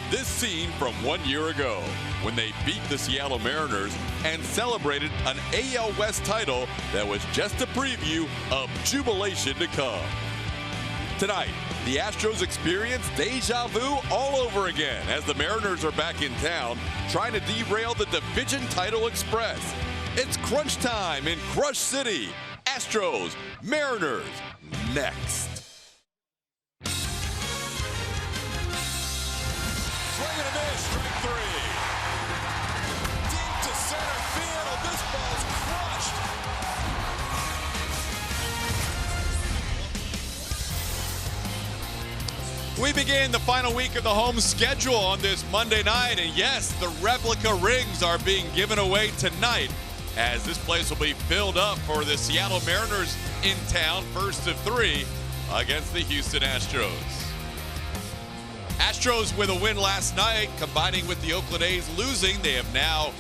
This scene from 1 year ago when they beat the Seattle Mariners and celebrated an AL West title that was just a preview of jubilation to come. Tonight, the Astros experience deja vu all over again as the Mariners are back in town trying to derail the division title express. It's crunch time in Crush City. Astros, Mariners, next. Swing and a miss, strike three. Deep to center field. This ball's crushed. We begin the final week of the home schedule on this Monday night, and yes, the replica rings are being given away tonight as this place will be filled up for the Seattle Mariners in town, first of three against the Houston Astros. Astros with a win last night, combining with the Oakland A's losing. They have now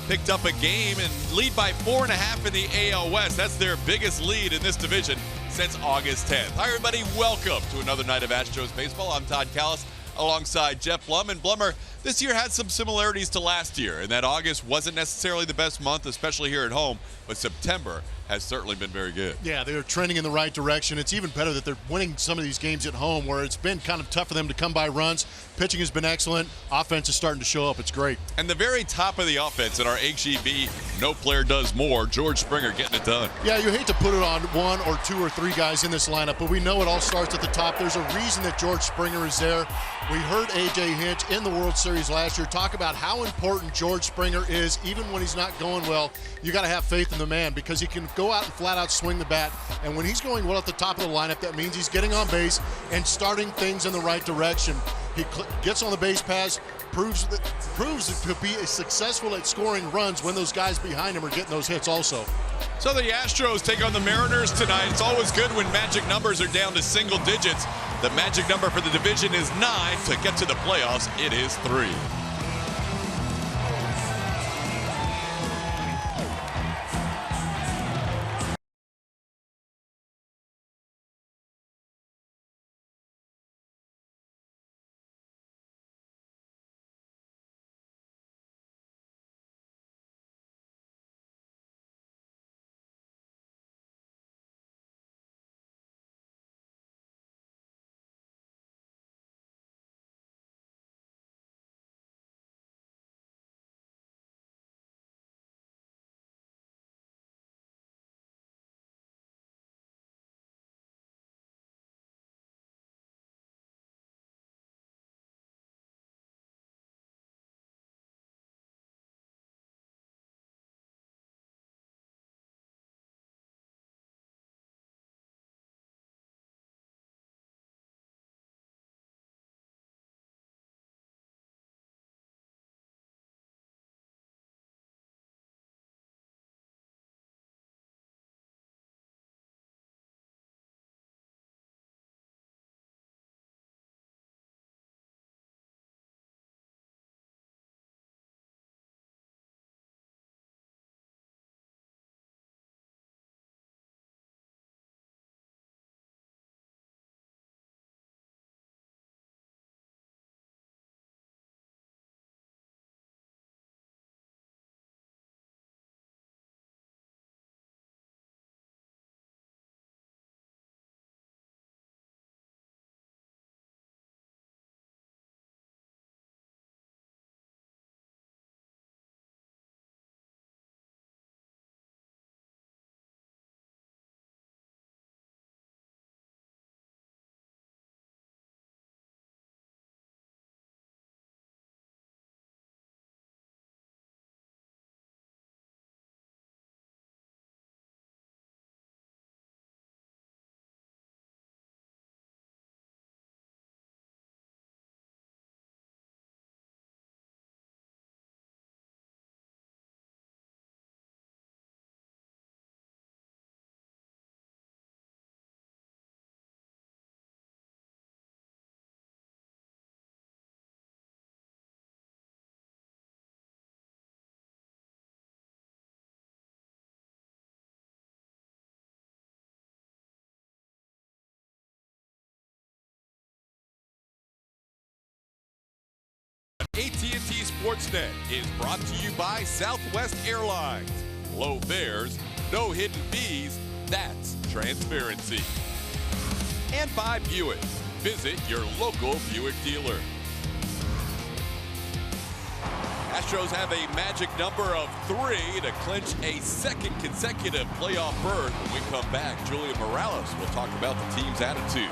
picked up a game and lead by 4.5 in the AL West. That's their biggest lead in this division since August 10th. Hi, everybody. Welcome to another night of Astros baseball. I'm Todd Callis alongside Jeff Blum. And Blummer, this year had some similarities to last year in that August wasn't necessarily the best month, especially here at home, but September has certainly been very good. Yeah, they're trending in the right direction. It's even better that they're winning some of these games at home where it's been kind of tough for them to come by runs. Pitching has been excellent. Offense is starting to show up. It's great. And the very top of the offense in our HEB, no player does more, George Springer getting it done. Yeah, you hate to put it on one or two or three guys in this lineup, but we know it all starts at the top. There's a reason that George Springer is there. We heard AJ Hinch in the World Series last year talk about how important George Springer is. Even when he's not going well, you got to have faith in the man because he can go out and flat out swing the bat. And when he's going well at the top of the lineup, that means he's getting on base and starting things in the right direction. He gets on the base paths, proves to be successful at scoring runs when those guys behind him are getting those hits also. So the Astros take on the Mariners tonight. It's always good when magic numbers are down to single digits. The magic number for the division is 9. To get to the playoffs, it is 3. AT&T Sportsnet is brought to you by Southwest Airlines. Low fares, no hidden fees, that's transparency. And by Buick. Visit your local Buick dealer. Astros have a magic number of 3 to clinch a second consecutive playoff berth. When we come back, Julian Morales will talk about the team's attitude.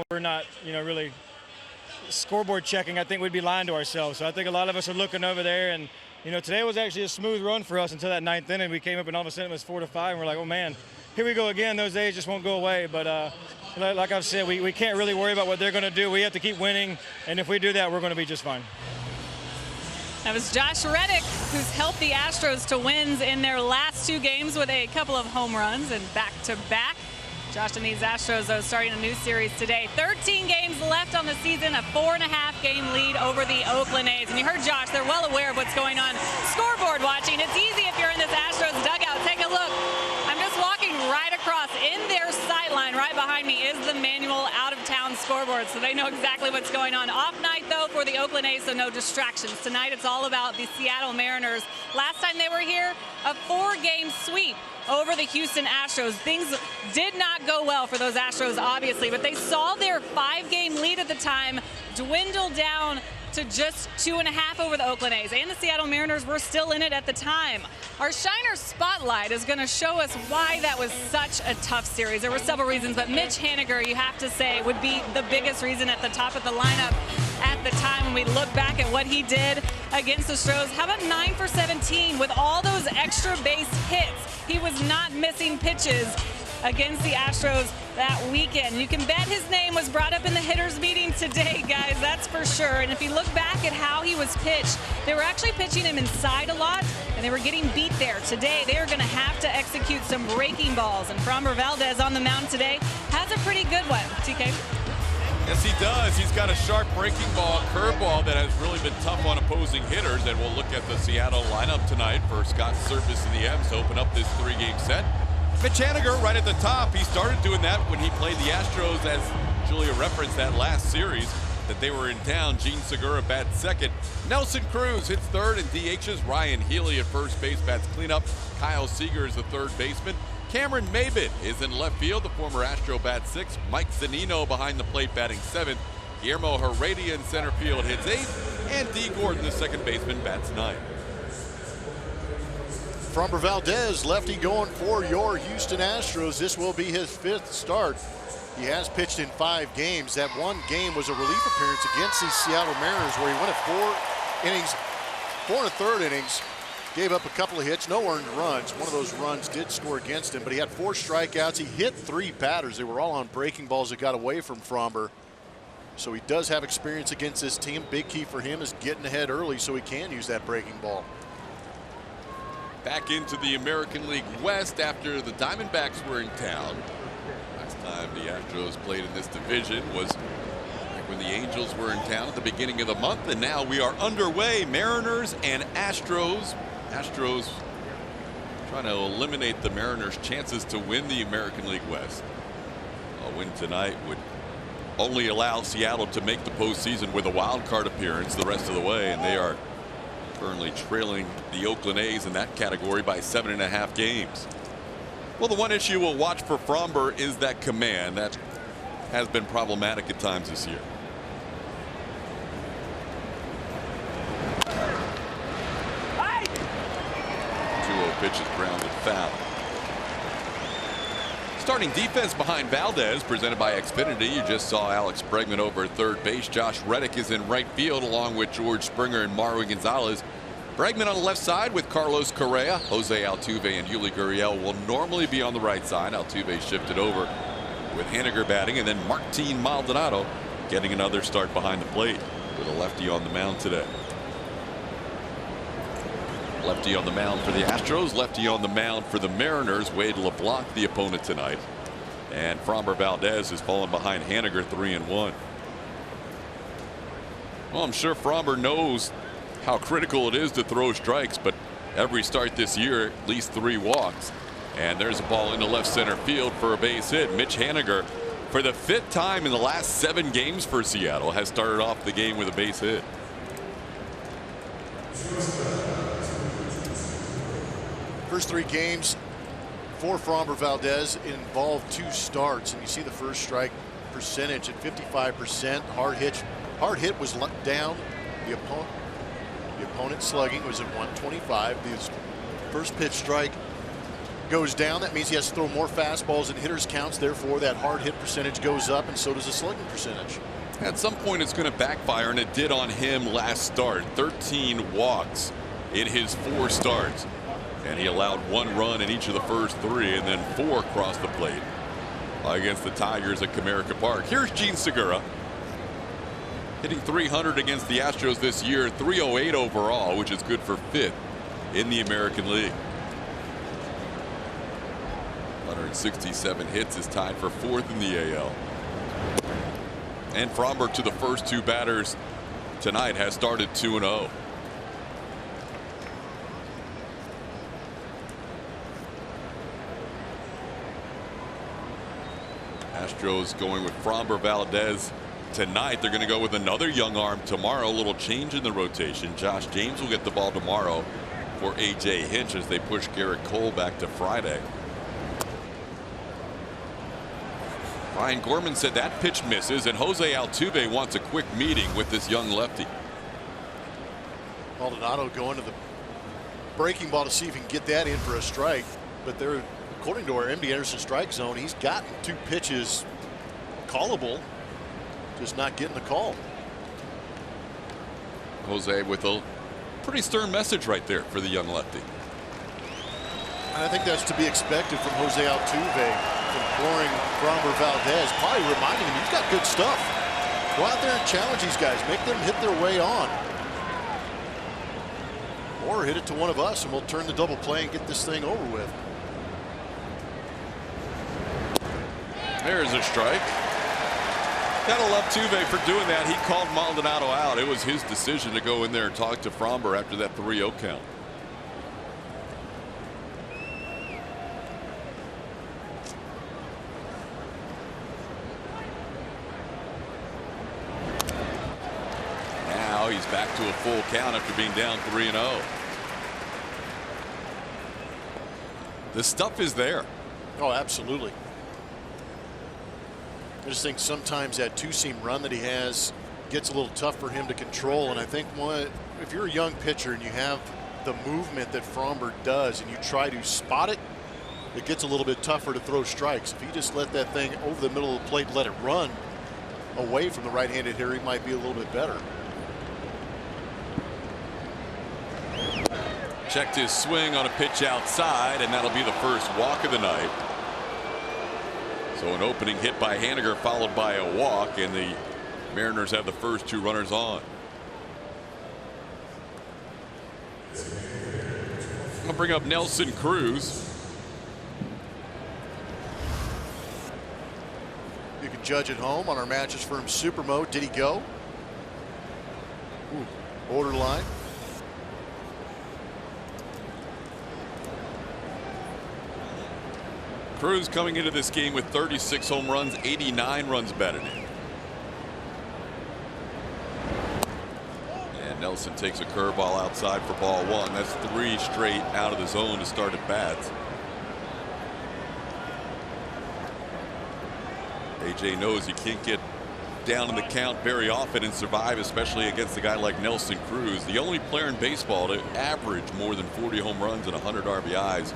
We're not, really scoreboard checking. I think we'd be lying to ourselves. So I think a lot of us are looking over there, and today was actually a smooth run for us until that 9th inning. We came up and all of a sudden it was 4-5, and we're like, oh man, here we go again. Those days just won't go away. But like I've said, we can't really worry about what they're going to do. We have to keep winning, and if we do that, we're going to be just fine. That was Josh Reddick, who's helped the Astros to wins in their last 2 games with a couple of home runs and back-to-back. Josh and these Astros, though, starting a new series today. 13 games left on the season, a 4.5-game lead over the Oakland A's. And you heard Josh, they're well aware of what's going on. Scoreboard watching, it's easy if you're in this Astros dugout. Take a look. I'm just walking right across. In their sight line, right behind me, is the manual out-of-town scoreboard, so they know exactly what's going on. Off night, though, for the Oakland A's, so no distractions. Tonight, it's all about the Seattle Mariners. Last time they were here, a 4-game sweep over the Houston Astros. Things did not go well for those Astros, obviously, but they saw their 5-game lead at the time dwindle down to just 2.5 over the Oakland A's, and the Seattle Mariners were still in it at the time. Our Shiner Spotlight is going to show us why that was such a tough series. There were several reasons, but Mitch Haniger, you have to say, would be the biggest reason at the top of the lineup at the time when we look back at what he did against the Astros. How about 9 for 17 with all those extra base hits? He was not missing pitches against the Astros that weekend. You can bet his name was brought up in the hitters meeting today, guys, that's for sure. And if you look back at how he was pitched, they were actually pitching him inside a lot, and they were getting beat there. Today, they are going to have to execute some breaking balls, and Framber Valdez on the mound today has a pretty good one. TK? Yes, he does. He's got a sharp breaking ball, curveball that has really been tough on opposing hitters, and we'll look at the Seattle lineup tonight for Scott Servais and the M's to open up this 3-game set. Mitch Haniger right at the top. He started doing that when he played the Astros, as Julia referenced that last series that they were in town. Gene Segura bats second. Nelson Cruz hits third and DHs. Ryan Healy at first base bats cleanup. Kyle Seager is the third baseman. Cameron Maybin is in left field. The former Astro bats sixth. Mike Zunino behind the plate batting seventh. Guillermo Heredia in center field hits eighth. And D. Gordon, the second baseman, bats ninth. Framber Valdez, lefty going for your Houston Astros. This will be his 5th start. He has pitched in 5 games. That one game was a relief appearance against the Seattle Mariners where he went at 4 innings, 4 1/3 innings, gave up a couple of hits, no earned runs. One of those runs did score against him, but he had 4 strikeouts. He hit 3 batters. They were all on breaking balls that got away from Framber. So he does have experience against this team. Big key for him is getting ahead early so he can use that breaking ball. Back into the American League West after the Diamondbacks were in town. Last time the Astros played in this division was back when the Angels were in town at the beginning of the month, and now we are underway. Mariners and Astros. Astros trying to eliminate the Mariners' chances to win the American League West. A win tonight would only allow Seattle to make the postseason with a wild card appearance the rest of the way, and they are currently trailing the Oakland A's in that category by 7.5 games. Well, the one issue we'll watch for Framber is that command that has been problematic at times this year. Pitches grounded foul. Starting defense behind Valdez, presented by Xfinity. You just saw Alex Bregman over at third base. Josh Reddick is in right field along with George Springer and Marwin Gonzalez. Bregman on the left side with Carlos Correa. Jose Altuve and Yuli Gurriel will normally be on the right side. Altuve shifted over with Haniger batting, and then Martin Maldonado getting another start behind the plate with a lefty on the mound today. Lefty on the mound for the Astros, lefty on the mound for the Mariners. Wade LeBlanc the opponent tonight, and Framber Valdez has fallen behind Haniger 3-1. Well, I'm sure Framber knows how critical it is to throw strikes, but every start this year at least 3 walks, and there's a ball into left center field for a base hit. Mitch Haniger, for the 5th time in the last 7 games for Seattle, has started off the game with a base hit. First 3 games for Framber Valdez involved 2 starts, and you see the first strike percentage at 55%. Hard hit was down. The opponent slugging was at 125. His first pitch strike goes down. That means he has to throw more fastballs and hitters counts. Therefore, that hard hit percentage goes up, and so does the slugging percentage. At some point, it's going to backfire, and it did on him last start. 13 walks in his 4 starts. And he allowed 1 run in each of the first 3, and then 4 across the plate against the Tigers at Comerica Park. Here's Gene Segura hitting 300 against the Astros this year, 308 overall, which is good for 5th in the American League. 167 hits is tied for 4th in the AL. And Framber, to the first 2 batters tonight, has started 2-0. Astros going with Framber Valdez tonight. They're going to go with another young arm tomorrow. A little change in the rotation. Josh James will get the ball tomorrow for AJ Hinch as they push Garrett Cole back to Friday. Ryan Gorman said that pitch misses, and Jose Altuve wants a quick meeting with this young lefty. Maldonado going to the breaking ball to see if he can get that in for a strike, but they're, according to our MD Anderson strike zone, he's gotten 2 pitches callable, just not getting the call. Jose with a pretty stern message right there for the young lefty. And I think that's to be expected from Jose Altuve, imploring Framber Valdez, probably reminding him he's got good stuff. Go out there and challenge these guys, make them hit their way on. Or hit it to one of us and we'll turn the double play and get this thing over with. There's a strike. Gotta love Altuve for doing that. He called Maldonado out. It was his decision to go in there and talk to Framber after that 3-0 count. Now he's back to a full count after being down 3-0. The stuff is there. Oh, absolutely. I just think sometimes that 2-seam run that he has gets a little tough for him to control, and I think if you're a young pitcher and you have the movement that Fromber does and you try to spot it, it gets a little bit tougher to throw strikes. If you just let that thing over the middle of the plate and let it run away from the right-handed hitter, he might be a little bit better. Checked his swing on a pitch outside, and that'll be the first walk of the night. So an opening hit by Haniger followed by a walk, and the Mariners have the first 2 runners on. I'm gonna bring up Nelson Cruz. You can judge at home on our Matches Firm Super Mode. Did he go? Ooh, borderline. Cruz coming into this game with 36 home runs, 89 runs batted in. And Nelson takes a curveball outside for ball 1. That's 3 straight out of the zone to start at bats. AJ knows he can't get down in the count very often and survive, especially against a guy like Nelson Cruz, the only player in baseball to average more than 40 home runs and 100 RBIs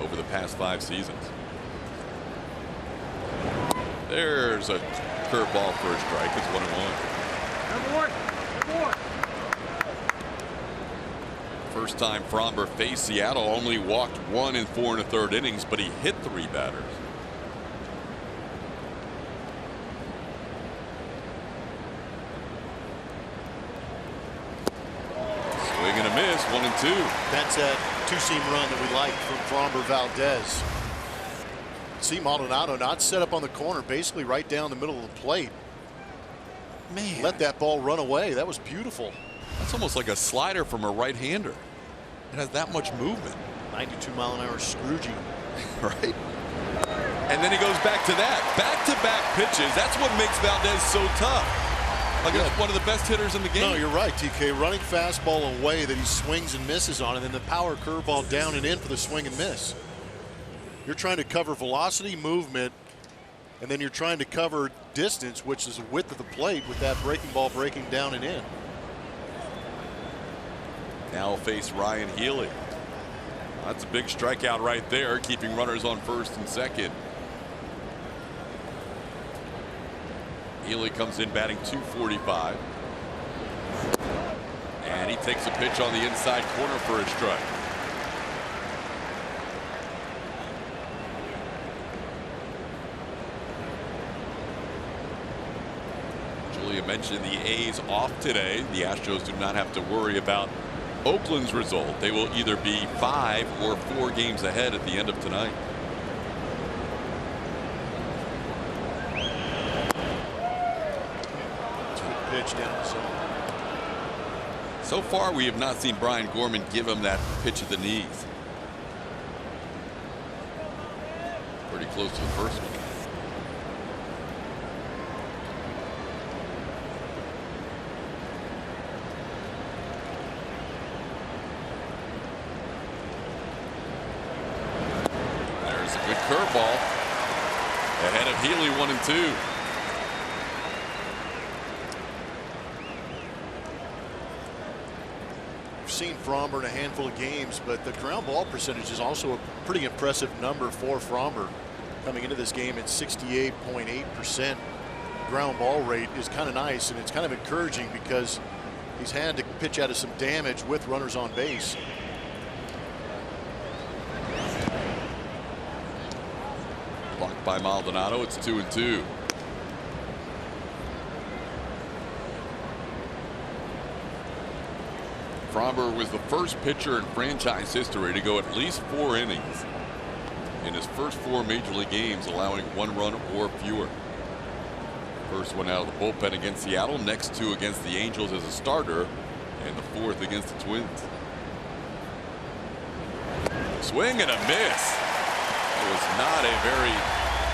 over the past 5 seasons. There's a curveball for a strike. It's 1-1. Number one. First time Fromber faced Seattle, only walked 1 in 4 1/3 innings, but he hit 3 batters. Swing and a miss, 1-2. That's that two-seam run that we like from Fromber Valdez. See Maldonado not set up on the corner, basically right down the middle of the plate. Man, let that ball run away. That was beautiful. That's almost like a slider from a right-hander. It has that much movement. 92-mile-an-hour Scroogey. Right? And then he goes back to that. Back-to-back pitches. That's what makes Valdez so tough. Like, it's one of the best hitters in the game. No, you're right, TK. Running fastball away that he swings and misses on, and then the power curveball down and in for the swing and miss. You're trying to cover velocity, movement, and then you're trying to cover distance, which is the width of the plate with that breaking ball breaking down and in. Now he'll face Ryan Healy. That's a big strikeout right there, keeping runners on first and second. Healy comes in batting .245. And he takes a pitch on the inside corner for a strike. Julia mentioned the A's off today. The Astros do not have to worry about Oakland's result. They will either be 5 or 4 games ahead at the end of tonight. Pitch down the zone. So far, we have not seen Brian Gorman give him that pitch at the knees. Pretty close to the first one. There's a good curveball. Ahead of Healy, 1-2. Seen Fromber in a handful of games, but the ground ball percentage is also a pretty impressive number for Fromber. Coming into this game at 68.8%. Ground ball rate is kind of nice, and it's kind of encouraging because he's had to pitch out of some damage with runners on base. Blocked by Maldonado. It's 2-2. Fromber was the first pitcher in franchise history to go at least 4 innings in his first 4 major league games, allowing 1 run or fewer. First one out of the bullpen against Seattle, next 2 against the Angels as a starter, and the 4th against the Twins. Swing and a miss. It was not a very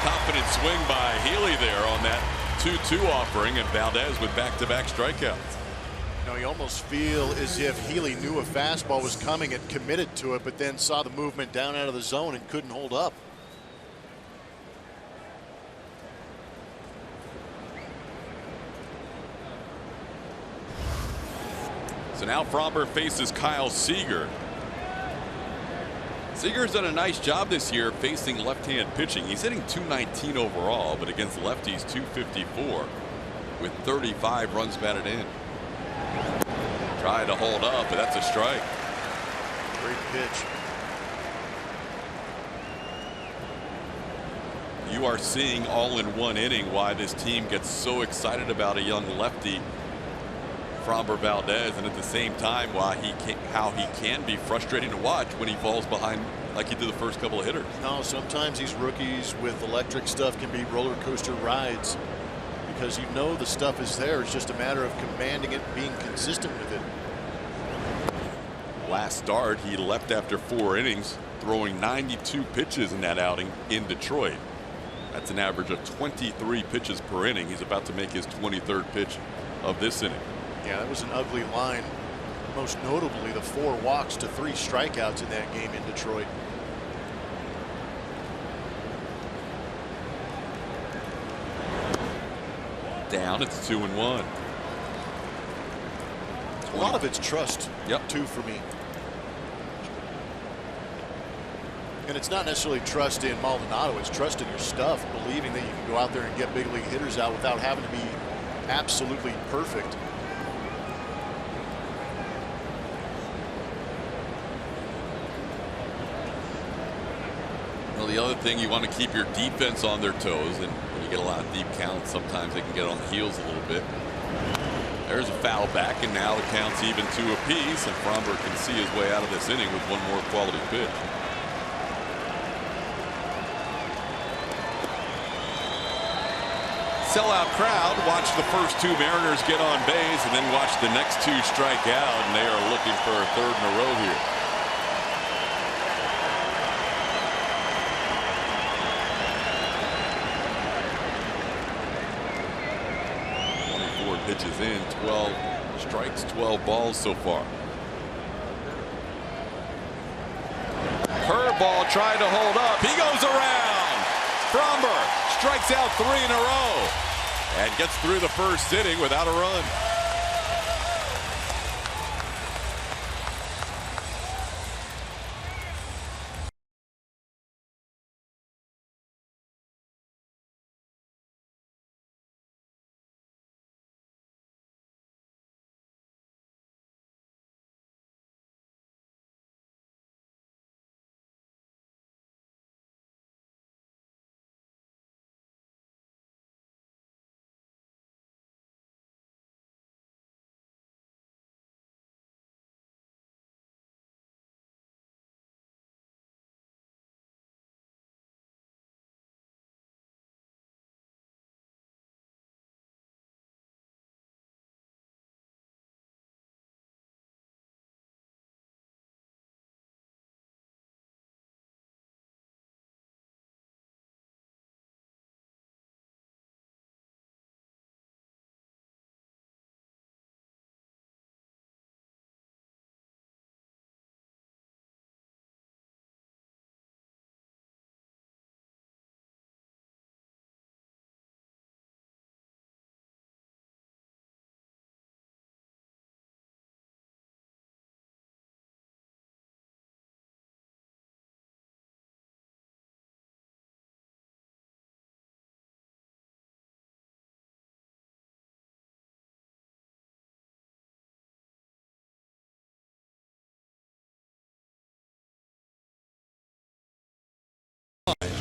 confident swing by Healy there on that 2-2 offering, and Valdez with back-to-back strikeouts. You know, you almost feel as if Healy knew a fastball was coming and committed to it, but then saw the movement down out of the zone and couldn't hold up. So now Fromber faces Kyle Seager. Seager's done a nice job this year facing left-hand pitching. He's hitting .219 overall, but against lefties .254 with 35 runs batted in. Tried to hold up, but that's a strike. Great pitch. You are seeing all in one inning why this team gets so excited about a young lefty, Fromber Valdez, and at the same time how he can be frustrating to watch when he falls behind like he did the first couple of hitters. No, sometimes these rookies with electric stuff can be roller coaster rides because you know the stuff is there. It's just a matter of commanding it, being consistent with it. Last start, he left after 4 innings, throwing 92 pitches in that outing in Detroit. That's an average of 23 pitches per inning. He's about to make his 23rd pitch of this inning. Yeah, that was an ugly line. Most notably, the 4 walks to 3 strikeouts in that game in Detroit. Down, it's 2-1. A lot of it's trust, yep, too, for me. And it's not necessarily trust in Maldonado, it's trust in your stuff, believing that you can go out there and get big league hitters out without having to be absolutely perfect. Well, the other thing, you want to keep your defense on their toes, and when you get a lot of deep counts, sometimes they can get on the heels a little bit. There's a foul back, and now the count's even 2 apiece, and Fromber can see his way out of this inning with one more quality pitch. Sellout crowd. Watch the first 2 Mariners get on base and then watch the next 2 strike out, and they are looking for a 3rd in a row here. Pitches in, 12 strikes, 12 balls so far. Curveball tried to hold up. He goes around. Fromber strikes out 3 in a row and gets through the first inning without a run.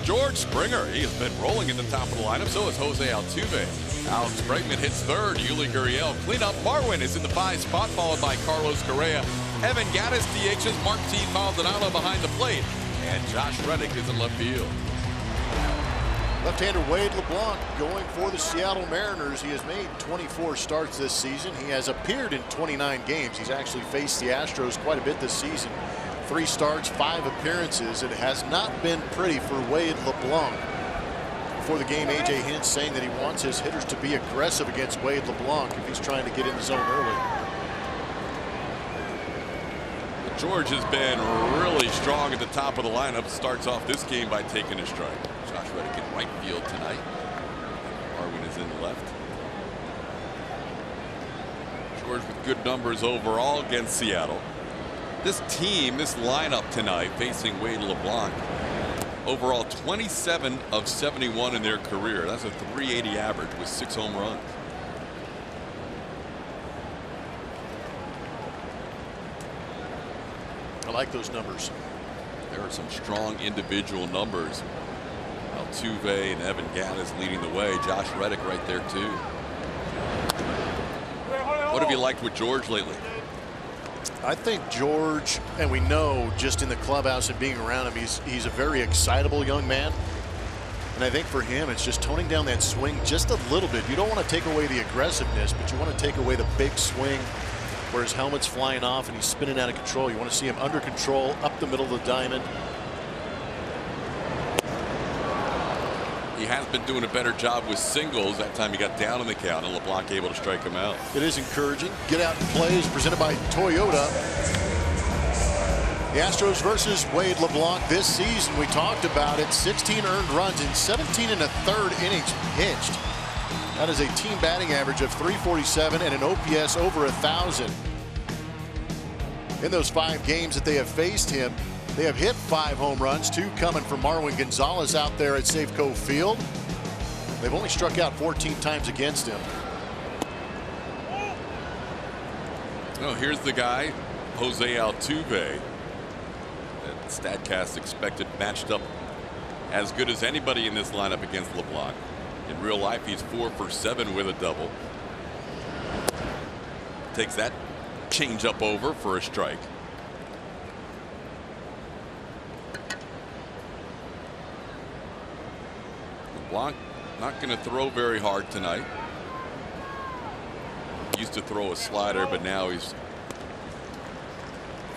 George Springer, he has been rolling in the top of the lineup. So is Jose Altuve. Alex Bregman hits 3rd. Yuli Gurriel cleanup. Marwin is in the 5 spot, followed by Carlos Correa. Evan Gattis DHs. Martin Maldonado behind the plate. And Josh Reddick is in left field. Left-hander Wade LeBlanc going for the Seattle Mariners. He has made 24 starts this season. He has appeared in 29 games. He's actually faced the Astros quite a bit this season. 3 starts, 5 appearances. It has not been pretty for Wade LeBlanc. Before the game, A.J. Hinch saying that he wants his hitters to be aggressive against Wade LeBlanc if he's trying to get in the zone early. George has been really strong at the top of the lineup. Starts off this game by taking a strike. Josh Reddick in right field tonight. Marwin is in the left. George with good numbers overall against Seattle. This team, this lineup tonight facing Wade LeBlanc, overall 27 of 71 in their career. That's a .380 average with 6 home runs. I like those numbers. There are some strong individual numbers. Altuve and Evan Gattis leading the way. Josh Reddick right there too. What have you liked with George lately? I think George, and we know just in the clubhouse and being around him, he's a very excitable young man. And I think for him, it's just toning down that swing just a little bit. You don't want to take away the aggressiveness, but you want to take away the big swing where his helmet's flying off and he's spinning out of control. You want to see him under control, up the middle of the diamond. He has been doing a better job with singles. That time he got down in the count and LeBlanc able to strike him out. It is encouraging. Get out and play is presented by Toyota. The Astros versus Wade LeBlanc this season. We talked about it. 16 earned runs in 17 1/3 innings pitched. That is a team batting average of .347 and an OPS over 1,000. In those 5 games that they have faced him, they have hit 5 home runs, 2 coming from Marwin Gonzalez out there at Safeco Field. They've only struck out 14 times against him. Oh, here's the guy, Jose Altuve. That StatCast expected matched up as good as anybody in this lineup against LeBlanc. In real life, he's 4 for 7 with a double. Takes that change up over for a strike. LeBlanc not going to throw very hard tonight. Used to throw a slider, but now he's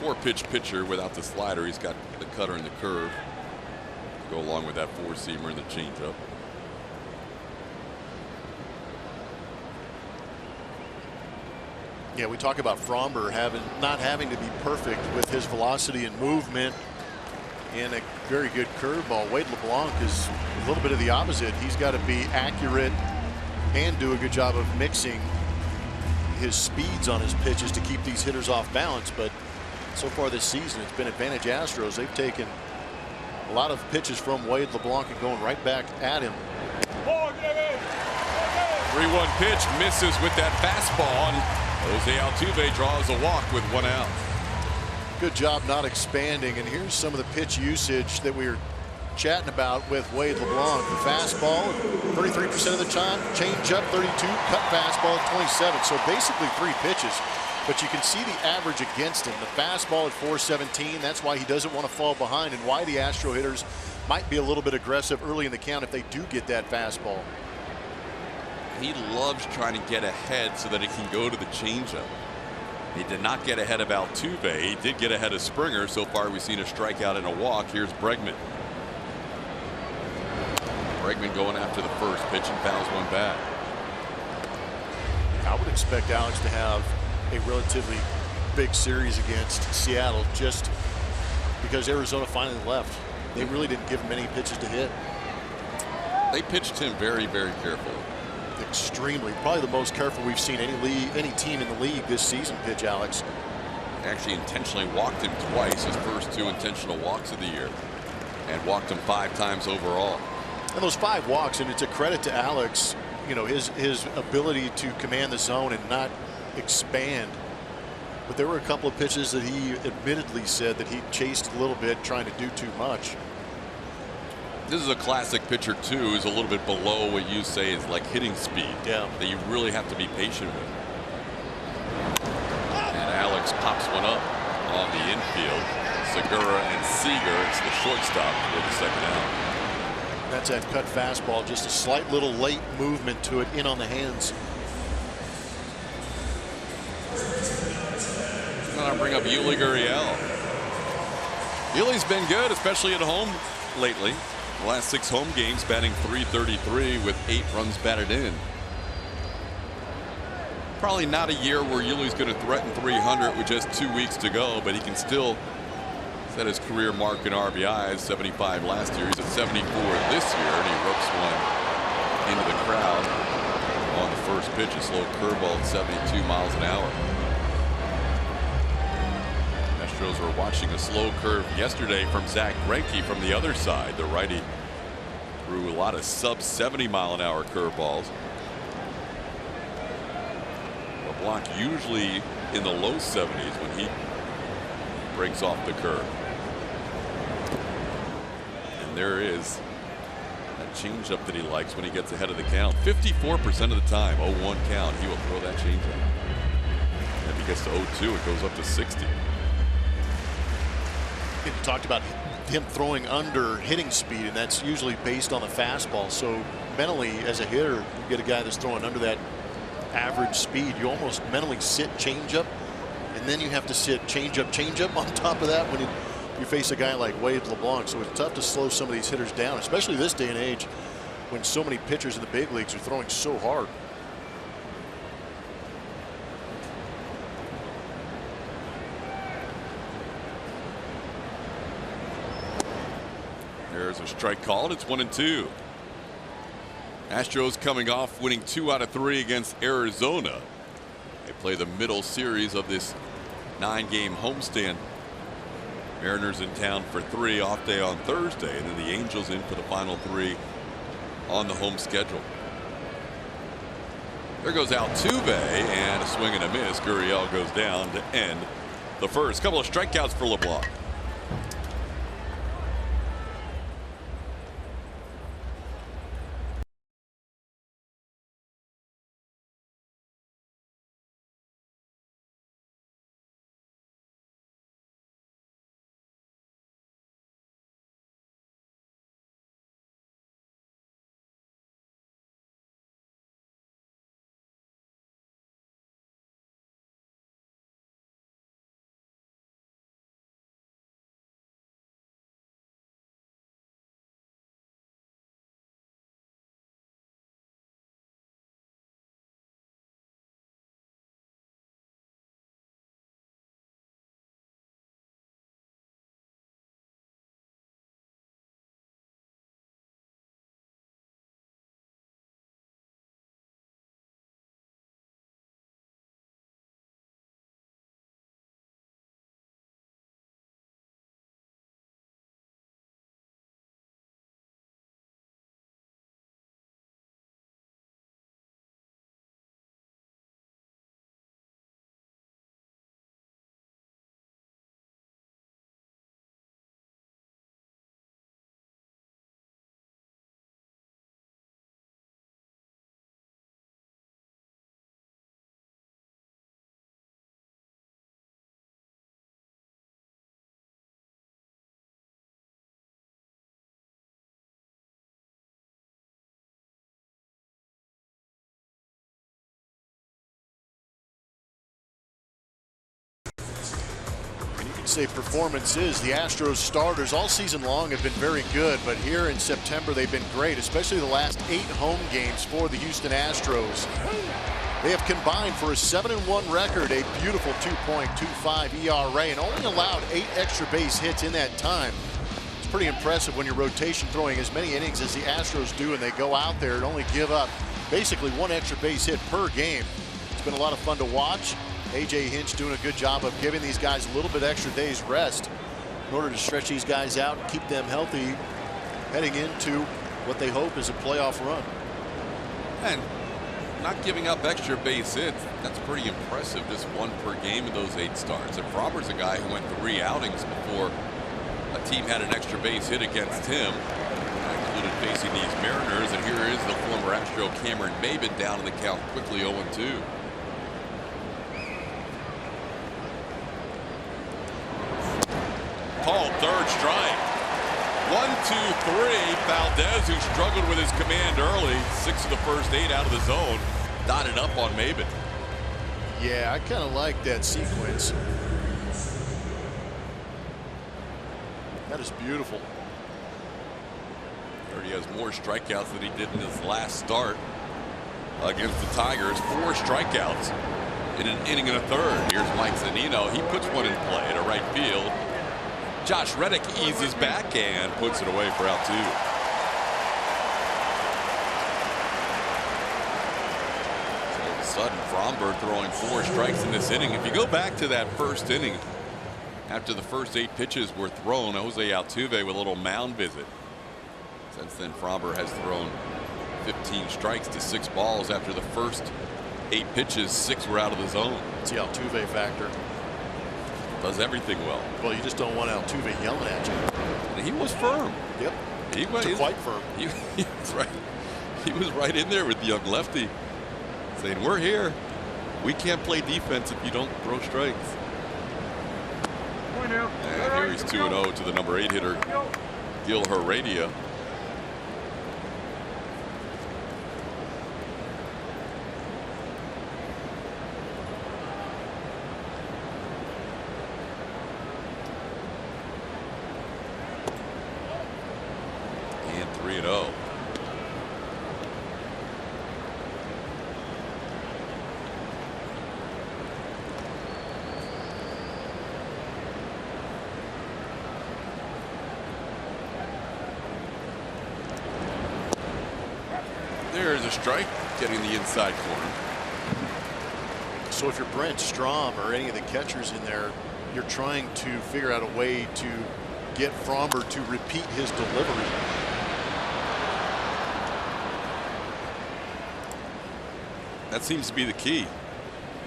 4-pitch pitcher without the slider. He's got the cutter and the curve to go along with that 4-seamer and the changeup. Yeah, we talk about Fromber not having to be perfect with his velocity and movement and a very good curveball. Wade LeBlanc is a little bit of the opposite. He's got to be accurate and do a good job of mixing his speeds on his pitches to keep these hitters off balance. But so far this season, it's been advantage Astros. They've taken a lot of pitches from Wade LeBlanc and going right back at him. 3-1 pitch misses with that fastball, and Jose Altuve draws a walk with 1 out. Good job not expanding. And here's some of the pitch usage that we were chatting about with Wade LeBlanc. The fastball 33% of the time, changeup 32, cut fastball at 27. So basically 3 pitches. But you can see the average against him. The fastball at 417. That's why he doesn't want to fall behind and why the Astro hitters might be a little bit aggressive early in the count if they do get that fastball. He loves trying to get ahead so that he can go to the changeup. He did not get ahead of Altuve. He did get ahead of Springer. So far we've seen a strikeout and a walk. Here's Bregman. Bregman going after the first pitch and fouls one back. I would expect Alex to have a relatively big series against Seattle just because Arizona finally left. They really didn't give him many pitches to hit. They pitched him very, very carefully. Extremely, probably the most careful we've seen any team in the league this season pitch, Alex. Actually intentionally walked him twice, his first 2 intentional walks of the year, and walked him 5 times overall. And those 5 walks, and it's a credit to Alex, you know, his ability to command the zone and not expand. But there were a couple of pitches that he admittedly said that he chased a little bit, trying to do too much. This is a classic pitcher too, is a little bit below what you say is like hitting speed. Yeah. That you really have to be patient with. And Alex pops one up on the infield. Segura and Seager, it's the shortstop for the second out. That's that cut fastball, just a slight little late movement to it, in on the hands. I'm gonna bring up Yuli Gurriel. Yuli's been good, especially at home lately. The last 6 home games, batting .333 with 8 runs batted in. Probably not a year where Yuli's going to threaten 300 with just 2 weeks to go, but he can still set his career mark in RBIs. 75 last year. He's at 74 this year, and he ropes one into the crowd on the first pitch, a slow curveball at 72 miles an hour. Astros were watching a slow curve yesterday from Zach Greinke from the other side. The righty threw a lot of sub 70 mile an hour curveballs. LeBlanc usually in the low 70s when he breaks off the curve. And there is that changeup that he likes when he gets ahead of the count. 54% of the time, 0-1 count, he will throw that changeup. And if he gets to 0-2, it goes up to 60. You talked about him throwing under hitting speed, and that's usually based on the fastball. So mentally, as a hitter, you get a guy that's throwing under that average speed. You almost mentally sit changeup, and then you have to sit changeup on top of that when you face a guy like Wade LeBlanc. So it's tough to slow some of these hitters down, especially this day and age when so many pitchers in the big leagues are throwing so hard. There's a strike called. It's 1-2. Astros coming off winning 2 out of 3 against Arizona. They play the middle series of this 9-game homestand. Mariners in town for 3, off day on Thursday, and then the Angels in for the final 3 on the home schedule. There goes Altuve, and a swing and a miss. Gurriel goes down to end the first. Couple of strikeouts for LeBlanc. Say performances. The Astros starters all season long have been very good, but here in September they've been great, especially the last 8 home games for the Houston Astros. They have combined for a 7-1 record, a beautiful 2.25 ERA, and only allowed 8 extra base hits in that time. It's pretty impressive when you're rotation throwing as many innings as the Astros do, and they go out there and only give up basically 1 extra base hit per game. It's been a lot of fun to watch. AT HOU doing a good job of giving these guys a little bit extra days rest in order to stretch these guys out and keep them healthy heading into what they hope is a playoff run. And not giving up extra base hits, that's pretty impressive. Just 1 per game in those 8 starts. And Robert's a guy who went 3 outings before a team had an extra base hit against him. That included facing these Mariners. And here is the former Astro Cameron Maybin down in the count quickly 0-2. Called third strike. 1-2-3. Valdez, who struggled with his command early, 6 of the first 8 out of the zone, dotted up on Maybin. Yeah, I kind of like that sequence. That is beautiful. He has more strikeouts than he did in his last start against the Tigers. 4 strikeouts in an inning and a third. Here's Mike Zunino. He puts one in play to right field. Josh Reddick eases back and puts it away for out 2. sudden, Fromber throwing 4 strikes in this inning. If you go back to that first inning, after the first 8 pitches were thrown, Jose Altuve with a little mound visit. Since then, Fromber has thrown 15 strikes to 6 balls. After the first 8 pitches, 6 were out of the zone. It's the Altuve factor. Does everything well. Well, you just don't want Altuve yelling at you. And he was firm. Yep. He was quite firm. He was right. He was right in there with the young lefty, saying, "We're here. We can't play defense if you don't throw strikes." And here he's 2-0 to the number 8 hitter, Gil Heredia. And 3-0. There's a strike, getting the inside corner. So if you're Brent Strom or any of the catchers in there, you're trying to figure out a way to get Fromber to repeat his delivery. That seems to be the key.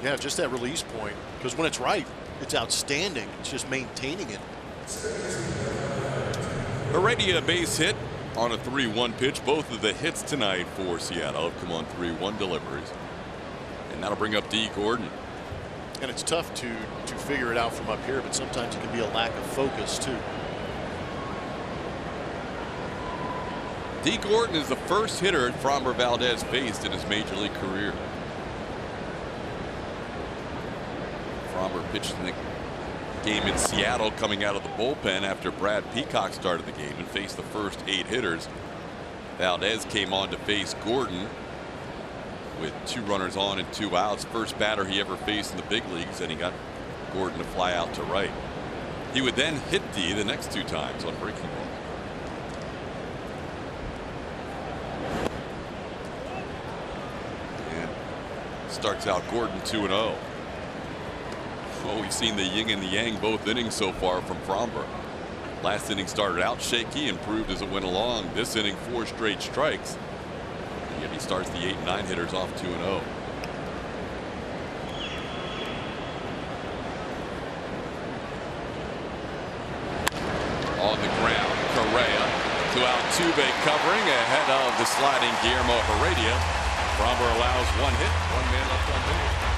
Yeah, just that release point. Because when it's right, it's outstanding. It's just maintaining it. Heredia base hit on a 3-1 pitch. Both of the hits tonight for Seattle have come on 3-1 deliveries. And that'll bring up D. Gordon. And it's tough to figure it out from up here, but sometimes it can be a lack of focus too. D. Gordon is the first hitter Framber Valdez faced in his major league career. Framber pitched in the game in Seattle coming out of the bullpen after Brad Peacock started the game and faced the first 8 hitters. Valdez came on to face Gordon with 2 runners on and 2 outs. First batter he ever faced in the big leagues, and he got Gordon to fly out to right. He would then hit D the next 2 times on breaking ball. And starts out Gordon 2-0. Well, we've seen the yin and the yang both innings so far from Fromber. Last inning started out shaky, improved as it went along. This inning, 4 straight strikes. And yet he starts the 8 and 9 hitters off 2-0. On the ground, Correa to Altuve covering ahead of the sliding Guillermo Heredia. Fromber allows 1 hit, 1 man left on base.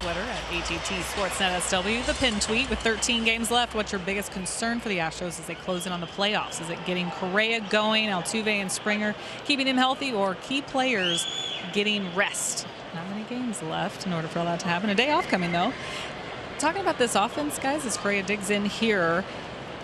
Twitter at ATT Sportsnet SW. The pin tweet: with 13 games left, what's your biggest concern for the Astros as they close in on the playoffs? Is it getting Correa going, Altuve and Springer, keeping him healthy, or key players getting rest? Not many games left in order for all that to happen. A day off coming, though. Talking about this offense, guys, as Correa digs in here,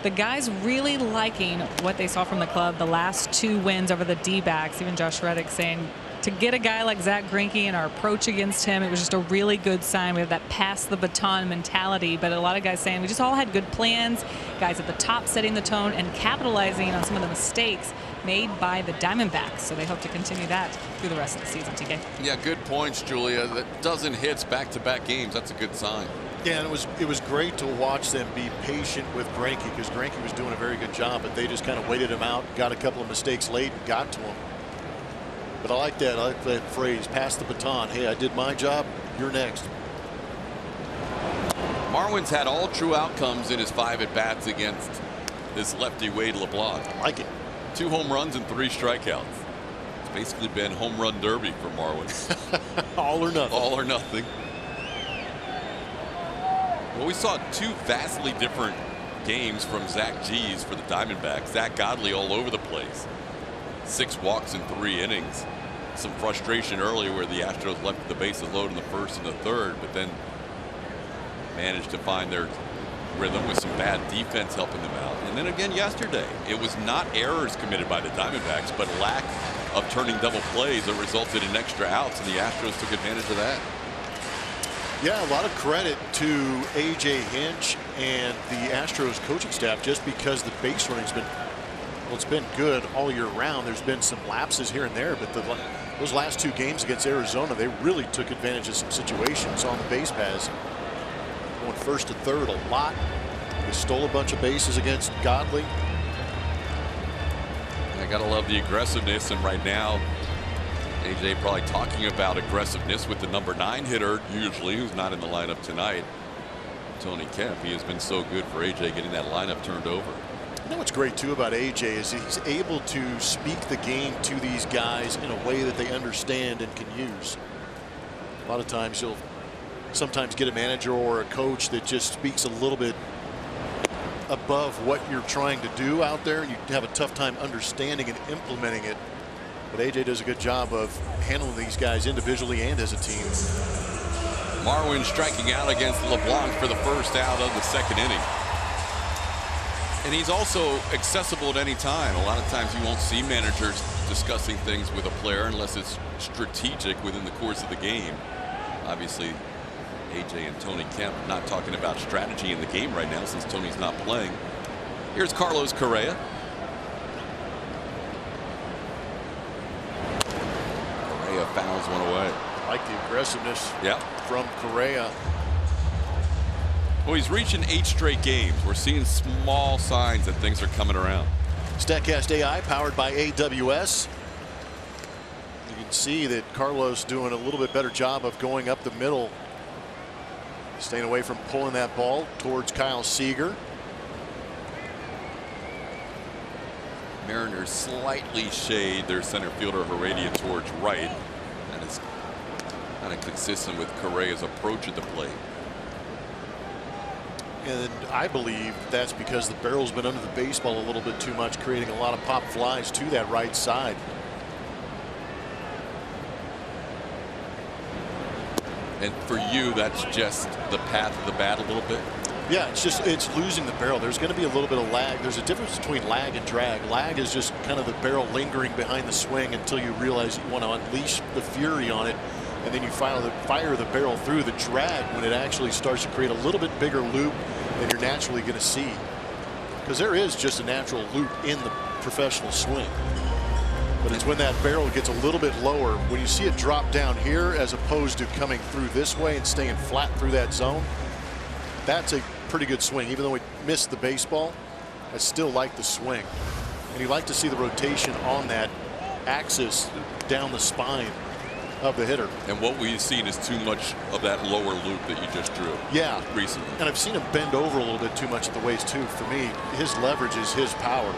the guys really liking what they saw from the club the last 2 wins over the D-backs. Even Josh Reddick saying, to get a guy like Zach Greinke and our approach against him, it was just a really good sign. We have that pass the baton mentality, but a lot of guys saying we just all had good plans, guys at the top setting the tone and capitalizing on some of the mistakes made by the Diamondbacks. So they hope to continue that through the rest of the season, TK. Yeah, good points, Julia. That dozen hits back-to-back games, that's a good sign. Yeah, and it was great to watch them be patient with Greinke, because Greinke was doing a very good job, but they just kind of waited him out, got a couple of mistakes late, and got to him. But I like that. I like that phrase, pass the baton. Hey, I did my job, you're next. Marwin's had all true outcomes in his 5 at-bats against this lefty Wade LeBlanc. I like it. 2 home runs and 3 strikeouts. It's basically been home run derby for Marwin. All or nothing. All or nothing. Well, we saw 2 vastly different games from Zach G's for the Diamondbacks. Zach Godley all over the place. 6 walks in 3 innings. Some frustration early where the Astros left the bases loaded in the 1st and the 3rd, but then managed to find their rhythm with some bad defense helping them out. And then again yesterday, it was not errors committed by the Diamondbacks, but lack of turning double plays that resulted in extra outs, and the Astros took advantage of that. Yeah, a lot of credit to AJ Hinch and the Astros coaching staff, just because the base running's been, well, it's been good all year round. There's been some lapses here and there, but those last 2 games against Arizona, they really took advantage of some situations on the base paths. Going 1st to 3rd a lot. They stole a bunch of bases against Godley. I gotta love the aggressiveness, and right now AJ probably talking about aggressiveness with the number 9 hitter, usually, who's not in the lineup tonight, Tony Kemp. He has been so good for AJ getting that lineup turned over. You know what's great too about AJ is he's able to speak the game to these guys in a way that they understand and can use. A lot of times you'll sometimes get a manager or a coach that just speaks a little bit above what you're trying to do out there, and you have a tough time understanding and implementing it. But AJ does a good job of handling these guys individually and as a team. Marwin striking out against LeBlanc for the 1st out of the 2nd inning. And he's also accessible at any time. A lot of times you won't see managers discussing things with a player unless it's strategic within the course of the game. Obviously, AJ and Tony Kemp not talking about strategy in the game right now since Tony's not playing. Here's Carlos Correa. Correa fouls one away. I like the aggressiveness from Correa. Well, he's reaching 8 straight games. We're seeing small signs that things are coming around. StatCast AI powered by AWS. You can see that Carlos doing a little bit better job of going up the middle, staying away from pulling that ball towards Kyle Seager. Mariners slightly shade their center fielder Heredia towards right. That is kind of consistent with Correa's approach at the plate. And I believe that's because the barrel's been under the baseball a little bit too much, creating a lot of pop flies to that right side. And for you, that's just the path of the bat a little bit? Yeah, it's losing the barrel. There's going to be a little bit of lag. There's a difference between lag and drag. Lag is just kind of the barrel lingering behind the swing until you realize you want to unleash the fury on it, and then you fire the barrel through. The drag, when it actually starts to create a little bit bigger loop than you're naturally going to see, because there is just a natural loop in the professional swing. But it's when that barrel gets a little bit lower, when you see it drop down here as opposed to coming through this way and staying flat through that zone, that's a pretty good swing. Even though he missed the baseball, I still like the swing. And you like to see the rotation on that axis down the spine of the hitter. And what we've seen is too much of that lower loop that you just drew. Yeah, recently. And I've seen him bend over a little bit too much at the waist too. For me, his leverage is his power.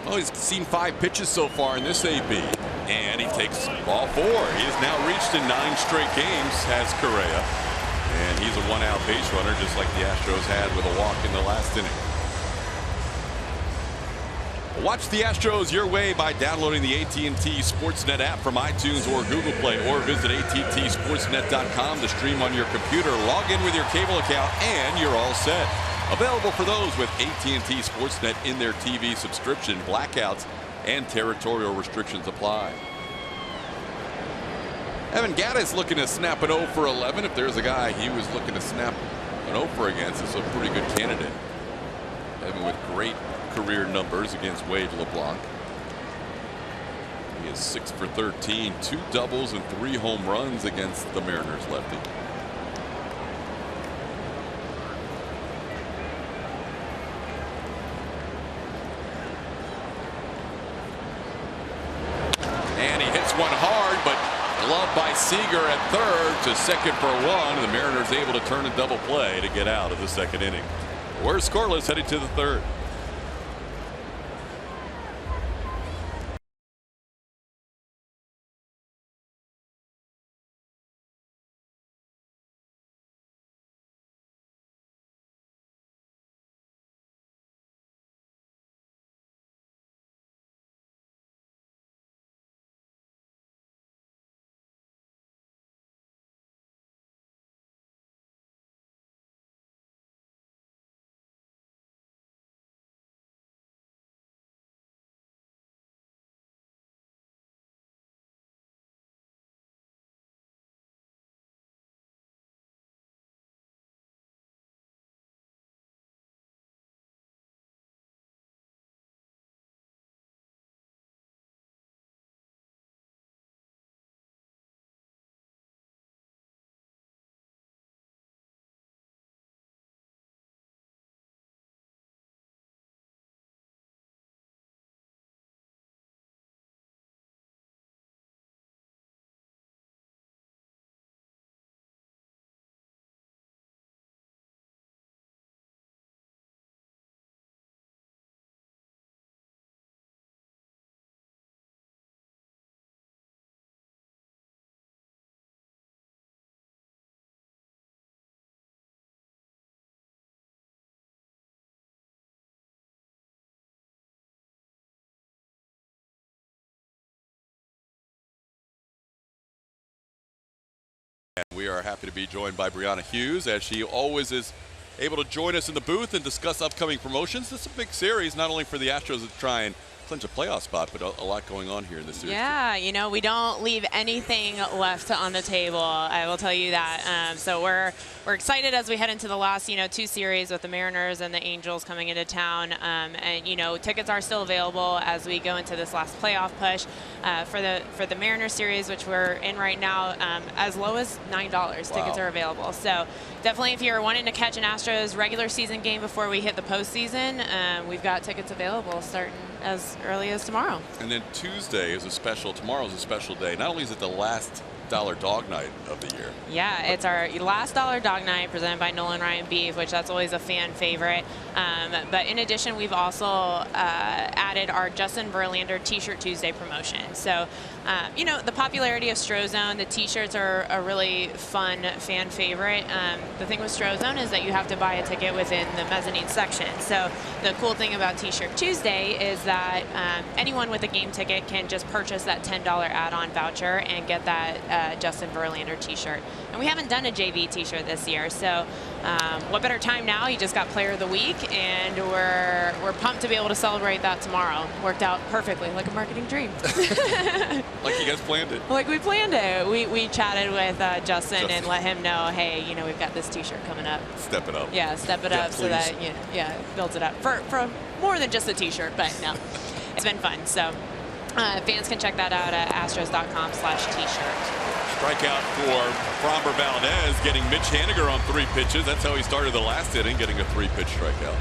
Well, he's seen 5 pitches so far in this AB. And he takes ball 4. He has now reached in 9 straight games, has Correa. And he's a 1-out base runner, just like the Astros had with a walk in the last inning. Watch the Astros your way by downloading the AT&T Sportsnet app from iTunes or Google Play, or visit attsportsnet.com to stream on your computer. Log in with your cable account and you're all set. Available for those with AT&T Sportsnet in their TV subscription. Blackouts and territorial restrictions apply. Evan Gattis looking to snap an 0 for 11. If there's a guy he was looking to snap an 0 for against, it's a pretty good candidate. Evan with great career numbers against Wade LeBlanc. He is 6 for 13, 2 doubles and 3 home runs against the Mariners lefty. And he hits one hard, but gloved by Seager at third to second for 1. The Mariners able to turn a double play to get out of the second inning. We're scoreless heading to the third. We are happy to be joined by Brianna Hughes, as she always is able to join us in the booth and discuss upcoming promotions. This is a big series, not only for the Astros to try and clinch a playoff spot, but a lot going on here in this series. Yeah, you know, we don't leave anything left on the table, I will tell you that. So we're excited as we head into the last, 2 series with the Mariners and the Angels coming into town. And, tickets are still available as we go into this last playoff push for the Mariners series, which we're in right now, as low as $9. Wow. Tickets are available. So definitely, if you're wanting to catch an Astros regular season game before we hit the postseason, we've got tickets available starting as early as tomorrow. And then Tuesday is tomorrow's a special day. Not only is it the last dollar dog night of the year. Yeah, it's our last dollar dog night presented by Nolan Ryan Beef, which that's always a fan favorite. But in addition, we've also added our Justin Verlander T-shirt Tuesday promotion. So, the popularity of Strozone, the T-shirts are a really fun fan favorite. The thing with Strozone is that you have to buy a ticket within the mezzanine section. So the cool thing about T-shirt Tuesday is that anyone with a game ticket can just purchase that $10 add-on voucher and get that Justin Verlander T-shirt. And we haven't done a JV T-shirt this year, so what better time now? He just got Player of the Week, and we're pumped to be able to celebrate that tomorrow. Worked out perfectly, like a marketing dream. Like you guys planned it. Like we planned it. We chatted with Justin and let him know, hey, we've got this T-shirt coming up. Step it up. Yeah, step it up so that builds it up for more than just a T-shirt, but no, it's been fun. So fans can check that out at astros.com/T-shirt. Strikeout for Framber Valdez, getting Mitch Haniger on 3 pitches. That's how he started the last inning, getting a 3-pitch strikeout.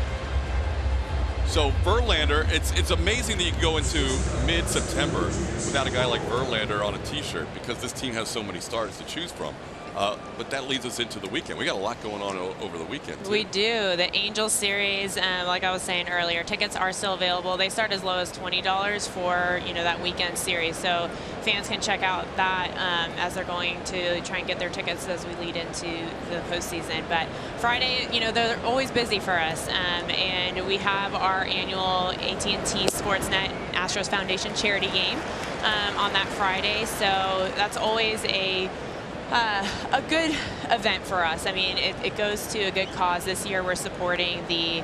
So Verlander, it's amazing that you can go into mid-September without a guy like Verlander on a T-shirt, because this team has so many stars to choose from. But that leads us into the weekend. We got a lot going on over the weekend, too. We do. The Angels series, like I was saying earlier, tickets are still available. They start as low as $20 for, that weekend series. So fans can check out that as they're going to try and get their tickets as we lead into the postseason. But Friday, they're always busy for us. And we have our annual AT&T Sportsnet Astros Foundation charity game on that Friday. So that's always a good event for us. I mean, it goes to a good cause. This year we're supporting the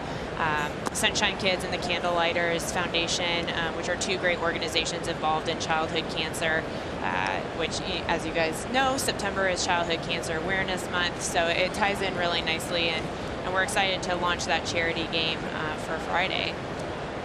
Sunshine Kids and the Candlelighters Foundation, which are two great organizations involved in childhood cancer, which, as you guys know, September is Childhood Cancer Awareness Month, so it ties in really nicely, and we're excited to launch that charity game for Friday.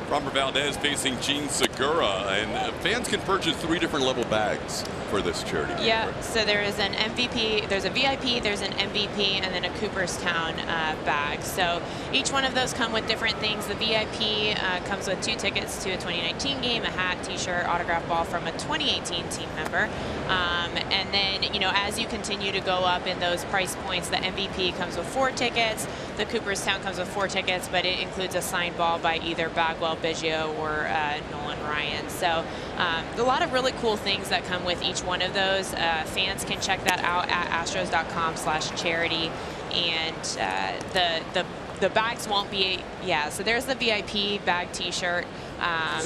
Framber Valdez facing Gene Segura, and fans can purchase 3 different level bags for this charity game. Yeah, right? So there is an MVP, there's a VIP, there's an MVP, and then a Cooperstown bag. So each one of those come with different things. The VIP comes with 2 tickets to a 2019 game, a hat, t-shirt, autograph ball from a 2018 team member. And then, as you continue to go up in those price points, the MVP comes with 4 tickets, the Cooperstown comes with 4 tickets, but it includes a signed ball by either Bagwell, Biggio, or Nolan Ryan. So a lot of really cool things that come with each one of those. Fans can check that out at astros.com/charity, and the bags won't be, so there's the VIP bag t-shirt.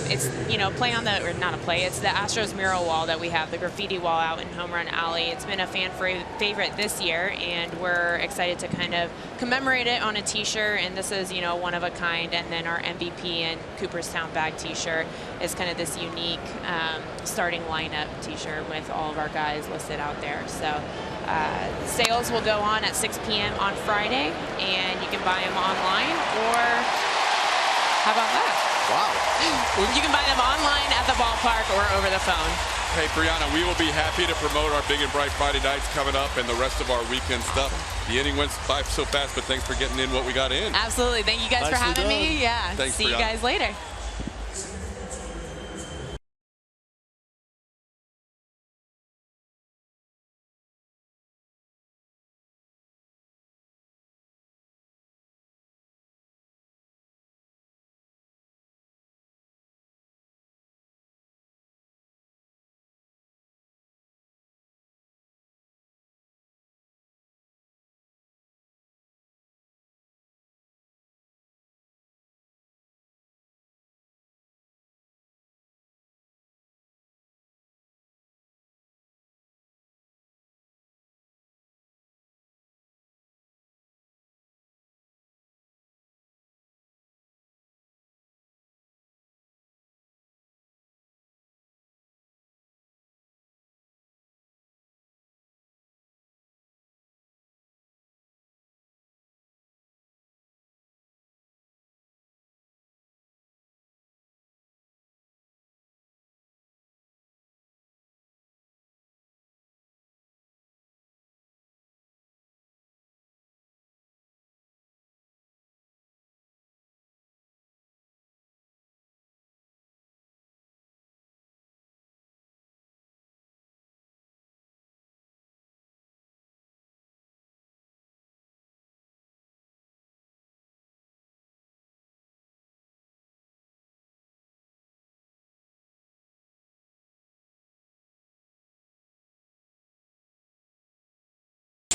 It's, play on the, or not a play, it's the Astros mural wall that we have, the graffiti wall out in Home Run Alley. It's been a fan favorite this year, and we're excited to kind of commemorate it on a t-shirt, and this is, one of a kind. And then our MVP and Cooperstown bag t-shirt is kind of this unique starting lineup t-shirt with all of our guys listed out there. So sales will go on at 6 p.m. on Friday, and you can buy them online, or how about that? Wow. You can buy them online at the ballpark or over the phone. Hey, Brianna, we will be happy to promote our Big and Bright Friday nights coming up and the rest of our weekend stuff. The inning went by so fast, but thanks for getting in what we got in. Absolutely. Thank you guys for having me. Yeah. Thanks, See Brianna. you guys later.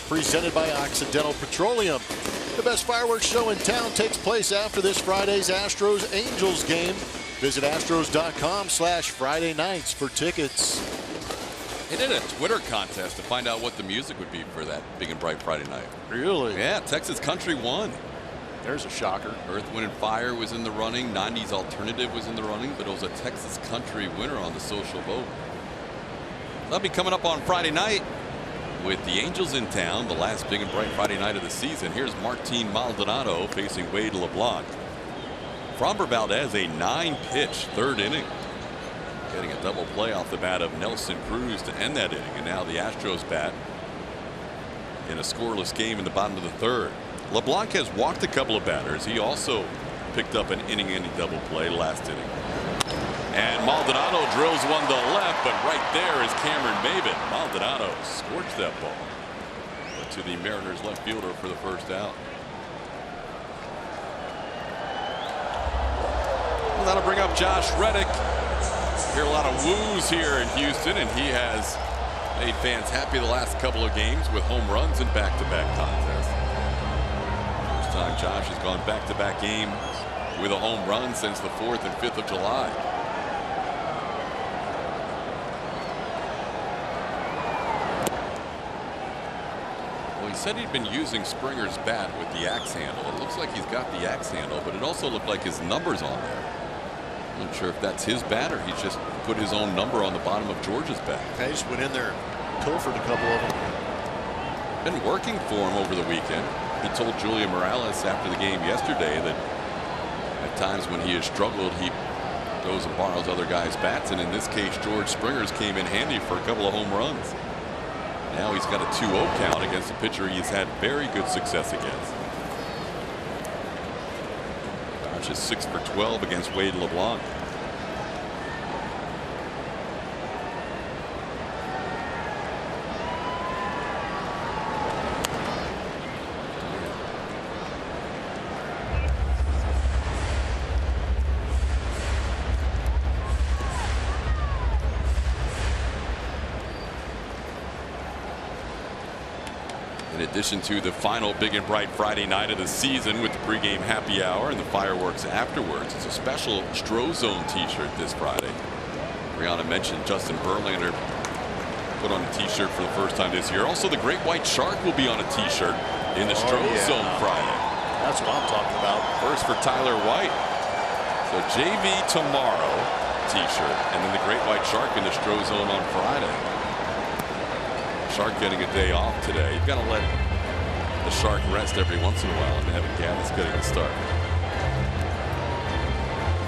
Presented by Occidental Petroleum. The best fireworks show in town takes place after this Friday's Astros-Angels game. Visit astros.com/Friday nights for tickets. They did a Twitter contest to find out what the music would be for that Big and Bright Friday night. Really? Yeah, Texas Country won. There's a shocker. Earth, Wind, and Fire was in the running. 90s Alternative was in the running, but it was a Texas Country winner on the social vote. That'll be coming up on Friday night with the Angels in town, the last Big and Bright Friday night of the season. Here's Martin Maldonado facing Wade LeBlanc. Framber Valdez, a 9-pitch third inning, getting a double play off the bat of Nelson Cruz to end that inning. And now the Astros bat in a scoreless game in the bottom of the third. LeBlanc has walked a couple of batters. He also picked up an inning-ending double play last inning. And Maldonado drills one to left, but right there is Cameron Maven. Maldonado scorched that ball. to the Mariners left fielder for the first out. Well, that'll bring up Josh Reddick. Hear a lot of woos here in Houston, and he has made fans happy the last couple of games with home runs in back-to-back contests. First time Josh has gone back-to-back games with a home run since the 4th and 5th of July. Well, he said he'd been using Springer's bat with the axe handle. It looks like he's got the axe handle, but it also looked like his number's on there. I'm not sure if that's his bat or he's just put his own number on the bottom of George's bat. He just went in there, pilfered a couple of them. Been working for him over the weekend. He told Julia Morales after the game yesterday that at times when he has struggled, he goes and borrows other guys' bats, and in this case, George Springer's came in handy for a couple of home runs. Now he's got a 2-0 count against a pitcher he's had very good success against. Josh is 6 for 12 against Wade LeBlanc. In addition to the final big and bright Friday night of the season with the pregame happy hour and the fireworks afterwards, it's a special Strozone t-shirt this Friday. Brianna mentioned Justin Verlander put on a t-shirt for the first time this year. Also, the Great White Shark will be on a t-shirt in the Strozone Friday. That's what I'm talking about. First for Tyler White. So JV tomorrow t-shirt, and then the Great White Shark in the Strozone on Friday. Shark getting a day off today. You've got to let the Shark rest every once in a while, and Evan Gattis getting a start.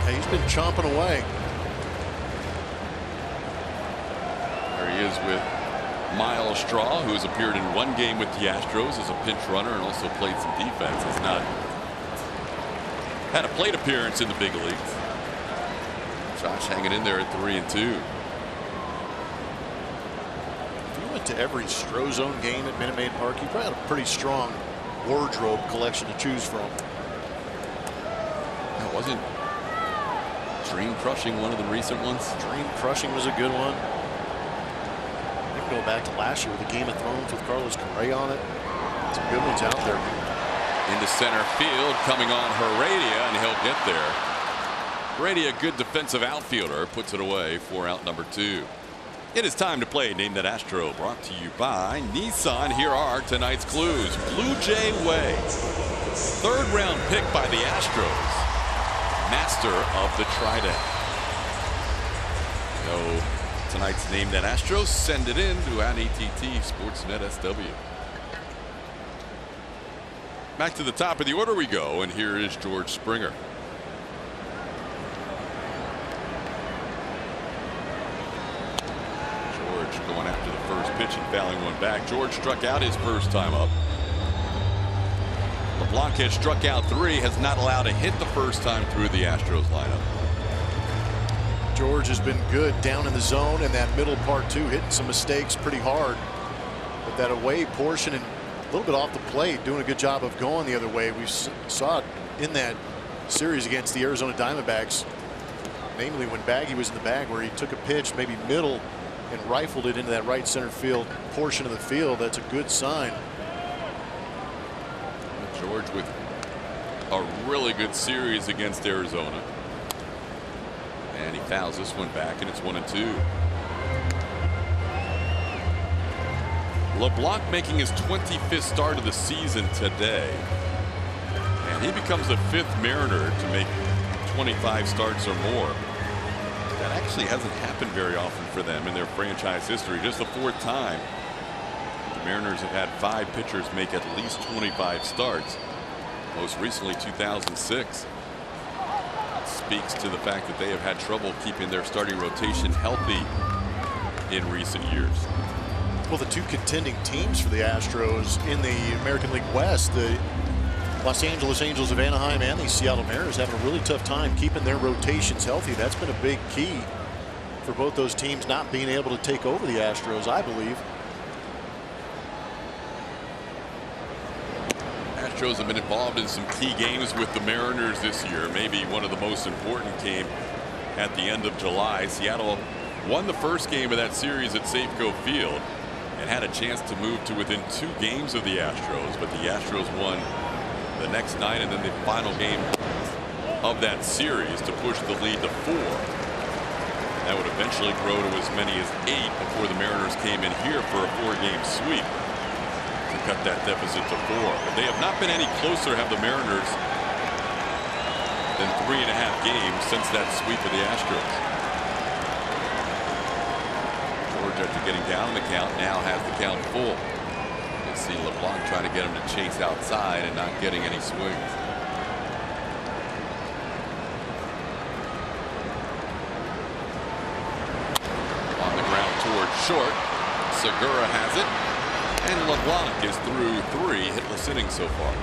Hey, he's been chomping away. There he is with Miles Straw, who has appeared in one game with the Astros as a pinch runner and also played some defense. Has not had a plate appearance in the big leagues. Josh hanging in there at 3-2. To every Strozone game at Minute Maid Park, you probably had a pretty strong wardrobe collection to choose from. That wasn't Dream Crushing one of the recent ones. Dream Crushing was a good one. I can go back to last year with the Game of Thrones with Carlos Correa on it. Some good ones out there. Into center field, coming on Heredia, and he'll get there. Heredia, good defensive outfielder, puts it away for out number 2. It is time to play Name That Astro, brought to you by Nissan. Here are tonight's clues. Blue Jay Way, 3rd round pick by the Astros, master of the Trident. So tonight's Name That Astro, send it in to @ATT Sportsnet SW. Back to the top of the order we go, and here is George Springer. Going after the first pitch and fouling one back. George struck out his first time up. LeBlanc has struck out 3, has not allowed a hit the first time through the Astros lineup. George has been good down in the zone in that middle part too, hitting some mistakes pretty hard. But that away portion and a little bit off the plate, doing a good job of going the other way. We saw it in that series against the Arizona Diamondbacks, namely when Baggy was in the bag, where he took a pitch maybe middle and rifled it into that right center field portion of the field. That's a good sign. George with a really good series against Arizona. And he fouls this one back, and it's 1-2. LeBlanc making his 25th start of the season today. And he becomes the 5th Mariner to make 25 starts or more. That actually hasn't happened very often for them in their franchise history. Just the 4th time the Mariners have had 5 pitchers make at least 25 starts. Most recently 2006. It speaks to the fact that they have had trouble keeping their starting rotation healthy in recent years. Well, the 2 contending teams for the Astros in the American League West, the Los Angeles Angels of Anaheim and the Seattle Mariners, having a really tough time keeping their rotations healthy. That's been a big key for both those teams not being able to take over the Astros, I believe. Astros have been involved in some key games with the Mariners this year. Maybe one of the most important came at the end of July. Seattle won the first game of that series at Safeco Field and had a chance to move to within 2 games of the Astros, but the Astros won the next night and then the final game of that series to push the lead to 4. That would eventually grow to as many as 8 before the Mariners came in here for a 4-game sweep to cut that deficit to 4. But they have not been any closer, have the Mariners, than 3.5 games since that sweep of the Astros. George, after getting down the count, now has the count full. You see LeBlanc trying to get him to chase outside and not getting any swings. On the ground toward short. Segura has it. And LeBlanc is through 3 hitless innings so far.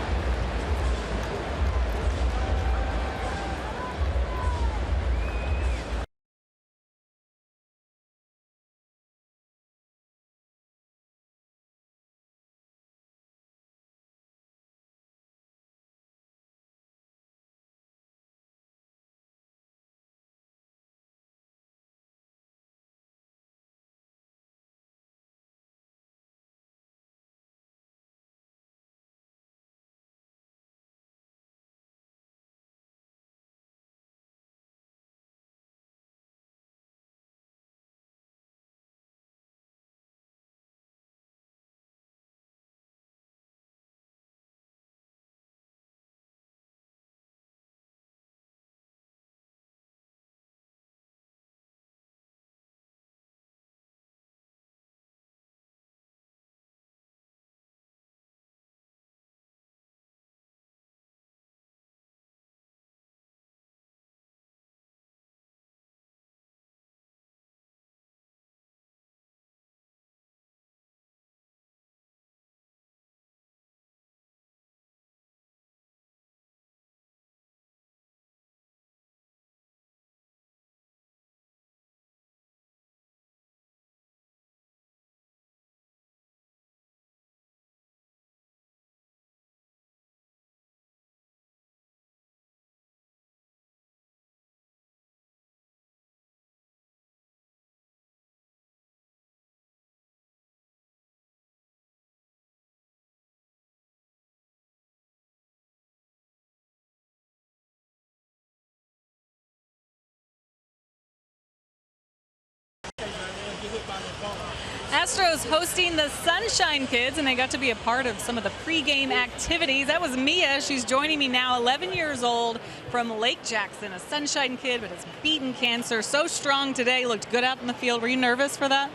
Astros hosting the Sunshine Kids, and they got to be a part of some of the pregame activities. That was Mia. She's joining me now, 11 years old, from Lake Jackson, a Sunshine Kid, but has beaten cancer. So strong today, looked good out in the field. Were you nervous for that?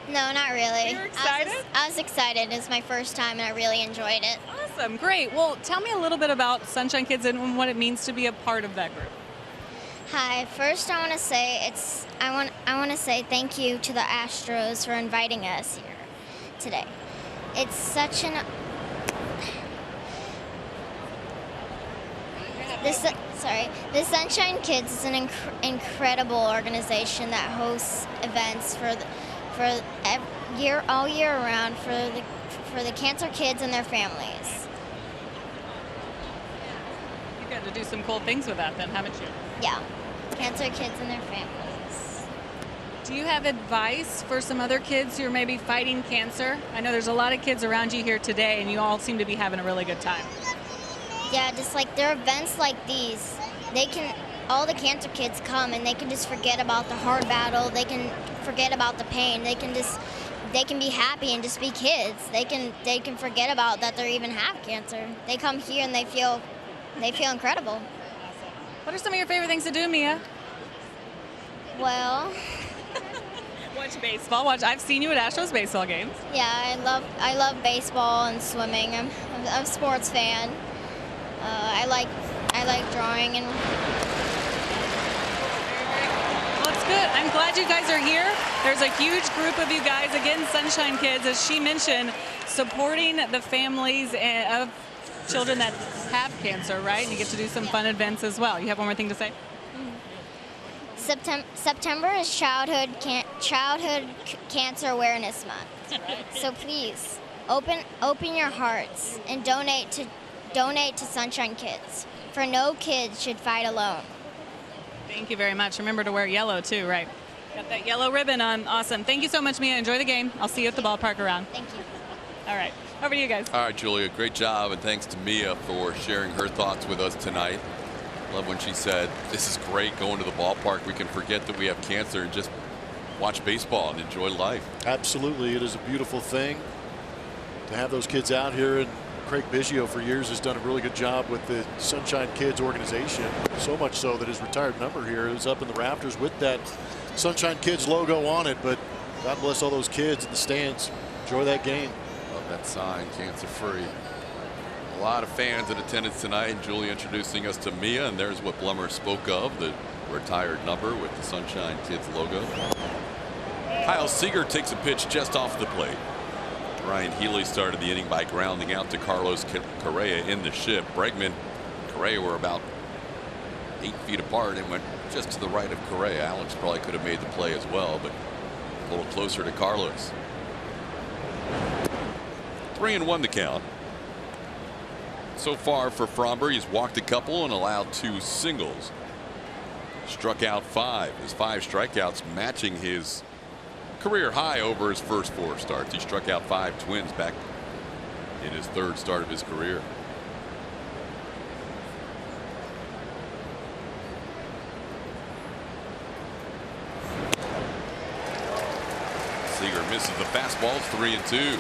No, not really. You were excited? I was excited. It's my first time, and I really enjoyed it. Awesome, great. Well, tell me a little bit about Sunshine Kids and what it means to be a part of that group. Hi. First, I want to say I want to say thank you to the Astros for inviting us here today. It's such an the Sunshine Kids is an incredible organization that hosts events all year around for the cancer kids and their families. You got to do some cool things with that then, haven't you? Yeah, cancer kids and their families. Do you have advice for some other kids who are maybe fighting cancer? I know there's a lot of kids around you here today, and you all seem to be having a really good time. Yeah, just like there are events like these, all the cancer kids come and they can just forget about the hard battle. They can forget about the pain. They can be happy and just be kids. They can forget about that they even have cancer. They come here and they feel incredible. What are some of your favorite things to do, Mia? Well, watch baseball. I've seen you at Astros baseball games. Yeah, I love baseball and swimming. I'm a sports fan. I like drawing and. Well, it's good. I'm glad you guys are here. There's a huge group of you guys. Again, Sunshine Kids, as she mentioned, supporting the families of children that have cancer, right? And you get to do some fun events as well. You have one more thing to say? September is Childhood Cancer Awareness Month. So please open your hearts and donate donate to Sunshine Kids. For no kid should fight alone. Thank you very much. Remember to wear yellow too, right? Got that yellow ribbon on. Awesome. Thank you so much, Mia. Enjoy the game. I'll see you at the ballpark around. Thank you. All right. Over to you guys. All right, Julia, great job, and thanks to Mia for sharing her thoughts with us tonight. Love when she said, this is great going to the ballpark. We can forget that we have cancer and just watch baseball and enjoy life. Absolutely. It is a beautiful thing to have those kids out here, and Craig Biggio for years has done a really good job with the Sunshine Kids organization, so much so that his retired number here is up in the rafters with that Sunshine Kids logo on it. But God bless all those kids in the stands. Enjoy that game. Love that sign, cancer free. A lot of fans in attendance tonight, and Julie introducing us to Mia, and there's what Blummer spoke of, the retired number with the Sunshine Kids logo. Kyle Seager takes a pitch just off the plate. Ryan Healy started the inning by grounding out to Carlos Correa in the shift. Bregman, Correa were about 8 feet apart and went just to the right of Correa. Alex probably could have made the play as well, but a little closer to Carlos. 3-1 the count. So far for Fromber, he's walked a couple and allowed 2 singles. Struck out 5. His 5 strikeouts matching his career high over his first 4 starts. He struck out 5 Twins back in his 3rd start of his career. Seager misses the fastball. 3-2.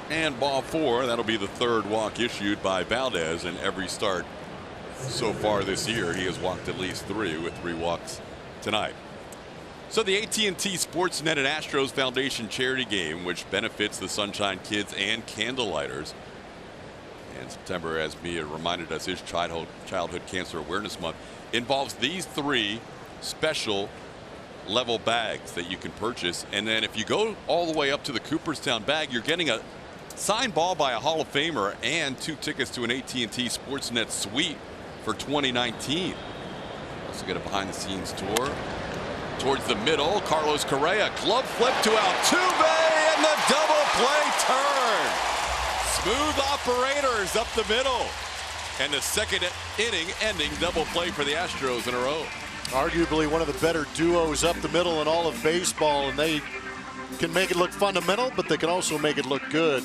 And ball 4. That'll be the 3rd walk issued by Valdez in every start so far this year. He has walked at least 3 with 3 walks tonight. So the AT&T Sportsnet and Astros Foundation charity game, which benefits the Sunshine Kids and Candlelighters. And September, as Mia reminded us, is Childhood Cancer Awareness Month, involves these 3 special level bags that you can purchase. And then if you go all the way up to the Cooperstown bag, you're getting a signed ball by a Hall of Famer and 2 tickets to an AT&T Sportsnet suite for 2019. Also get a behind-the-scenes tour. Towards the middle, Carlos Correa, glove flip to Altuve, and the double play turn. Smooth operators up the middle. And the 2nd inning ending double play for the Astros in a row. Arguably one of the better duos up the middle in all of baseball, and they can make it look fundamental, but they can also make it look good.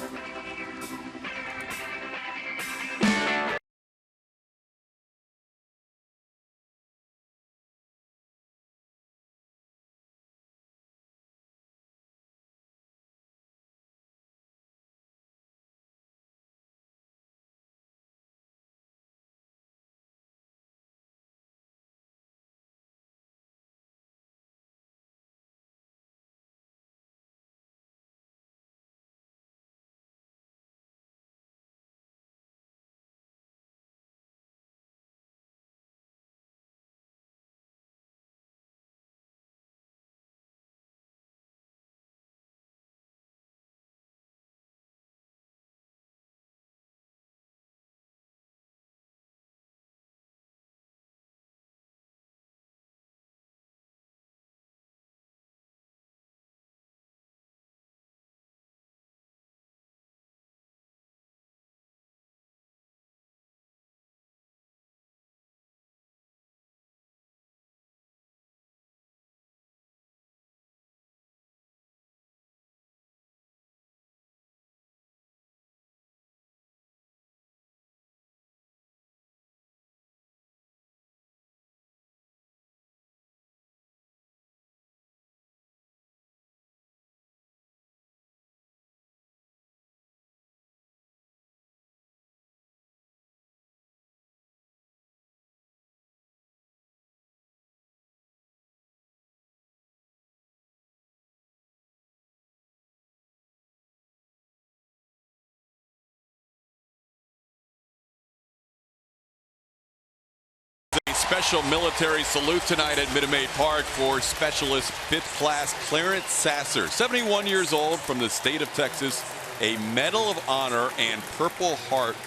special military salute tonight at Minute Maid Park for Specialist 5th Class Clarence Sasser, 71 years old, from the state of Texas, a Medal of Honor and Purple Heart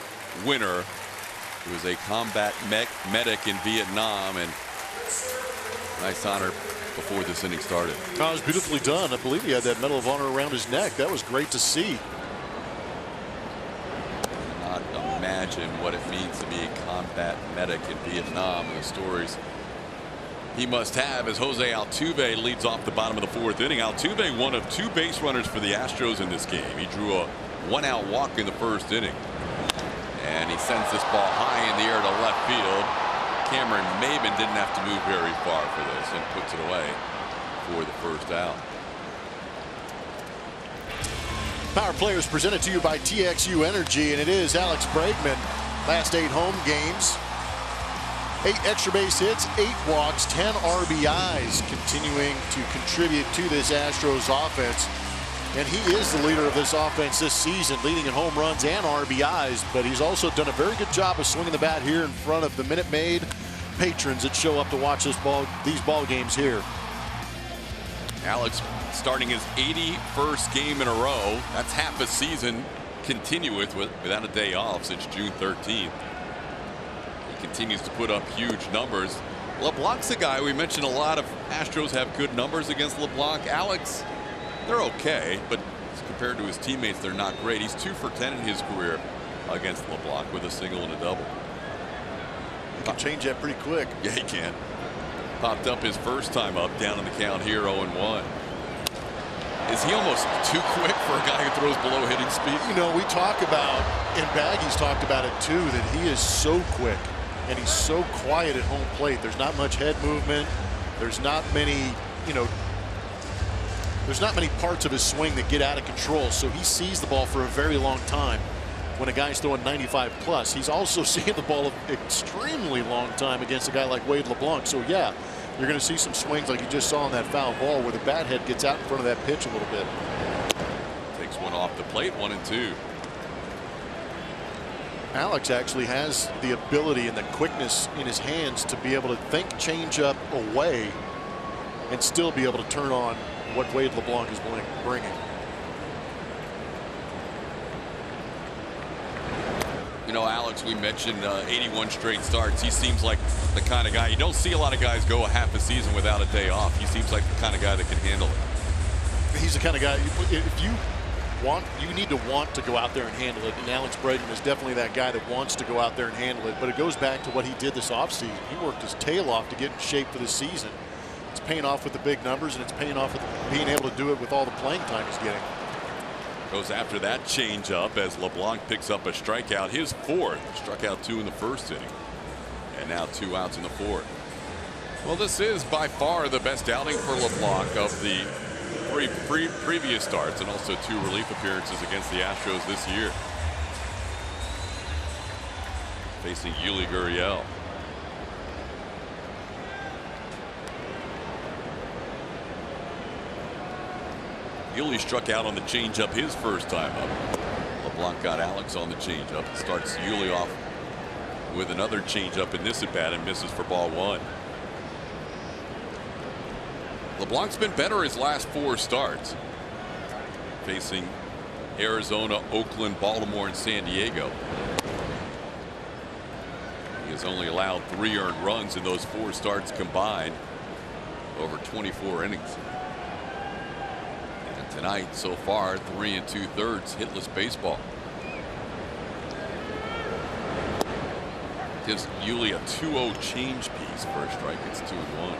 winner. He was a combat medic in Vietnam, and nice honor before this inning started. Oh, it was beautifully done. I believe he had that Medal of Honor around his neck. That was great to see. Not imagine what it means to be a combat medic in Vietnam, and the stories he must have as Jose Altuve leads off the bottom of the 4th inning. Altuve, one of 2 base runners for the Astros in this game. He drew a 1-out walk in the 1st inning. And he sends this ball high in the air to left field. Cameron Maben didn't have to move very far for this and puts it away for the 1st out. Power Play is presented to you by TXU Energy, and it is Alex Bregman. Last 8 home games, 8 extra base hits, 8 walks, 10 RBIs, continuing to contribute to this Astros offense. And he is the leader of this offense this season, leading in home runs and RBIs, but he's also done a very good job of swinging the bat here in front of the Minute Maid patrons that show up to watch these ball games here. Alex starting his 81st game in a row. That's half a season continuous without a day off since June 13th. He continues to put up huge numbers. LeBlanc's a guy we mentioned. A lot of Astros have good numbers against LeBlanc. Alex, they're okay, but compared to his teammates, they're not great. He's 2 for 10 in his career against LeBlanc with a single and a double. He can change that pretty quick. Yeah, he can. Popped up his first time up, down in the count here, 0-1. Is he almost too quick for a guy who throws below hitting speed? You know, we talk about, and Baggy's talked about it too, that he is so quick and he's so quiet at home plate. There's not much head movement. There's not many, there's not many parts of his swing that get out of control. So he sees the ball for a very long time when a guy's throwing 95 plus. He's also seeing the ball an extremely long time against a guy like Wade LeBlanc. So yeah, you're going to see some swings like you just saw on that foul ball where the bat head gets out in front of that pitch a little bit. Takes one off the plate, 1-2. Alex actually has the ability and the quickness in his hands to be able to think change up away and still be able to turn on what Wade LeBlanc is bringing. You know, Alex, we mentioned 81 straight starts. He seems like the kind of guy, you don't see a lot of guys go a half a season without a day off. He seems like the kind of guy that can handle it. He's the kind of guy, if you want, you need to want to go out there and handle it. And Alex Bregman is definitely that guy that wants to go out there and handle it. But it goes back to what he did this offseason. He worked his tail off to get in shape for this season. It's paying off with the big numbers, and it's paying off with being able to do it with all the playing time he's getting. Goes after that change up as LeBlanc picks up a strikeout, his 4th. Struck out 2 in the 1st inning, and now 2 outs in the 4th. Well, this is by far the best outing for LeBlanc of the 3 previous starts, and also 2 relief appearances against the Astros this year. Facing Yuli Gurriel. Yuli struck out on the changeup his first time up. LeBlanc got Alex on the changeup. Starts Yuli off with another changeup in this at bat and misses for ball 1. LeBlanc's been better his last 4 starts, facing Arizona, Oakland, Baltimore, and San Diego. He has only allowed 3 earned runs in those 4 starts combined over 24 innings. Tonight, so far, 3 2/3 hitless baseball. Gives Yuli a 2-0 change piece for a strike. It's 2-1.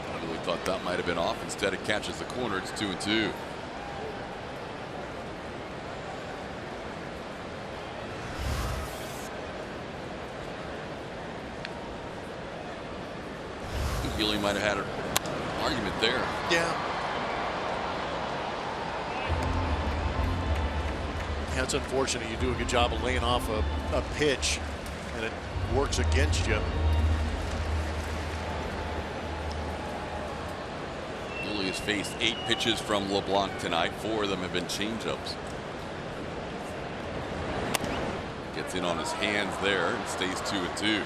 I really thought that might have been off. Instead, it catches the corner. It's 2-2. Yuli might have had an argument there. Yeah. That's unfortunate. You do a good job of laying off a pitch and it works against you. He's faced 8 pitches from LeBlanc tonight. 4 of them have been changeups. Gets in on his hands there and stays 2-2.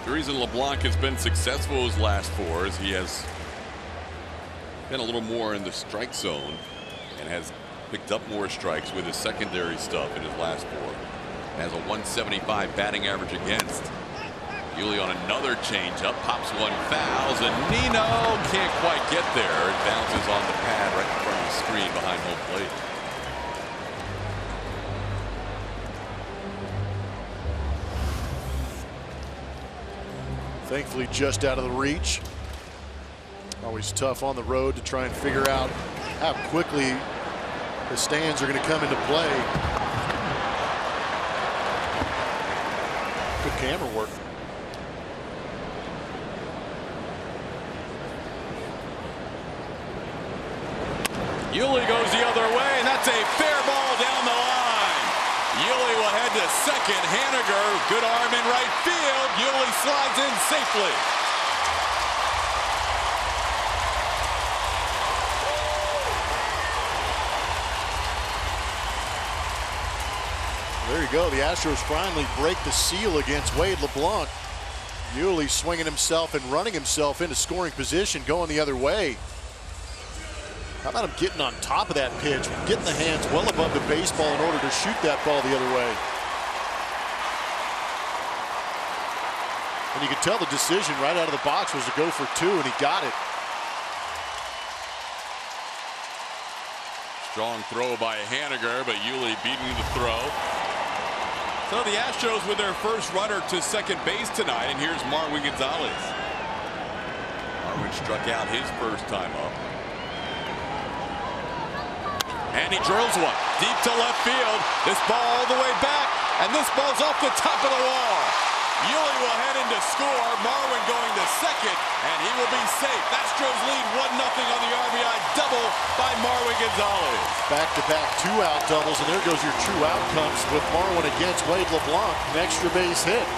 The reason LeBlanc has been successful his last 4 is he has been a little more in the strike zone and has picked up more strikes with his secondary stuff in his last 4. Has a 175 batting average against. Yuli on another changeup, pops one, fouls, and Nino can't quite get there. It bounces on the pad right in front of the screen behind home plate. Thankfully just out of the reach. Always tough on the road to try and figure out how quickly the stands are going to come into play. Good camera work. Yuli goes the other way, and that's a fair ball down the line. Yuli will head to second. Haniger, good arm in right field. Yuli slides in safely. There you go. The Astros finally break the seal against Wade LeBlanc. Yuli swinging himself and running himself into scoring position, going the other way. How about him getting on top of that pitch, getting the hands well above the baseball in order to shoot that ball the other way. And you could tell the decision right out of the box was to go for 2, and he got it. Strong throw by Haniger, but Yuli beating the throw. So the Astros with their first runner to second base tonight, and here's Marwin Gonzalez. Marwin struck out his first time up. And he drills one deep to left field. This ball all the way back, and this ball's off the top of the wall. Yuli will head in to score. Marwin going to second, and he will be safe. Astros lead 1-0 on the RBI double by Marwin Gonzalez. Back-to-back 2-out doubles, and there goes your true outcomes with Marwin against Wade LeBlanc. An extra base hit.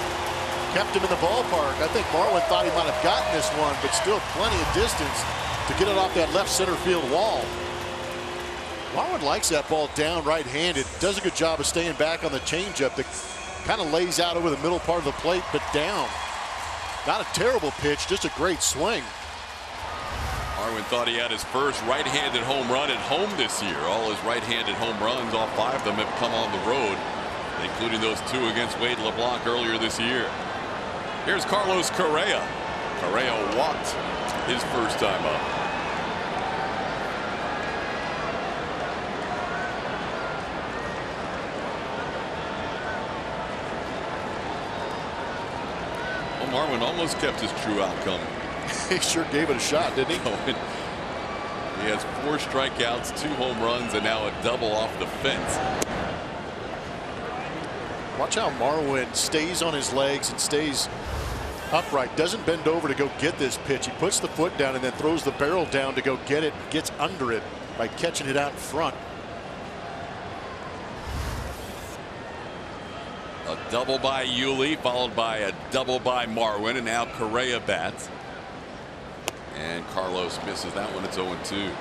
Kept him in the ballpark. I think Marwin thought he might have gotten this one, but still plenty of distance to get it off that left center field wall. Marwin likes that ball down right-handed. Does a good job of staying back on the changeup that kind of lays out over the middle part of the plate, but down. Not a terrible pitch, just a great swing. Marwin thought he had his first right-handed home run at home this year. All his right-handed home runs, all 5 of them have come on the road, including those 2 against Wade LeBlanc earlier this year. Here's Carlos Correa. Correa walked his first time up. Marwin almost kept his true outcome. He sure gave it a shot, didn't he? He has 4 strikeouts, 2 home runs, and now a double off the fence. Watch how Marwin stays on his legs and stays upright. Doesn't bend over to go get this pitch. He puts the foot down and then throws the barrel down to go get it. Gets under it by catching it out in front. A double by Yuli, followed by a double by Marwin, and now Correa bats. And Carlos misses that one. It's 0-2.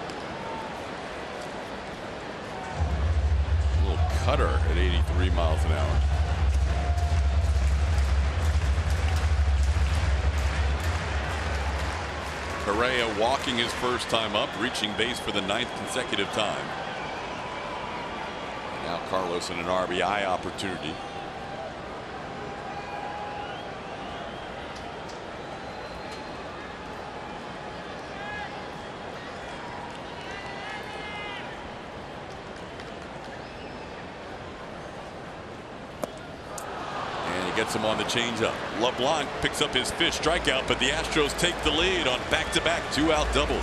A little cutter at 83 miles an hour. Correa walking his first time up, reaching base for the 9th consecutive time. Now Carlos in an RBI opportunity. Gets him on the changeup. LeBlanc picks up his 5th strikeout, but the Astros take the lead on back-to-back 2-out doubles.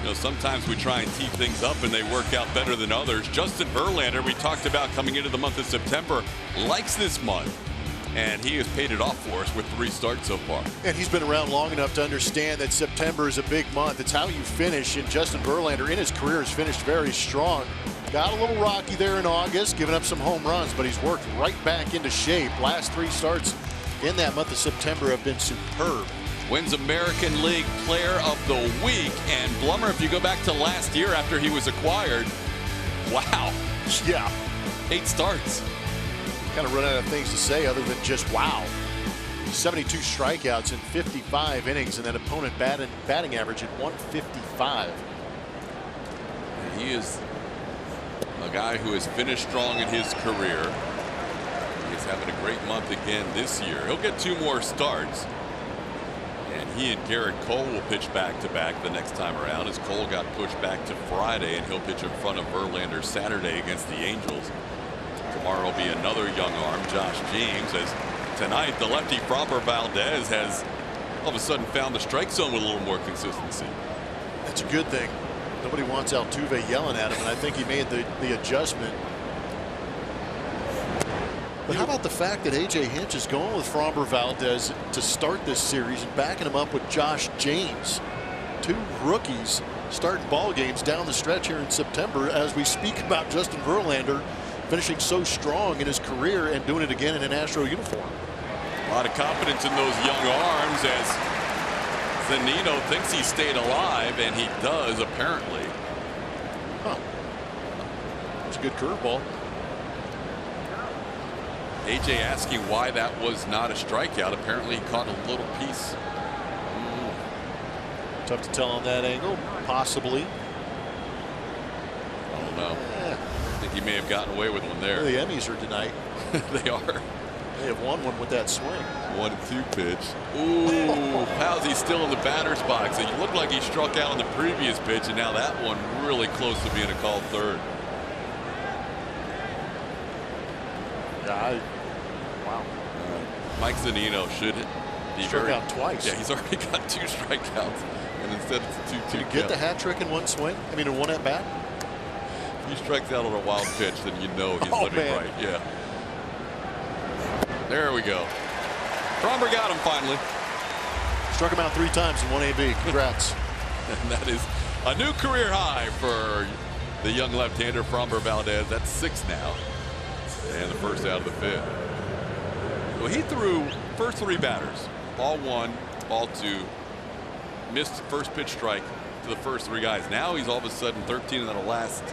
You know, sometimes we try and tee things up and they work out better than others. Justin Verlander, we talked about coming into the month of September, likes this month. And he has paid it off for us with 3 starts so far. And he's been around long enough to understand that September is a big month. It's how you finish. And Justin Verlander in his career has finished very strong. Got a little rocky there in August, giving up some home runs, but he's worked right back into shape. Last 3 starts in that month of September have been superb. Wins American League Player of the Week. And Blummer, if you go back to last year after he was acquired, wow. Yeah. 8 starts. Kind of run out of things to say other than just wow. 72 strikeouts in 55 innings, and that opponent batting average at 155. And he is a guy who has finished strong in his career. He's having a great month again this year. He'll get 2 more starts. And he and Garrett Cole will pitch back-to-back the next time around, as Cole got pushed back to Friday, and he'll pitch in front of Verlander Saturday against the Angels. Tomorrow will be another young arm, Josh James, as tonight the lefty Framber Valdez has all of a sudden found the strike zone with a little more consistency. That's a good thing. Nobody wants Altuve yelling at him, and I think he made the adjustment. But how about the fact that AJ Hinch is going with Framber Valdez to start this series and backing him up with Josh James? 2 rookies starting ball games down the stretch here in September as we speak about Justin Verlander finishing so strong in his career and doing it again in an Astro uniform. A lot of confidence in those young arms as Zunino thinks he stayed alive, and he does apparently. Huh. It's a good curveball. AJ asking why that was not a strikeout. Apparently he caught a little piece. Tough to tell on that angle. Possibly. I don't know. I think he may have gotten away with one there. The Emmys are tonight. They are. They have won one with that swing. 1-2 pitch. Ooh, how's he still in the batter's box? It looked like he struck out on the previous pitch, and now that one really close to being a called third. Yeah, wow. Mike Zunino should be Struck out twice. Yeah, he's already got 2 strikeouts, and instead it's a 2-2. Did he get the hat trick in one swing? I mean, in one at bat? If he strikes out on a wild pitch, then you know he's living right. Yeah. There we go. Framber got him finally. Struck him out 3 times in 1 AB. Congrats. And that is a new career high for the young left-hander Framber Valdez. That's 6 now. And the first out of the 5th. Well, he threw first 3 batters. Ball 1, ball 2. Missed first pitch strike to the first 3 guys. Now he's all of a sudden 13 of the last,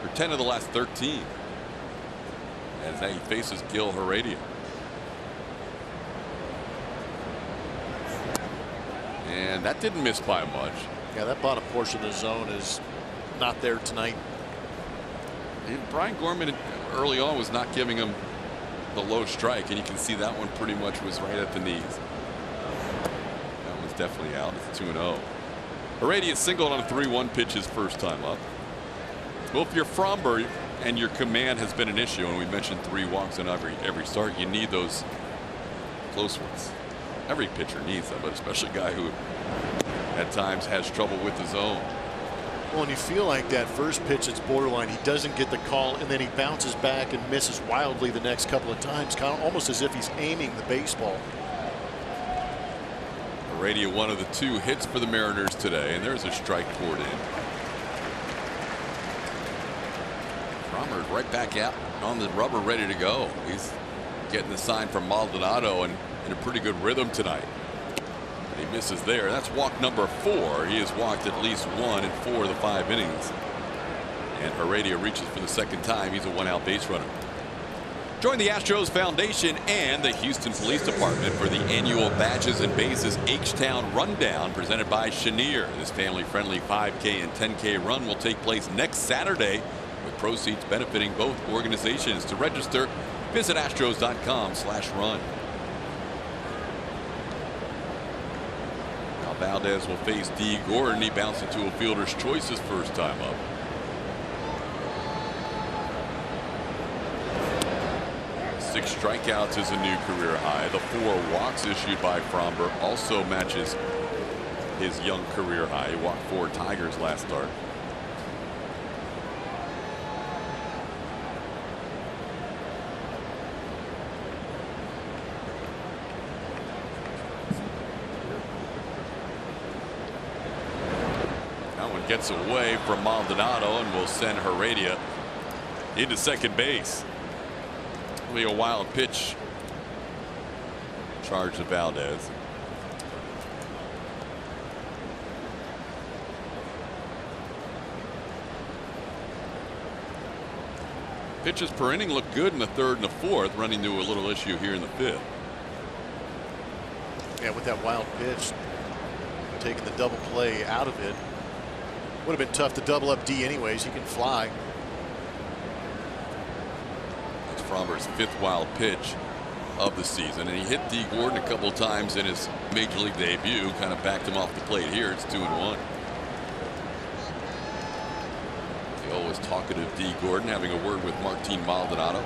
or 10 of the last 13. As now he faces Gil Heredia. And that didn't miss by much. Yeah, that bottom portion of the zone is not there tonight. And Brian Gorman early on was not giving him the low strike, and you can see that one pretty much was right at the knees. That one's definitely out. It's 2-0. Heredia singled on a 3-1 pitch his first time up. Well, if you're Framber and your command has been an issue, and we mentioned 3 walks in every start, you need those close ones. Every pitcher needs them, but especially a guy who at times has trouble with the zone. Well, and you feel like that first pitch, it's borderline. He doesn't get the call, and then he bounces back and misses wildly the next couple of times, kind of almost as if he's aiming the baseball. Heredia, one of the 2 hits for the Mariners today, and there's a strike poured in. Framber right back out on the rubber, ready to go. He's getting the sign from Maldonado and in a pretty good rhythm tonight. And he misses there. That's walk number 4. He has walked at least 1 in 4 of the 5 innings. And Heredia reaches for the 2nd time. He's a 1-out base runner. Join the Astros Foundation and the Houston Police Department for the annual Badges and Bases H-Town Rundown presented by Chenier. This family-friendly 5K and 10K run will take place next Saturday, with proceeds benefiting both organizations. To register, visit astros.com/run. Now Valdez will face D. Gordon. He bounced into a fielder's choice his first time up. Six strikeouts is a new career high. The 4 walks issued by Framber also matches his young career high. He walked 4 Tigers last start. That one gets away from Maldonado and will send Heredia into second base. Only a wild pitch charge to Valdez. Pitches per inning look good in the 3rd and the 4th, running into a little issue here in the 5th. Yeah, with that wild pitch, taking the double play out of it. Would have been tough to double up D anyways. He can fly. That's Framber's 5th wild pitch of the season, and he hit D. Gordon a couple of times in his major league debut. Kind of backed him off the plate here. It's 2-1. The always talkative D. Gordon having a word with Martin Maldonado.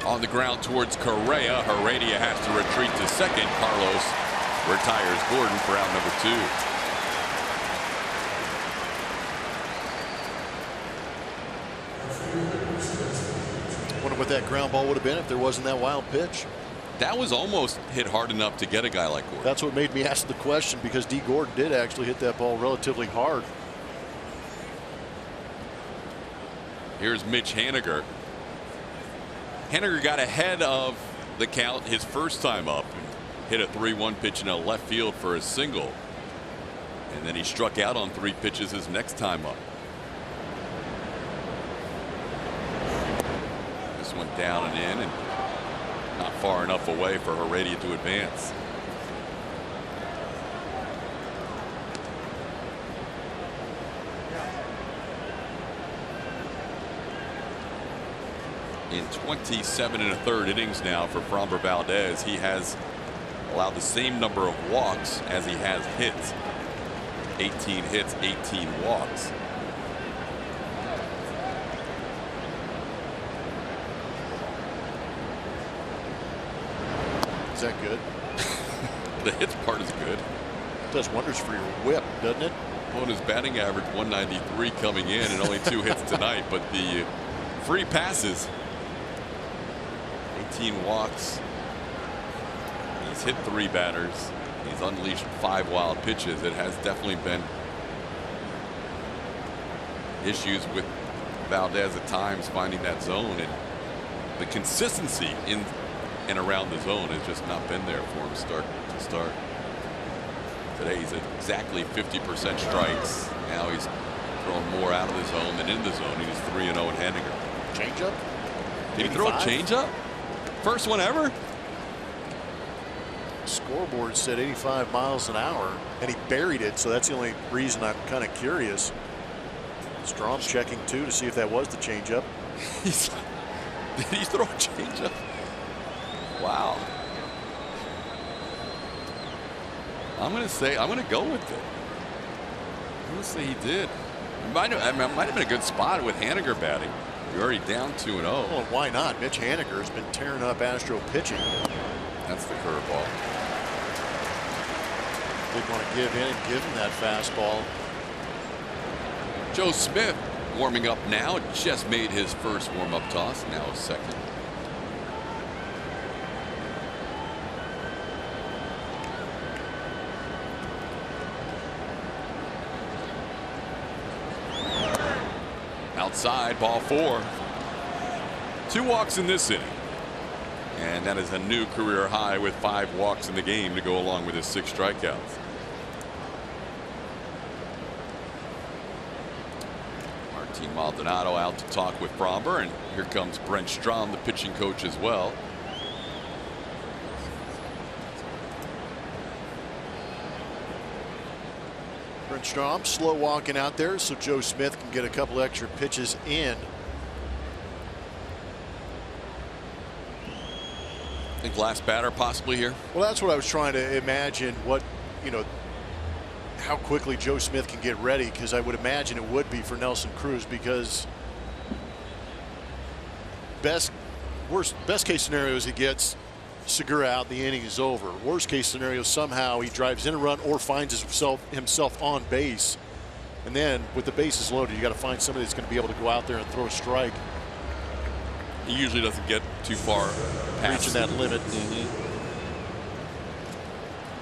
On the ground towards Correa. Heredia has to retreat to second. Carlos retires Gordon for out number 2. Wonder what that ground ball would have been if there wasn't that wild pitch. That was almost hit hard enough to get a guy like Gordon. That's what made me ask the question, because D. Gordon did actually hit that ball relatively hard. Here's Mitch Haniger. Haniger got ahead of the count his first time up. Hit a 3-1 pitch in a left field for a single. And then he struck out on 3 pitches his next time up. This one down and in, and not far enough away for Heredia to advance. In 27 1/3 innings now for Framber Valdez, he has allowed the same number of walks as he has hits. 18 hits, 18 walks. Is that good? The hits part is good. Does wonders for your whip, doesn't it? Well, his batting average 193 coming in, and only 2 hits tonight, but the free passes, 18 walks. He's hit 3 batters. He's unleashed 5 wild pitches. It has definitely been issues with Valdez at times finding that zone, and the consistency in and around the zone has just not been there for him start to start. Today he's at exactly 50% strikes. Now he's throwing more out of the zone than in the zone. He's 3-0 in Haniger. Changeup? Did he throw a changeup? First one ever? Scoreboard said 85 miles an hour, and he buried it, so that's the only reason I'm kind of curious. Strom's checking too to see if that was the changeup. Did he throw a changeup? Wow. I'm going to go with it. I'm going to say he did. It might have been a good spot with Haniger batting. You're already down 2-0. Well, why not? Mitch Haniger has been tearing up Astro pitching. That's the curveball. Didn't want to give in and give him that fastball. Joe Smith warming up now. Just made his first warm-up toss. Now his second. Outside, ball 4. 2 walks in this inning. And that is a new career high with 5 walks in the game to go along with his 6 strikeouts. Martin Maldonado out to talk with Framber, and here comes Brent Strom, the pitching coach, as well. Brent Strom slow walking out there so Joe Smith can get a couple extra pitches in. I think last batter possibly here. Well, that's what I was trying to imagine, what, you know, how quickly Joe Smith can get ready, because I would imagine it would be for Nelson Cruz, because best case scenario is he gets Segura out, the inning is over. Worst case scenario, somehow he drives in a run or finds himself on base. And then with the bases loaded, you got to find somebody that's going to be able to go out there and throw a strike. He usually doesn't get too far past reaching that limit.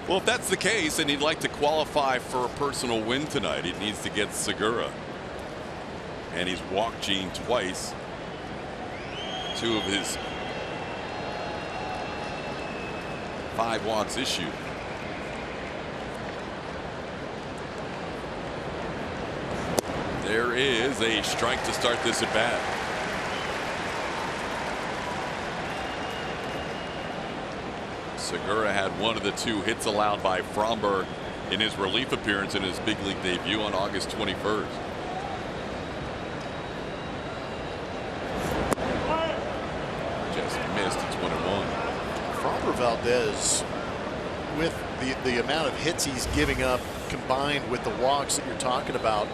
Well, if that's the case and he'd like to qualify for a personal win tonight, he needs to get Segura. And he's walked Gene twice. 2 of his 5 walks issued. There is a strike to start this at bat. Segura had 1 of the 2 hits allowed by Fromberg in his relief appearance in his big league debut on August 21st. Just missed. It's 1-1. Fromberg Valdez, with the amount of hits he's giving up combined with the walks that you're talking about,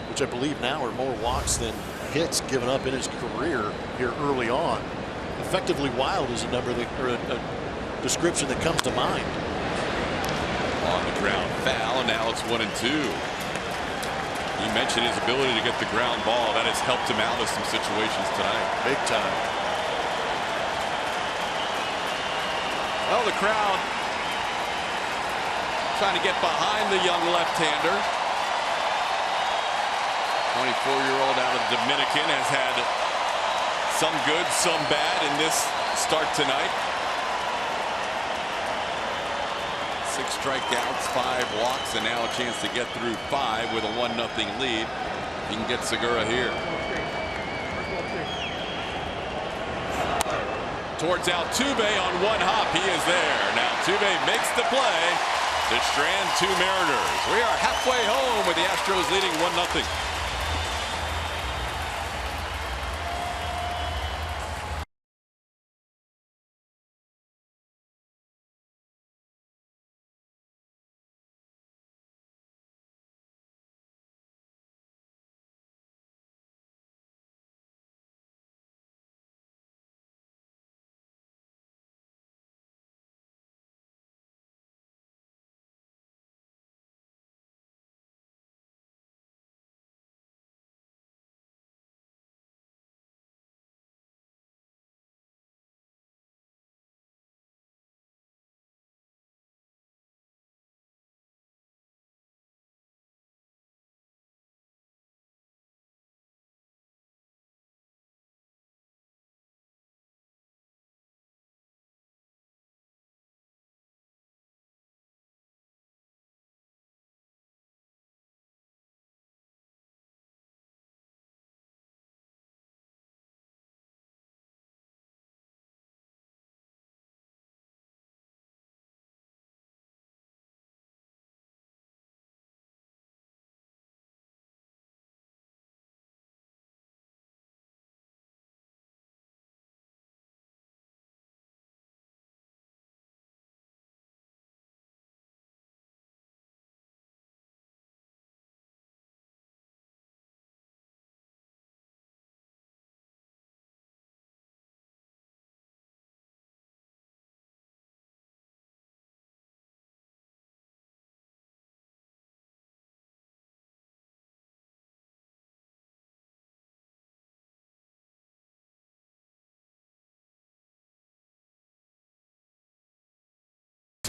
which I believe now are more walks than hits given up in his career here early on. Effectively wild is a number that, or a description that comes to mind. On the ground foul. Now it's 1-2. He mentioned his ability to get the ground ball. That has helped him out of some situations tonight. Big time. Well, the crowd trying to get behind the young left-hander. 24-year-old out of Dominican has had some good, some bad in this start tonight. 6 strikeouts, 5 walks, and now a chance to get through 5 with a 1-0 lead. He can get Segura here. Towards Altuve on 1 hop. He is there. Now Altuve makes the play to strand 2 Mariners. We are halfway home with the Astros leading 1-0.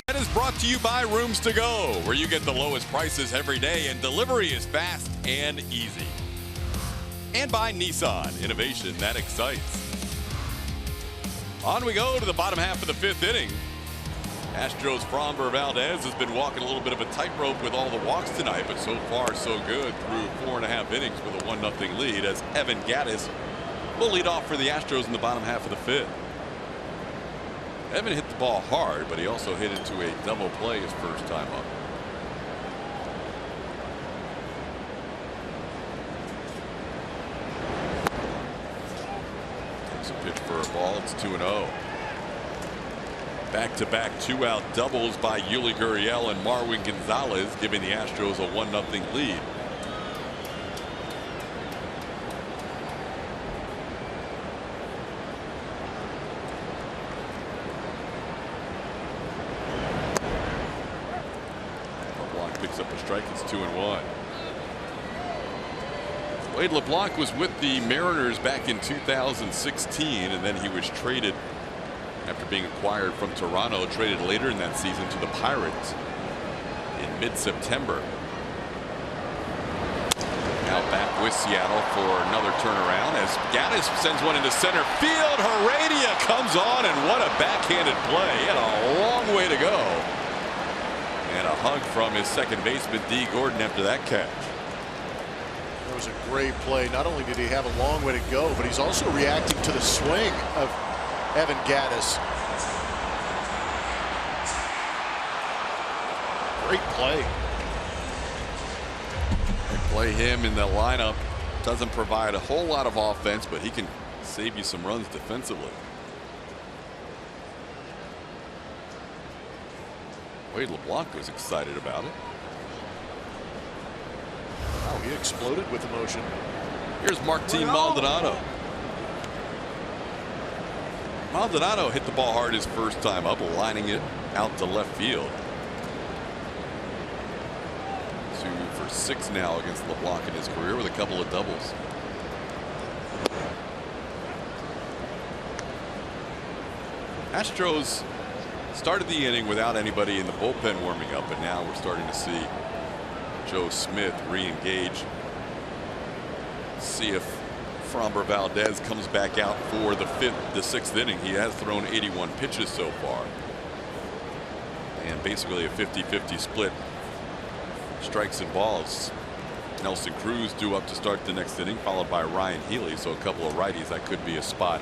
That is brought to you by Rooms to Go, where you get the lowest prices every day and delivery is fast and easy. And by Nissan, innovation that excites. On we go to the bottom half of the 5th inning. Astros Fromberg Valdez has been walking a little bit of a tightrope with all the walks tonight, but so far so good through 4.5 innings with a 1-0 lead as Evan Gattis will lead off for the Astros in the bottom half of the 5th. Evan hit the ball hard, but he also hit into a double play his first time up. Takes a pitch for a ball. It's 2-0. Back-to-back 2-out doubles by Yuli Gurriel and Marwin Gonzalez, giving the Astros a 1-0 lead. picks up a strike. It's 2-1. Wade LeBlanc was with the Mariners back in 2016, and then he was traded after being acquired from Toronto, traded later in that season to the Pirates in mid-September. Now back with Seattle for another turnaround as Gaddis sends one into center field. Heredia comes on, and what a backhanded play. He had a long way to go. And a hug from his second baseman, D. Gordon, after that catch. That was a great play. Not only did he have a long way to go, but he's also reacting to the swing of Evan Gaddis. Great play. Play him in the lineup. Doesn't provide a whole lot of offense, but he can save you some runs defensively. Wade LeBlanc was excited about it. Oh, he exploded with emotion. Here's Martin Maldonado. Maldonado hit the ball hard his first time up, lining it out to left field. 2 for 6 now against LeBlanc in his career with a couple of doubles. Astros started the inning without anybody in the bullpen warming up, and now we're starting to see Joe Smith re-engage. See if Framber Valdez comes back out for the 6th inning. He has thrown 81 pitches so far, and basically a 50-50 split. Strikes and balls. Nelson Cruz due up to start the next inning, followed by Ryan Healy. So a couple of righties. That could be a spot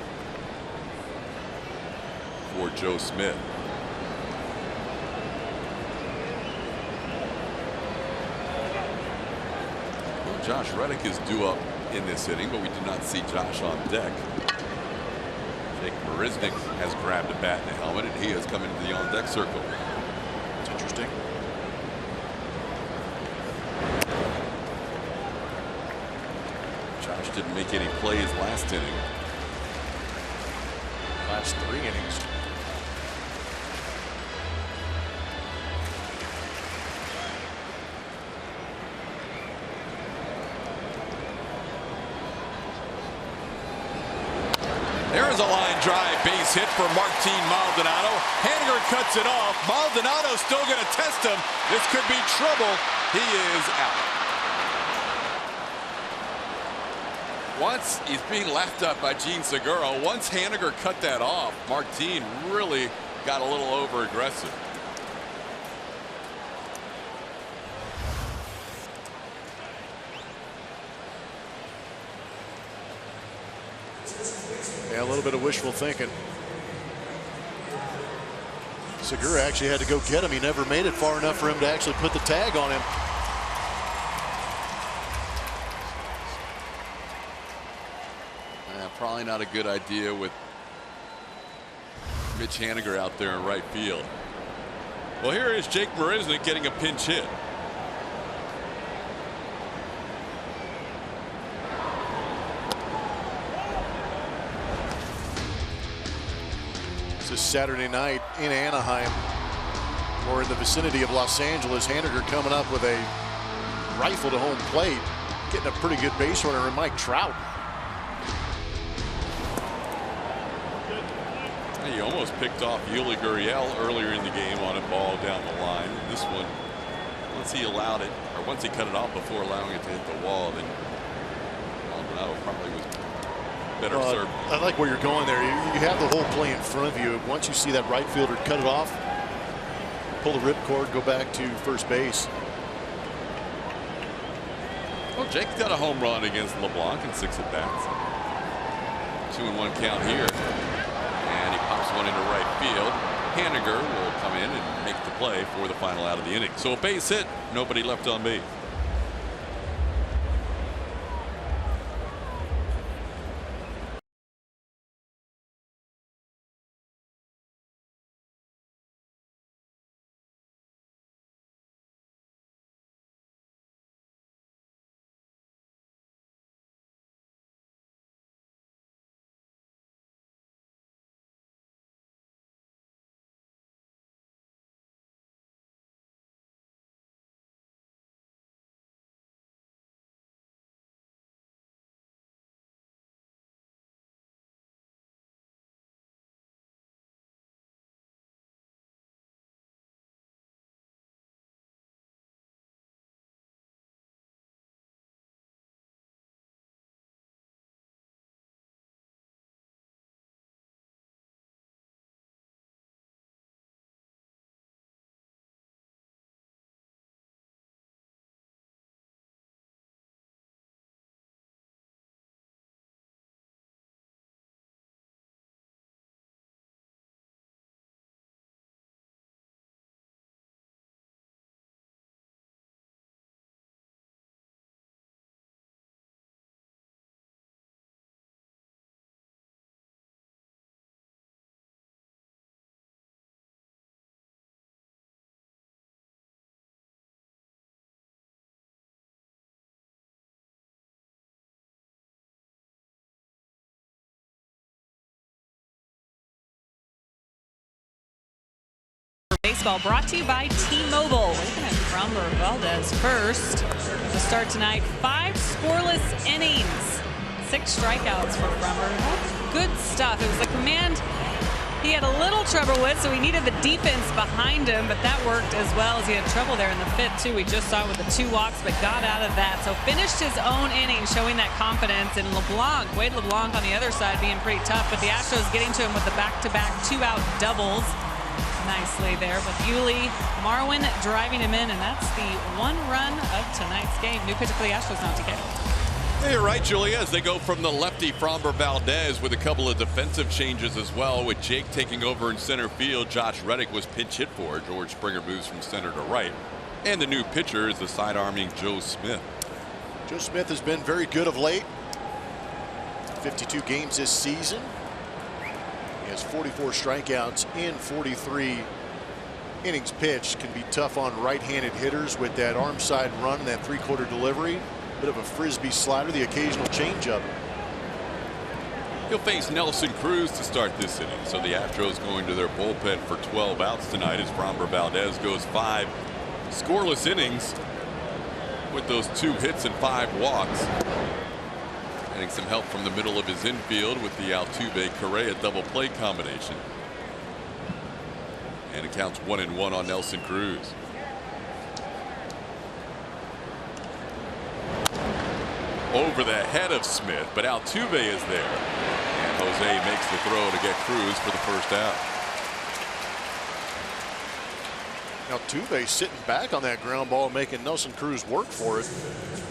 for Joe Smith. Well, Josh Reddick is due up in this inning, but we do not see Josh on deck. Jake Marisnick has grabbed a bat and a helmet, and he has come into the on-deck circle. It's interesting. Josh didn't make any plays last inning. Last 3 innings. There is a line drive base hit for Martin Maldonado. Haniger cuts it off. Maldonado still going to test him. This could be trouble. He is out. Once he's being laughed at by Gene Segura. Once Haniger cut that off, Martin really got a little over aggressive. Yeah, a little bit of wishful thinking. Segura actually had to go get him. He never made it far enough for him to actually put the tag on him. Probably not a good idea with Mitch Haniger out there in right field. Well, here is Jake Marisnick getting a pinch hit. This is Saturday night in Anaheim, or in the vicinity of Los Angeles. Haniger coming up with a rifle to home plate, getting a pretty good base runner in Mike Trout. He almost picked off Yuli Gurriel earlier in the game on a ball down the line. This one, once he allowed it, or once he cut it off before allowing it to hit the wall, then Maldonado probably was better served. I like where you're going there. You have the whole play in front of you. Once you see that right fielder cut it off, pull the ripcord, go back to first base. Well, Jake's got a home run against LeBlanc in 6 at-bats. 2-1 count here. And he pops one into right field. Haniger will come in and make the play for the final out of the inning. So a base hit, nobody left on base. Baseball brought to you by T-Mobile. Looking at Framber Valdez first to start tonight. 5 scoreless innings, 6 strikeouts for Framber. That's good stuff. It was the command he had a little trouble with, so he needed the defense behind him, but that worked as well as he had trouble there in the 5th too. We just saw it with the 2 walks, but got out of that. So finished his own inning, showing that confidence. And Wade LeBlanc on the other side being pretty tough, but the Astros getting to him with the back-to-back 2-out doubles. Nicely there, but Yuli Marwin driving him in, and that's the 1 run of tonight's game. New pitcher for the Astros now, TK. Yeah, you're right, Julia, as they go from the lefty Framber Valdez with a couple of defensive changes as well, with Jake taking over in center field. Josh Reddick was pinch hit for. George Springer moves from center to right. And the new pitcher is the side-arming Joe Smith. Joe Smith has been very good of late. 52 games this season. He has 44 strikeouts in 43 innings pitched. Can be tough on right-handed hitters with that arm side run and that 3/4 delivery. Bit of a frisbee slider, the occasional changeup. He'll face Nelson Cruz to start this inning. So the Astros going to their bullpen for 12 outs tonight as Framber Valdez goes 5 scoreless innings with those 2 hits and 5 walks. Getting some help from the middle of his infield with the Altuve-Correa double play combination. And it counts 1-1 on Nelson Cruz. Over the head of Smith, but Altuve is there. And Jose makes the throw to get Cruz for the first out. Altuve sitting back on that ground ball, making Nelson Cruz work for it.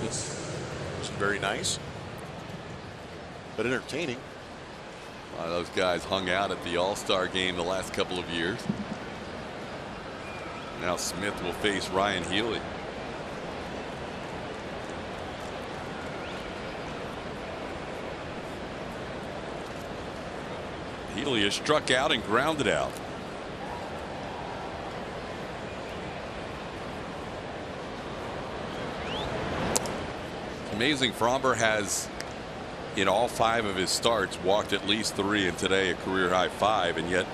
Wasn't very nice, but entertaining. A lot of those guys hung out at the All-Star game the last couple of years. Now Smith will face Ryan Healy. Healy is struck out and grounded out. It's amazing. Framber has, in all 5 of his starts, walked at least 3, and today a career high 5, and yet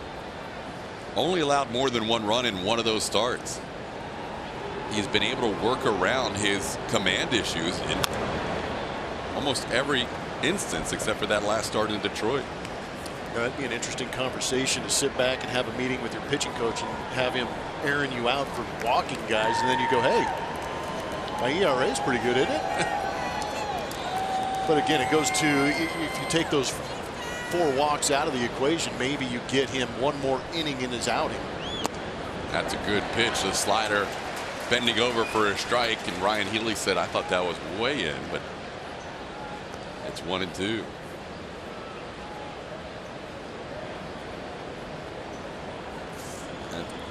only allowed more than 1 run in 1 of those starts. He's been able to work around his command issues in almost every instance except for that last start in Detroit. That'd be an interesting conversation to sit back and have a meeting with your pitching coach and have him airing you out for walking guys, and then you go, hey, my ERA is pretty good, isn't it? But again, it goes to, if you take those 4 walks out of the equation, maybe you get him 1 more inning in his outing. That's a good pitch. The slider bending over for a strike, and Ryan Healy said, I thought that was way in, but it's 1-2.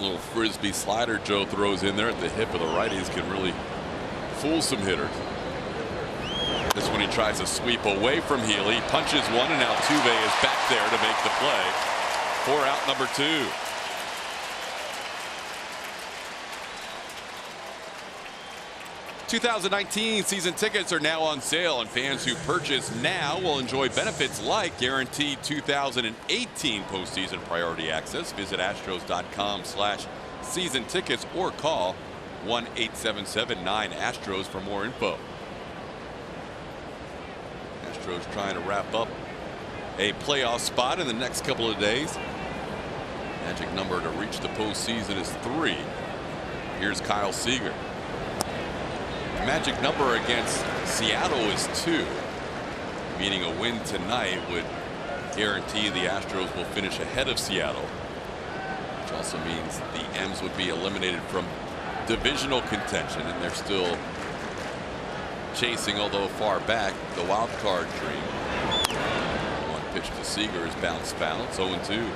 Little frisbee slider Joe throws in there at the hip of the righties can really fool some hitters. This one he tries to sweep away from Healy, punches one, and Altuve is back there to make the play for out number 2. ...2019 season tickets are now on sale, and fans who purchase now will enjoy benefits like guaranteed 2018 postseason priority access. Visit Astros.com/season tickets or call 1-877-9-ASTROS for more info. Astros trying to wrap up a playoff spot in the next couple of days. Magic number to reach the postseason is 3. Here's Kyle Seager. Magic number against Seattle is 2, meaning a win tonight would guarantee the Astros will finish ahead of Seattle, which also means the M's would be eliminated from divisional contention, and they're still chasing, although far back, the wild card dream. 1 pitch to Seager is bounced foul. It's 0-2.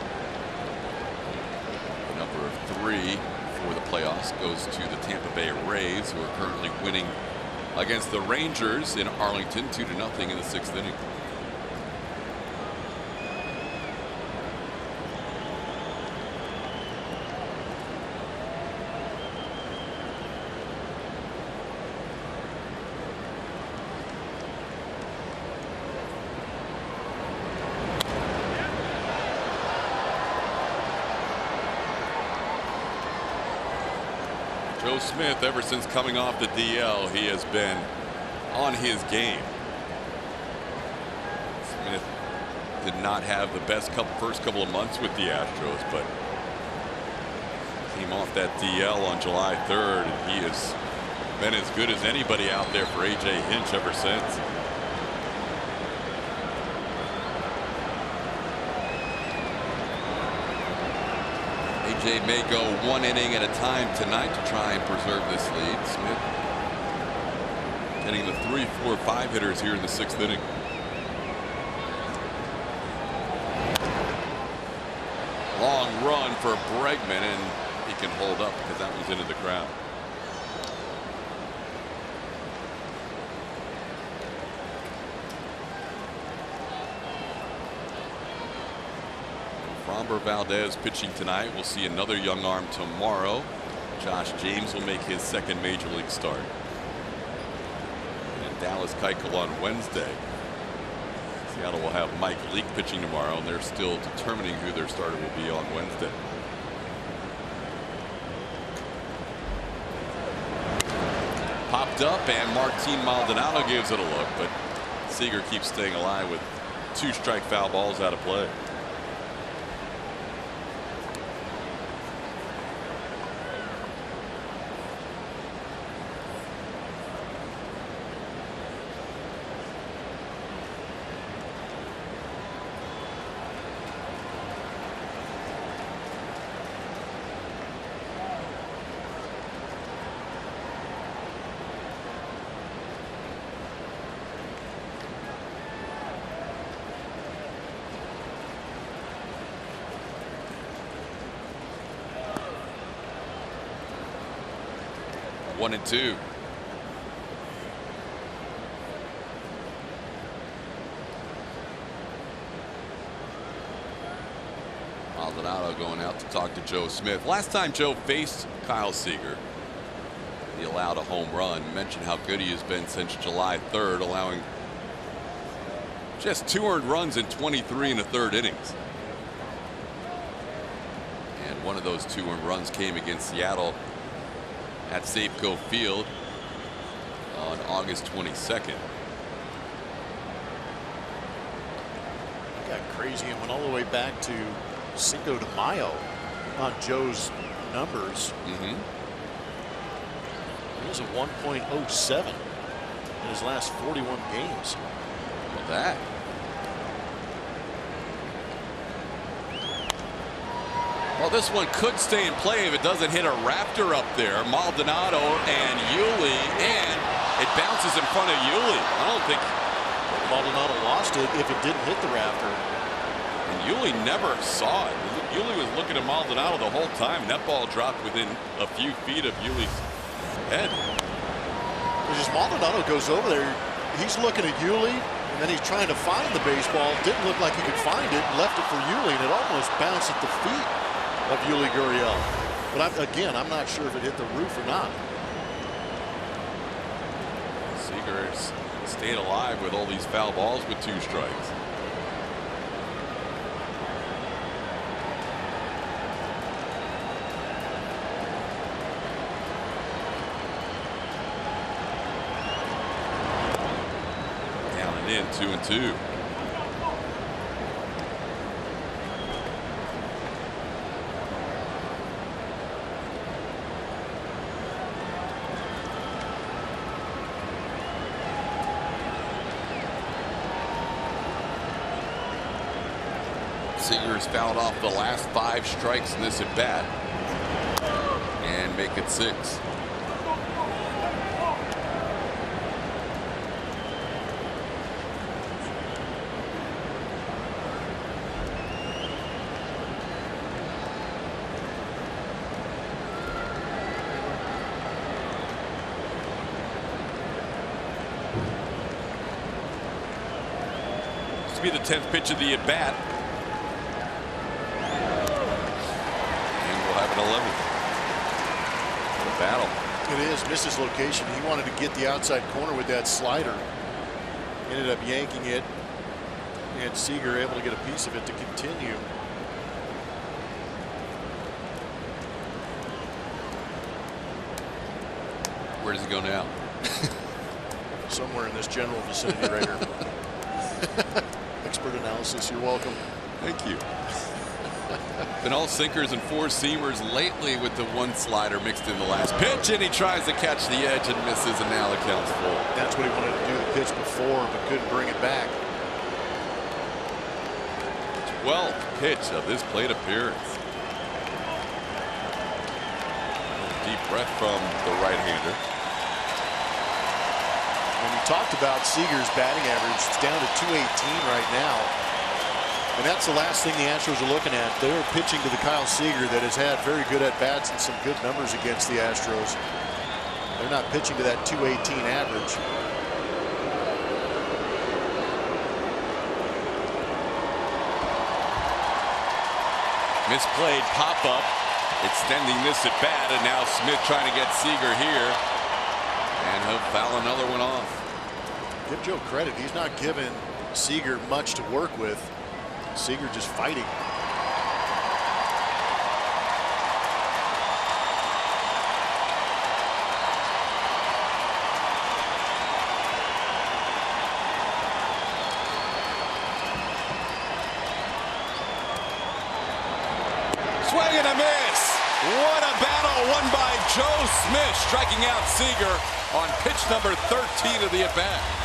The number of 3 for the playoffs goes to the Tampa Bay Rays, who are currently winning against the Rangers in Arlington 2-0 in the 6th inning. Joe Smith, ever since coming off the DL, he has been on his game. Smith did not have the best first couple of months with the Astros, but came off that DL on July 3rd, and he has been as good as anybody out there for AJ Hinch ever since. AJ may go 1 inning at a time tonight to try and preserve this lead. Smith getting the 3, 4, 5 hitters here in the 6th inning. Long run for Bregman, and he can hold up because that one's into the ground. Framber Valdez pitching tonight. We'll see another young arm tomorrow. Josh James will make his 2nd major league start. And Dallas Keuchel on Wednesday. Seattle will have Mike Leake pitching tomorrow, and they're still determining who their starter will be on Wednesday. Popped up, and Martin Maldonado gives it a look, but Seager keeps staying alive with 2 strike foul balls out of play. One and two. Maldonado going out to talk to Joe Smith. Last time Joe faced Kyle Seager, he allowed a home run. Mentioned how good he has been since July 3rd, allowing just 2 earned runs in 23 1/3 innings. And one of those 2 earned runs came against Seattle at Safeco Field on August 22nd. Got crazy and went all the way back to Cinco de Mayo on Joe's numbers. He has a 1.07 in his last 41 games. How about that? Well, this one could stay in play if it doesn't hit a raptor up there. Maldonado and Yuli, and it bounces in front of Yuli. I don't think Maldonado lost it if it didn't hit the raptor. And Yuli never saw it. Yuli was looking at Maldonado the whole time, and that ball dropped within a few feet of Yuli's head. As Maldonado goes over there, he's looking at Yuli, and then he's trying to find the baseball. Didn't look like he could find it, left it for Yuli, and it almost bounced at the feet of Yuli Gurriel. But again, I'm not sure if it hit the roof or not. Seager's stayed alive with all these foul balls with 2 strikes. Down and in, 2 and 2. Seager's fouled off the last 5 strikes in this at bat and make it 6. This will be the 10th pitch of the at bat. 11th. What a battle. It is. Missed his location. He wanted to get the outside corner with that slider. Ended up yanking it, and Seager able to get a piece of it to continue. Where does he go now? Somewhere in this general vicinity right here. Expert analysis, you're welcome. Thank you. Been all sinkers and four seamers lately with the one slider mixed in the last pitch, and he tries to catch the edge and misses, and now it counts full. That's what he wanted to do the pitch before, but couldn't bring it back. 12th pitch of this plate appearance. Deep breath from the right-hander. And we talked about Seager's batting average. It's down to .218 right now. And that's the last thing the Astros are looking at. They're pitching to the Kyle Seager that has had very good at-bats and some good numbers against the Astros. They're not pitching to that .218 average. Misplayed pop-up, extending this at bat, and now Smith trying to get Seager here. And he'll foul another one off. Give Joe credit. He's not giving Seager much to work with. Seager just fighting. Swing and a miss. What a battle won by Joe Smith, striking out Seager on pitch number 13 of the at-bat.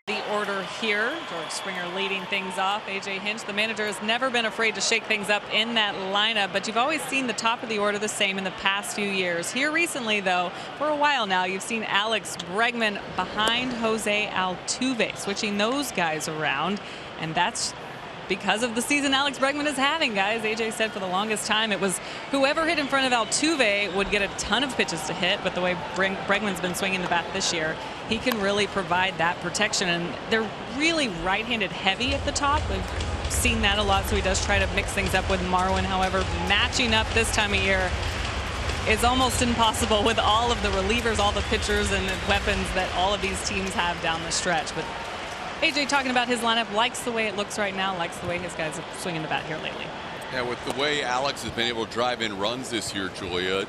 The order here, George Springer leading things off. A.J. Hinch, the manager, has never been afraid to shake things up in that lineup, but you've always seen the top of the order the same in the past few years. Here recently, though, for a while now, you've seen Alex Bregman behind Jose Altuve, switching those guys around, and that's because of the season Alex Bregman is having, guys. AJ said for the longest time it was whoever hit in front of Altuve would get a ton of pitches to hit, but the way Bregman's been swinging the bat this year, he can really provide that protection. And they're really right-handed heavy at the top. We've seen that a lot, so he does try to mix things up with Marwin. However, matching up this time of year is almost impossible with all of the relievers, all the pitchers and the weapons that all of these teams have down the stretch. But AJ talking about his lineup, likes the way it looks right now, likes the way his guys are swinging the bat here lately. Yeah, with the way Alex has been able to drive in runs this year, Julia,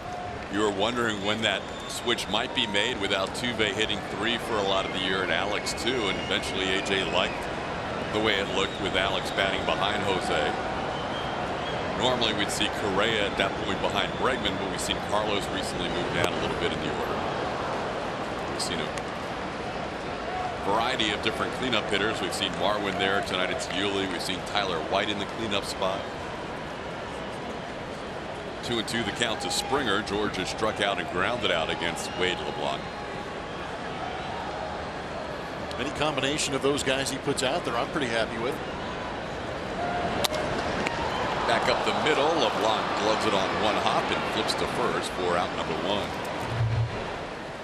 you were wondering when that switch might be made with Altuve hitting 3 for a lot of the year and Alex too, and eventually AJ liked the way it looked with Alex batting behind Jose. Normally we'd see Correa at that point behind Bregman, but we've seen Carlos recently move down a little bit in the order. We've seen a variety of different cleanup hitters. We've seen Marwin there. Tonight it's Yuli. We've seen Tyler White in the cleanup spot. 2-2 the count to Springer. George has struck out and grounded out against Wade LeBlanc. Any combination of those guys he puts out there, I'm pretty happy with. Back up the middle. LeBlanc gloves it on one hop and flips to first for out number one.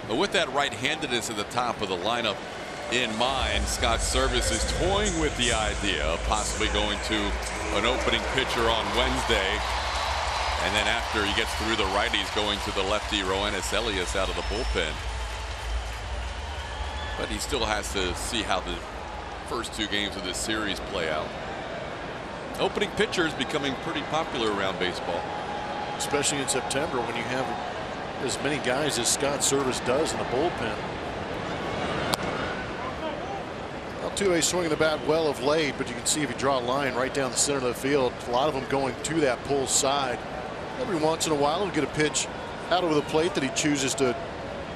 But with that right-handedness at the top of the lineup in mind, Scott Service is toying with the idea of possibly going to an opening pitcher on Wednesday. And then after he gets through the righties, going to the lefty Roenis Elias out of the bullpen. But he still has to see how the first two games of this series play out. Opening pitcher is becoming pretty popular around baseball. Especially in September when you have as many guys as Scott Service does in the bullpen. Altuve swinging the bat well of late, but you can see if you draw a line right down the center of the field, a lot of them going to that pull side. Every once in a while he'll get a pitch out over the plate that he chooses to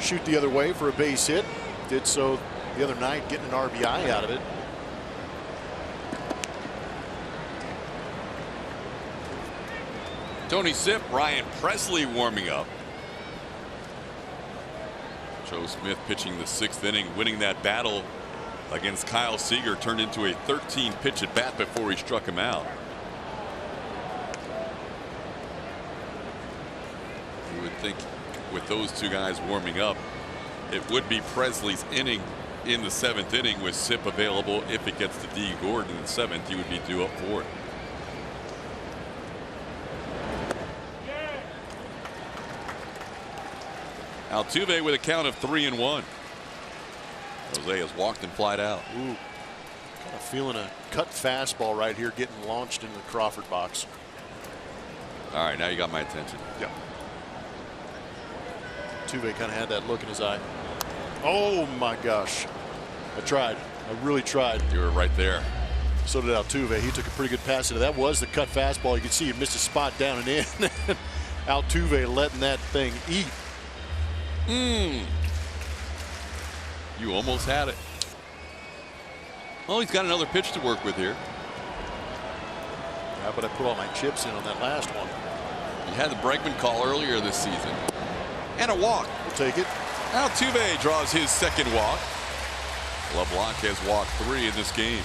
shoot the other way for a base hit. Did so the other night, getting an RBI out of it. Tony Sipp, Ryan Presley warming up. Joe Smith pitching the sixth inning, winning that battle against Kyle Seager. Turned into a 13 pitch at bat before he struck him out. You would think with those two guys warming up, it would be Presley's inning in the seventh inning with Sipp available. If it gets to D. Gordon in the seventh, he would be due up for it. Altuve with a count of 3-1. Jose has walked and flied out. Ooh, kind of feeling a cut fastball right here getting launched into the Crawford box. All right, now you got my attention. Yep. Altuve kind of had that look in his eye. Oh my gosh. I tried. I really tried. You were right there. So did Altuve. He took a pretty good pass into that. Was the cut fastball. You can see he missed a spot down and in. Altuve letting that thing eat. You almost had it. Well, he's got another pitch to work with here. Yeah, but I put all my chips in on that last one. He had the Bregman call earlier this season. And a walk. We'll take it. Altuve draws his second walk. LeBlanc has walked 3 in this game.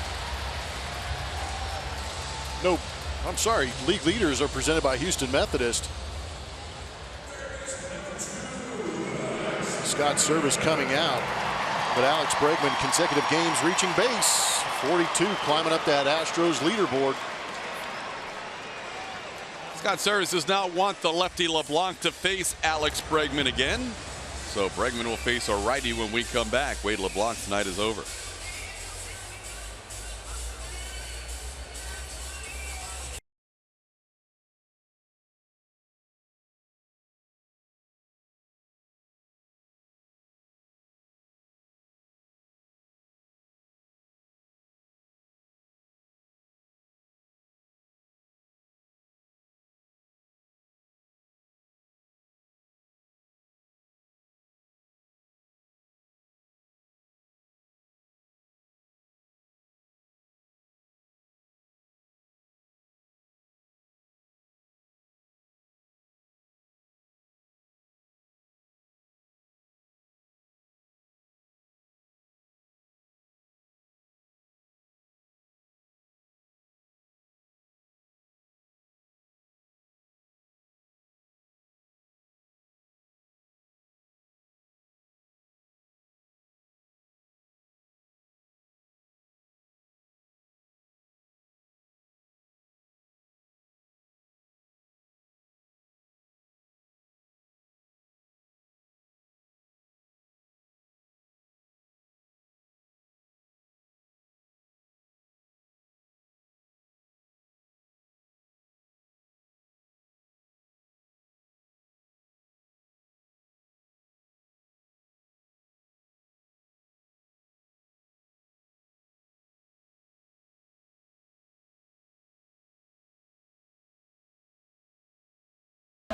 Nope. I'm sorry. League leaders are presented by Houston Methodist. Scott Service coming out, but Alex Bregman consecutive games reaching base. 42 climbing up that Astros leaderboard. Scott Service does not want the lefty LeBlanc to face Alex Bregman again. So Bregman will face a righty when we come back. Wade LeBlanc's night is over.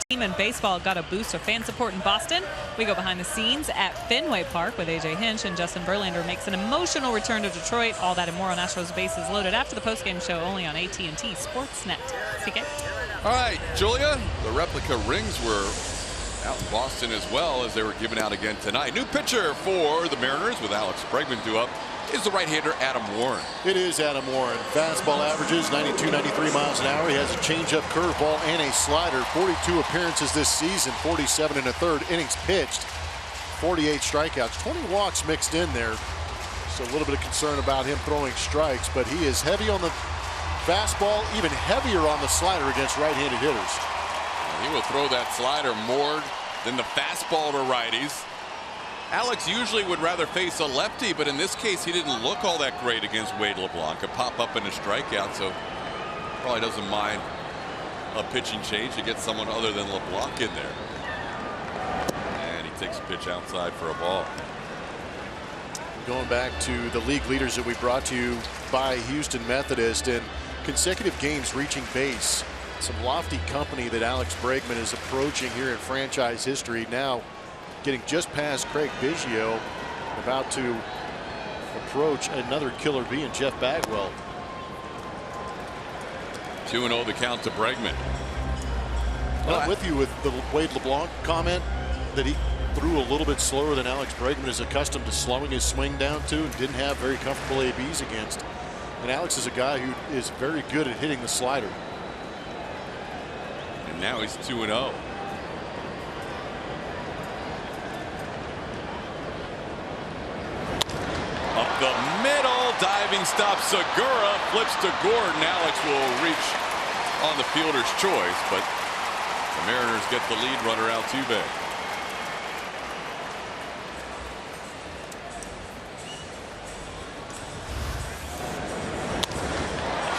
Team in baseball got a boost of fan support in Boston. We go behind the scenes at Fenway Park with AJ Hinch, and Justin Verlander makes an emotional return to Detroit. All that and more on Astros Bases Loaded after the postgame show only on AT&T Sportsnet. CK. All right, Julia, the replica rings were out in Boston as well as they were given out again tonight. New pitcher for the Mariners with Alex Bregman due up is the right-hander Adam Warren. It is Adam Warren. Fastball averages 92, 93 miles an hour. He has a changeup, curveball, and a slider. 42 appearances this season, 47 and a third innings pitched, 48 strikeouts, 20 walks mixed in there. So a little bit of concern about him throwing strikes, but he is heavy on the fastball, even heavier on the slider against right-handed hitters. He will throw that slider more than the fastball to righties. Alex usually would rather face a lefty, but in this case he didn't look all that great against Wade LeBlanc. A pop up in a strikeout, so probably doesn't mind a pitching change to get someone other than LeBlanc in there. And he takes a pitch outside for a ball. Going back to the league leaders that we brought to you by Houston Methodist in consecutive games reaching base. Some lofty company that Alex Bregman is approaching here in franchise history, now getting just past Craig Biggio, about to approach another killer bee in Jeff Bagwell. 2-0 the count to Bregman. I'm with you with the Wade LeBlanc comment that he threw a little bit slower than Alex Bregman is accustomed to slowing his swing down to, and didn't have very comfortable ABs against. And Alex is a guy who is very good at hitting the slider. And now he's 2-0. Up the middle, diving stop. Segura flips to Gordon. Alex will reach on the fielder's choice, but the Mariners get the lead runner out too bad.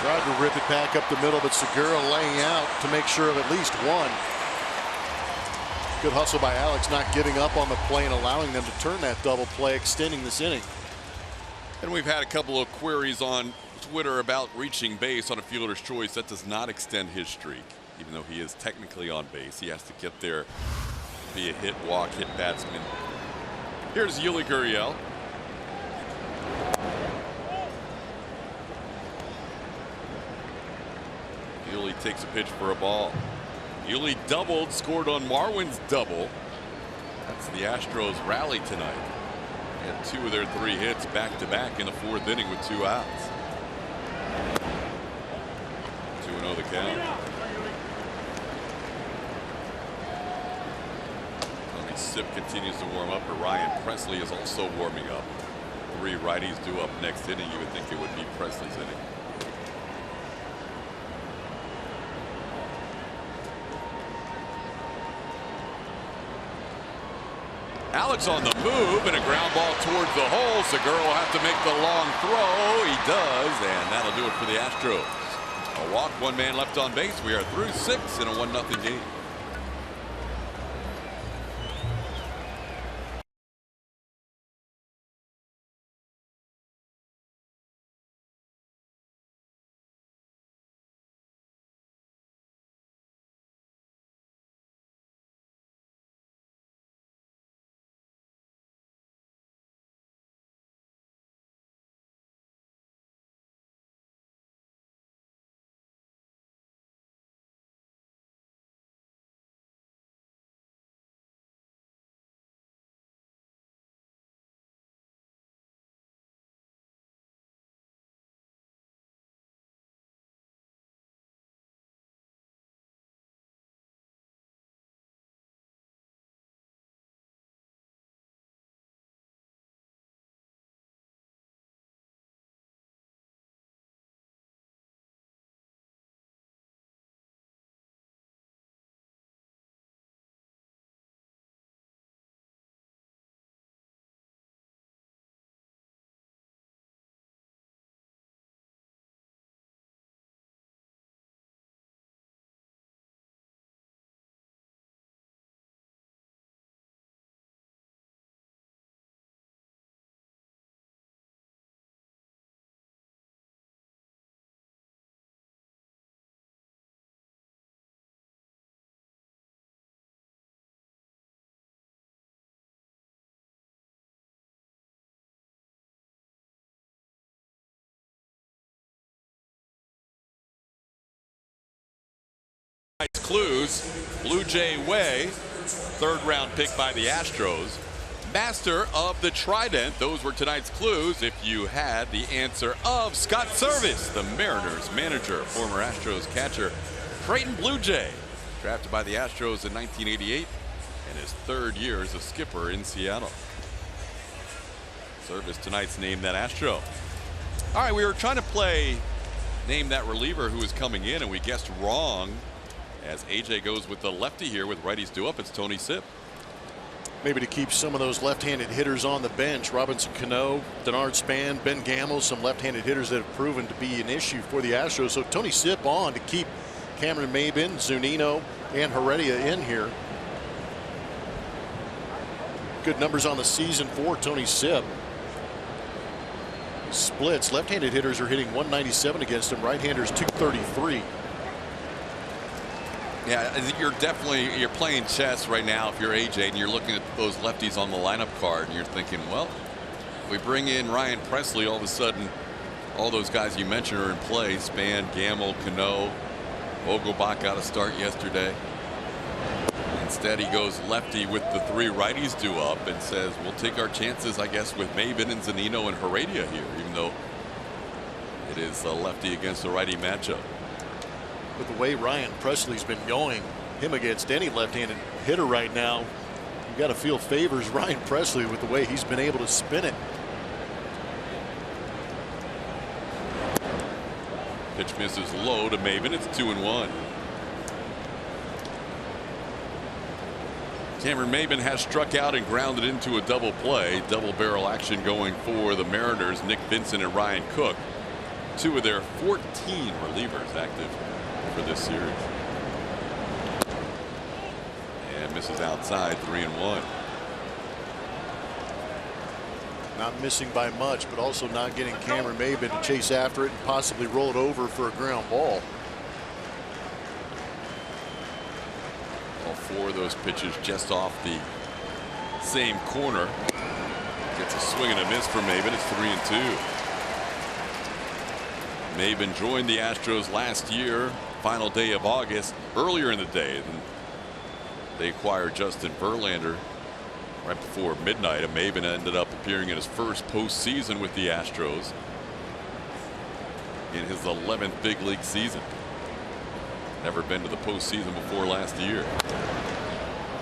Tried to rip it back up the middle, but Segura laying out to make sure of at least one. Good hustle by Alex, not giving up on the play and allowing them to turn that double play, extending this inning. And we've had a couple of queries on Twitter about reaching base on a fielder's choice. That does not extend his streak, even though he is technically on base. He has to get there via hit, walk, hit batsman. Here's Yuli Gurriel. Yuli takes a pitch for a ball. Yuli doubled, scored on Marwin's double. That's the Astros rally tonight. Had 2 of their 3 hits back-to-back in the 4th inning with 2 outs. 2-0 the count. Tony Sipp continues to warm up, but Ryan Presley is also warming up. 3 righties due up next inning. You would think it would be Presley's inning. Alex on the move, and a ground ball towards the hole. Segura will have to make the long throw. He does, and that'll do it for the Astros. A walk, 1 man left on base. We are through 6 in a 1-0 game. Clues, Blue Jay Way, 3rd round pick by the Astros. master of the trident. Those were tonight's clues. If you had the answer of Scott Service, the Mariners manager, former Astros catcher, Creighton Blue Jay, drafted by the Astros in 1988, and his 3rd year as a skipper in Seattle. Service tonight's Name That Astro. All right, we were trying to play Name That Reliever who is coming in, and we guessed wrong as AJ goes with the lefty here with righties due up. It's Tony Sipp. Maybe to keep some of those left-handed hitters on the bench. Robinson Cano, Denard Span, Ben Gamble, some left-handed hitters that have proven to be an issue for the Astros. So Tony Sipp on to keep Cameron Maybin, Zunino, and Heredia in here. Good numbers on the season for Tony Sipp. Splits. Left-handed hitters are hitting 197 against him. Right-handers 233. Yeah, you're playing chess right now if you're AJ and you're looking at those lefties on the lineup card and you're thinking, well, we bring in Ryan Presley, all of a sudden all those guys you mentioned are in play. Span, Gamble, Cano, Vogelbach got a start yesterday. Instead he goes lefty with the 3 righties due up and says we'll take our chances, I guess, with Maybin and Zunino and Heredia here, even though it is a lefty against a righty matchup. With the way Ryan Presley's been going, him against any left-handed hitter right now, you got to feel favors Ryan Presley with the way he's been able to spin it. Pitch misses low to Maybin. It's 2-1. Cameron Maybin has struck out and grounded into a double play. Double barrel action going for the Mariners. Nick Vincent and Ryan Cook, 2 of their 14 relievers active for this series. And misses outside, 3-1. Not missing by much, but also not getting Cameron Maybin to chase after it and possibly roll it over for a ground ball. All 4 of those pitches just off the same corner. Gets a swing and a miss for Maybin. It's 3-2. Maybin joined the Astros last year, final day of August. Earlier in the day, they acquired Justin Verlander right before midnight, and Maybin ended up appearing in his first postseason with the Astros in his 11th big league season. Never been to the postseason before last year.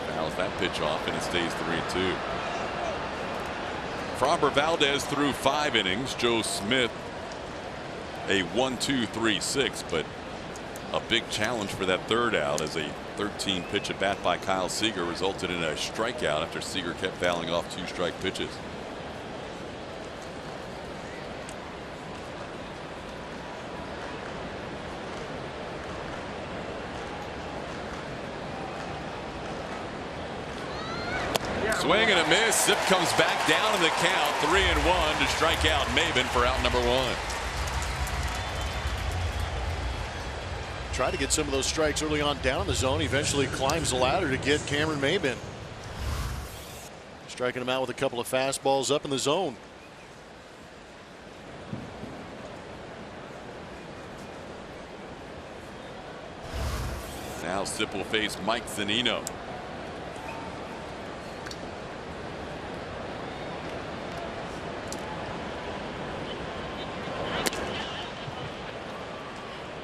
Fouls that pitch off, and it stays 3-2. Framber Valdez threw 5 innings. Joe Smith a 1-2-3-6, but a big challenge for that 3rd out as a 13 pitch at bat by Kyle Seager resulted in a strikeout after Seager kept fouling off 2 strike pitches. Swing and a miss. Sipp comes back down in the count. 3-1 to strike out Maybin for out number 1. Try to get some of those strikes early on down in the zone. Eventually climbs the ladder to get Cameron Maybin. Striking him out with a couple of fastballs up in the zone. Now Sipp will face Mike Zunino.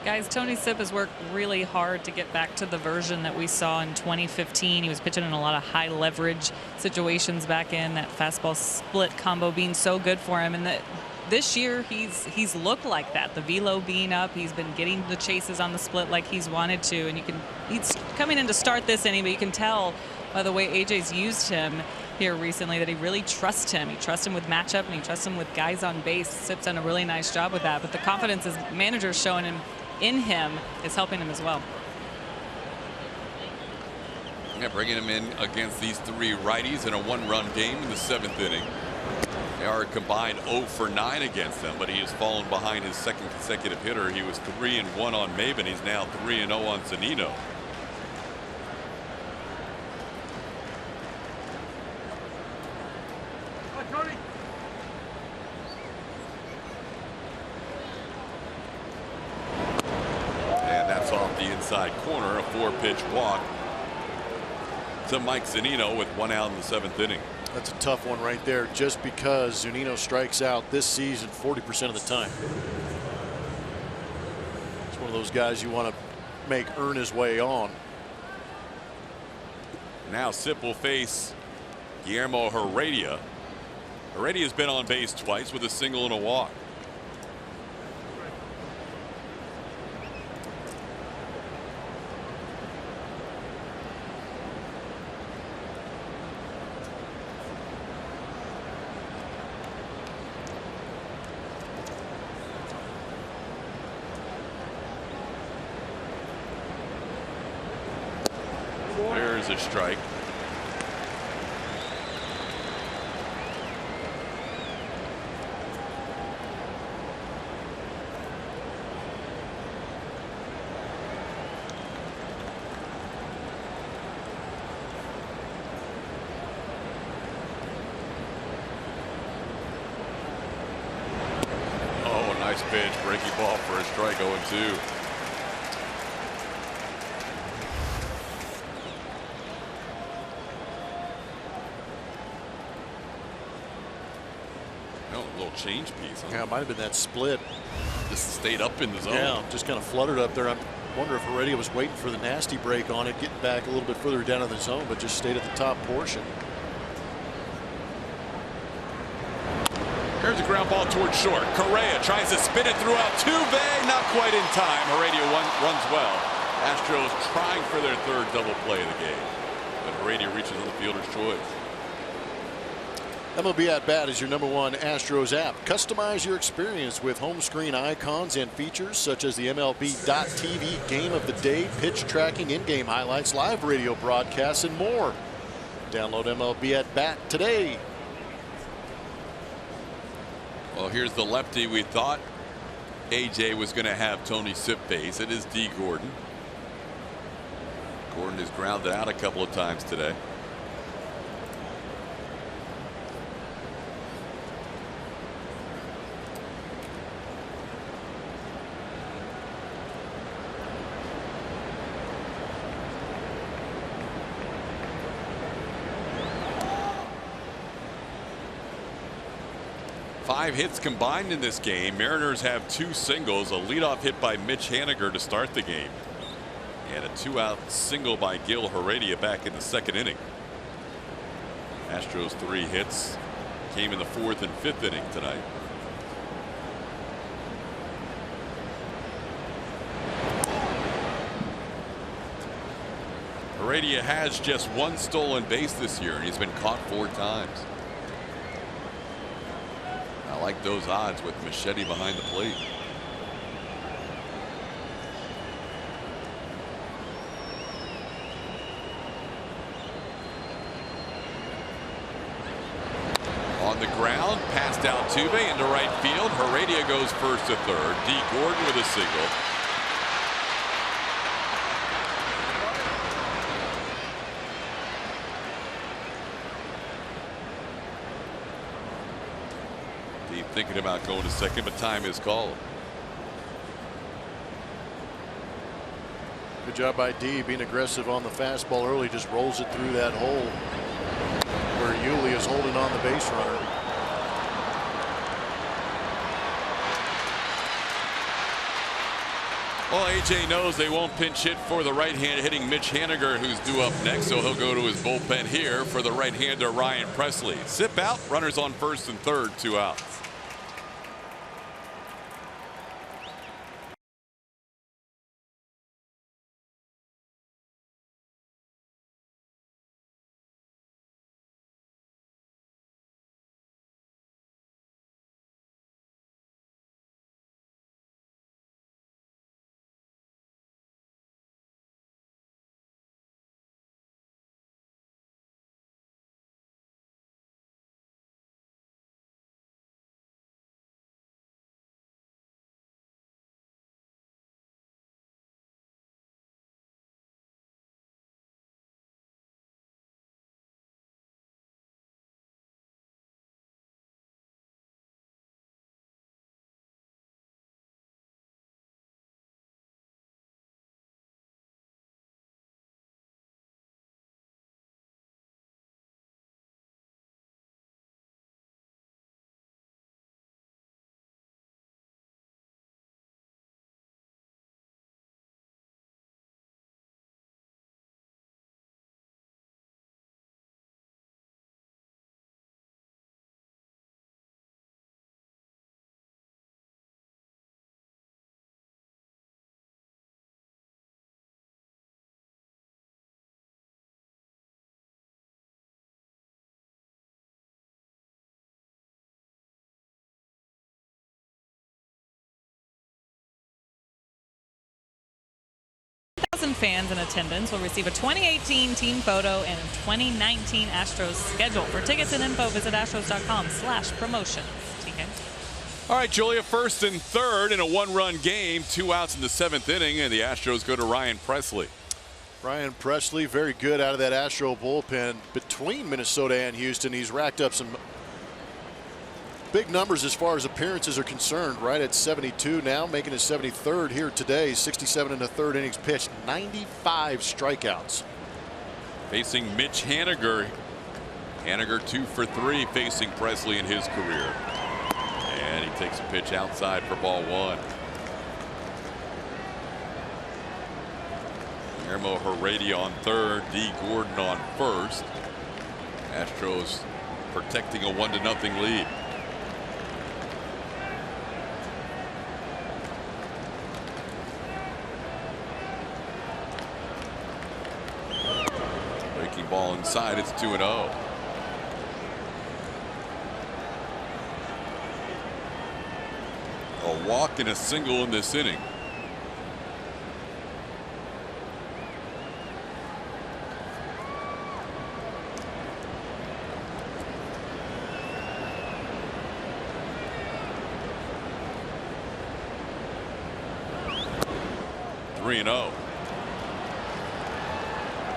Guys, Tony Sipp has worked really hard to get back to the version that we saw in 2015. He was pitching in a lot of high leverage situations back in, that fastball split combo being so good for him. And that this year he's looked like that. The velo being up, he's been getting the chases on the split like he's wanted to. And he's coming in to start this inning, but you can tell by the way AJ's used him here recently that he really trusts him. He trusts him with matchup and he trusts him with guys on base. Sipp's done a really nice job with that. But the confidence his manager's showing him in him is helping him as well. Yeah, bringing him in against these 3 righties in a 1-run game in the 7th inning. They are combined 0 for 9 against them, but he has fallen behind his 2nd consecutive hitter. He was 3-1 on Maybin. He's now 3-0 on Zunino. Inside corner, a 4-pitch walk to Mike Zunino with 1 out in the 7th inning. That's a tough one right there, just because Zunino strikes out this season 40% of the time. It's one of those guys you want to make earn his way on. Now Sip will face Guillermo Heredia. Heredia's been on base twice with a single and a walk. There's a strike. Oh, nice pitch, breaking ball for a strike, 0-2. Change piece. Huh? Yeah, it might have been that split. Just stayed up in the zone. Yeah, just kind of fluttered up there. I wonder if Heredia was waiting for the nasty break on it, getting back a little bit further down in the zone, but just stayed at the top portion. Here's a ground ball towards short. Correa tries to spin it through Altuve, not quite in time. Heredia runs well. Astros trying for their third double play of the game, but Heredia reaches on the fielder's choice. MLB At Bat is your #1 Astros app. Customize your experience with home screen icons and features such as the MLB.TV Game of the Day, pitch tracking, in-game highlights, live radio broadcasts, and more. Download MLB At Bat today. Well, here's the lefty we thought AJ was going to have Tony Sip face. It is D. Gordon. Gordon has grounded out a couple of times today. Five hits combined in this game. Mariners have 2 singles, a leadoff hit by Mitch Haniger to start the game, and a 2-out single by Gil Heredia back in the 2nd inning. Astros 3 hits came in the 4th and 5th inning tonight. Heredia has just 1 stolen base this year, and he's been caught 4 times. I like those odds with Machete behind the plate. On the ground, passed Altuve into right field. Heredia goes first to third. D. Gordon with a single. Thinking about going to second, but time is called. Good job by D, being aggressive on the fastball early. Just rolls it through that hole where Yuli is holding on the base runner. Well, AJ knows they won't pinch hit for the right-hand hitting Mitch Haniger, who's due up next, so he'll go to his bullpen here for the right-hander Ryan Presley. Sip out, runners on first and third, 2 outs. fans in attendance will receive a 2018 team photo and a 2019 Astros schedule. For tickets and info, visit astros.com/promotions. TK. All right, Julia, first and third in a one-run game, 2 outs in the 7th inning, and the Astros go to Ryan Presley. Ryan Presley, very good out of that Astro bullpen between Minnesota and Houston. He's racked up some big numbers as far as appearances are concerned, right at 72 now, making his 73rd here today. 67 in the 3rd innings pitched, 95 strikeouts. Facing Mitch Haniger. Haniger 2 for 3 facing Presley in his career. And he takes a pitch outside for ball 1. Guillermo Heredia on third, D. Gordon on first. Astros protecting a 1-0 lead. Breaking ball inside, it's 2-0. A walk and a single in this inning.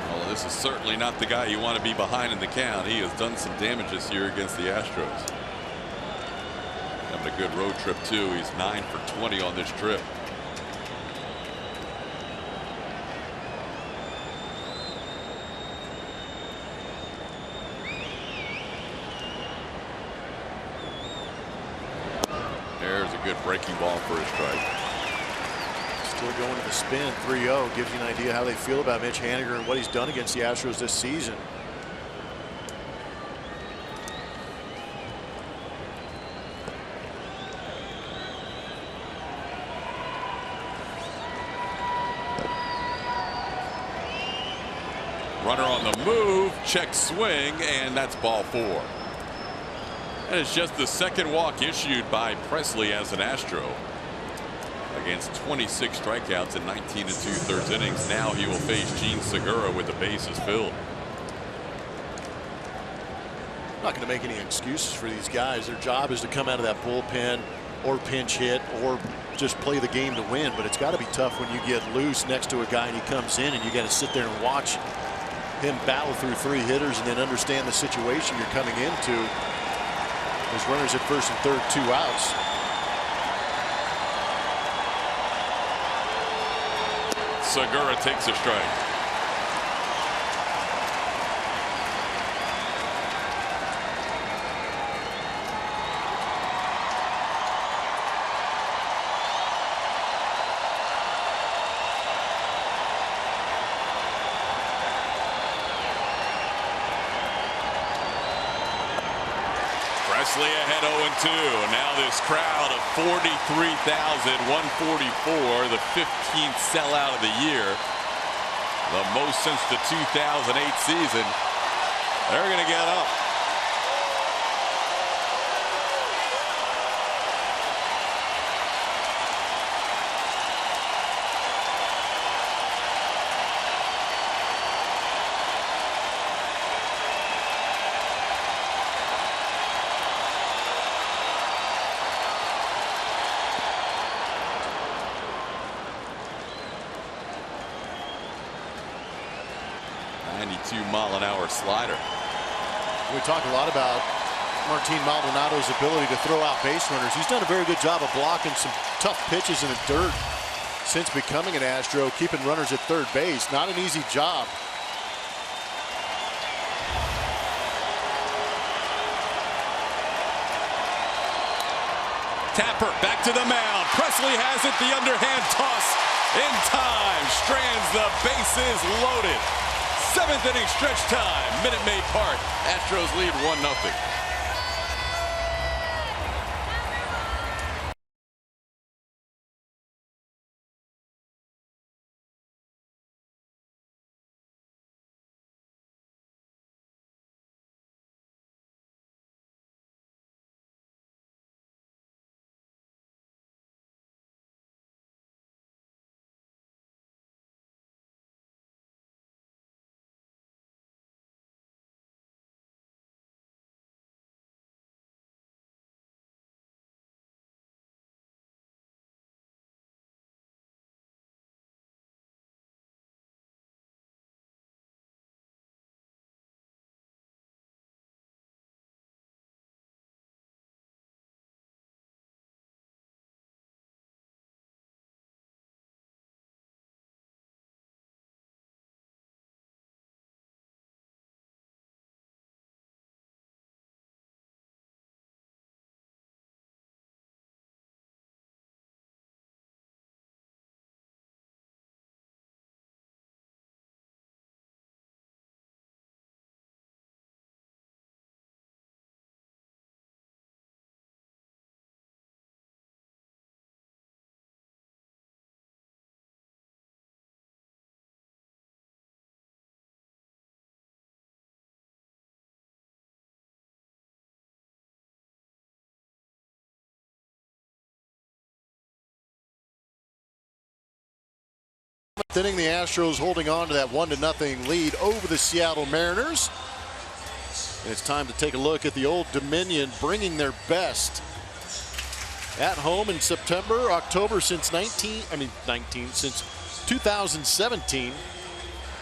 Well, this is certainly not the guy you want to be behind in the count. He has done some damage this year against the Astros. Having a good road trip too. He's 9 for 20 on this trip. There's a good breaking ball for a strike. Still going to the spin. 3-0 gives you an idea how they feel about Mitch Haniger and what he's done against the Astros this season. Runner on the move, check swing, and that's ball 4. And it's just the 2nd walk issued by Presley as an Astro. Against 26 strikeouts in 19 2/3 innings. Now he will face Gene Segura with the bases filled. I'm not going to make any excuses for these guys. Their job is to come out of that bullpen or pinch hit or just play the game to win. But it's got to be tough when you get loose next to a guy and he comes in and you got to sit there and watch him battle through 3 hitters and then understand the situation you're coming into. There's runners at first and third, 2 outs. Segura takes a strike. Presley ahead 0-2. Now this crowd of 43,144, the 15th sellout of the year, the most since the 2008 season. They're going to get up. Mile-an-hour slider. We talk a lot about Martin Maldonado's ability to throw out base runners. He's done a very good job of blocking some tough pitches in the dirt since becoming an Astro, keeping runners at third base. Not an easy job. Tapper back to the mound. Presley has it. The underhand toss in time. Strands the bases loaded. 7th inning stretch time. Minute Maid Park. Astros lead 1-0. Inning, the Astros holding on to that 1-0 lead over the Seattle Mariners. And it's time to take a look at the Old Dominion bringing their best at home in September, October since 2017.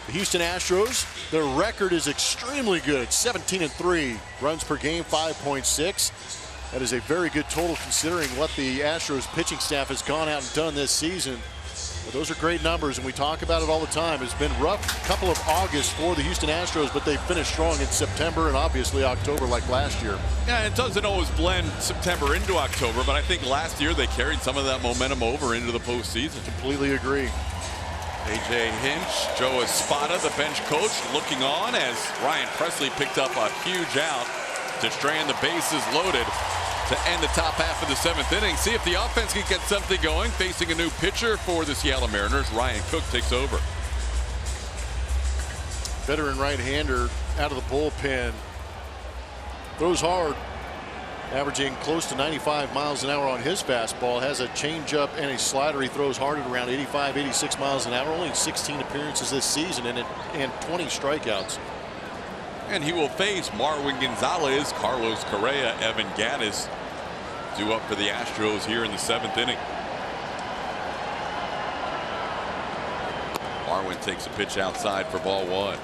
The Houston Astros, their record is extremely good, 17-3, runs per game 5.6. That is a very good total considering what the Astros pitching staff has gone out and done this season. But those are great numbers, and we talk about it all the time. It's been rough couple of August for the Houston Astros, but they finished strong in September and obviously October like last year. Yeah, it doesn't always blend September into October, but I think last year they carried some of that momentum over into the postseason. Completely agree. A.J. Hinch, Joe Espada, the bench coach, looking on as Ryan Presley picked up a huge out to strand the bases loaded to end the top half of the 7th inning. See if the offense can get something going. Facing a new pitcher for the Seattle Mariners, Ryan Cook takes over. Veteran right-hander out of the bullpen. Throws hard, averaging close to 95 miles an hour on his fastball. Has a changeup and a slider. He throws hard at around 85, 86 miles an hour. Only 16 appearances this season and 20 strikeouts. And he will face Marwin Gonzalez, Carlos Correa, Evan Gattis, due up for the Astros here in the 7th inning. Marwin takes a pitch outside for ball 1.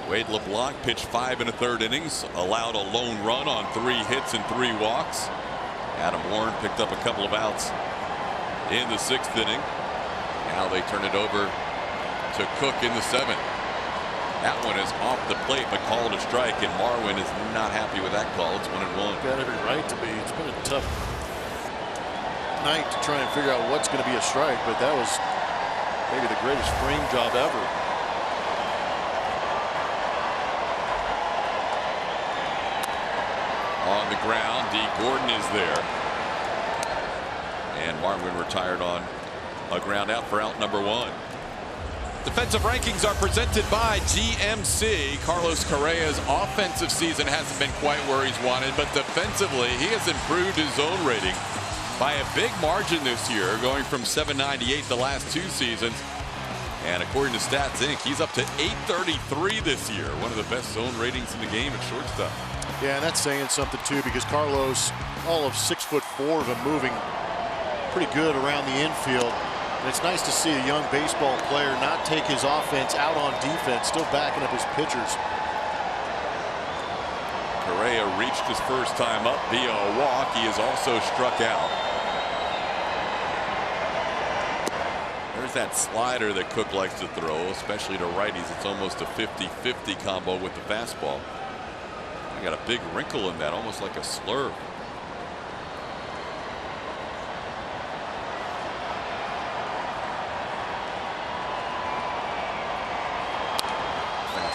Wade LeBlanc pitched 5 1/3 innings, allowed a lone run on 3 hits and 3 walks. Adam Warren picked up a couple of outs in the 6th inning. Now they turn it over to Cook in the 7th. That one is off the plate, but called a strike, and Marwin is not happy with that call. It's 1-1. Got every right to be. It's been a tough night to try and figure out what's going to be a strike, but that was maybe the greatest frame job ever. On the ground, D. Gordon is there. And Marwin retired on a ground out for out number 1. Defensive rankings are presented by GMC. Carlos Correa's offensive season hasn't been quite where he's wanted, but defensively he has improved his zone rating by a big margin this year, going from 798 the last 2 seasons. And according to Stats Inc., he's up to 833 this year, one of the best zone ratings in the game at shortstop. Yeah, and that's saying something too, because Carlos, all of 6'4" of him, moving pretty good around the infield. And it's nice to see a young baseball player not take his offense out on defense, still backing up his pitchers. Correa reached his first time up via a walk. He is also struck out. There's that slider that Cook likes to throw, especially to righties. It's almost a 50-50 combo with the fastball. I got a big wrinkle in that, almost like a slurve.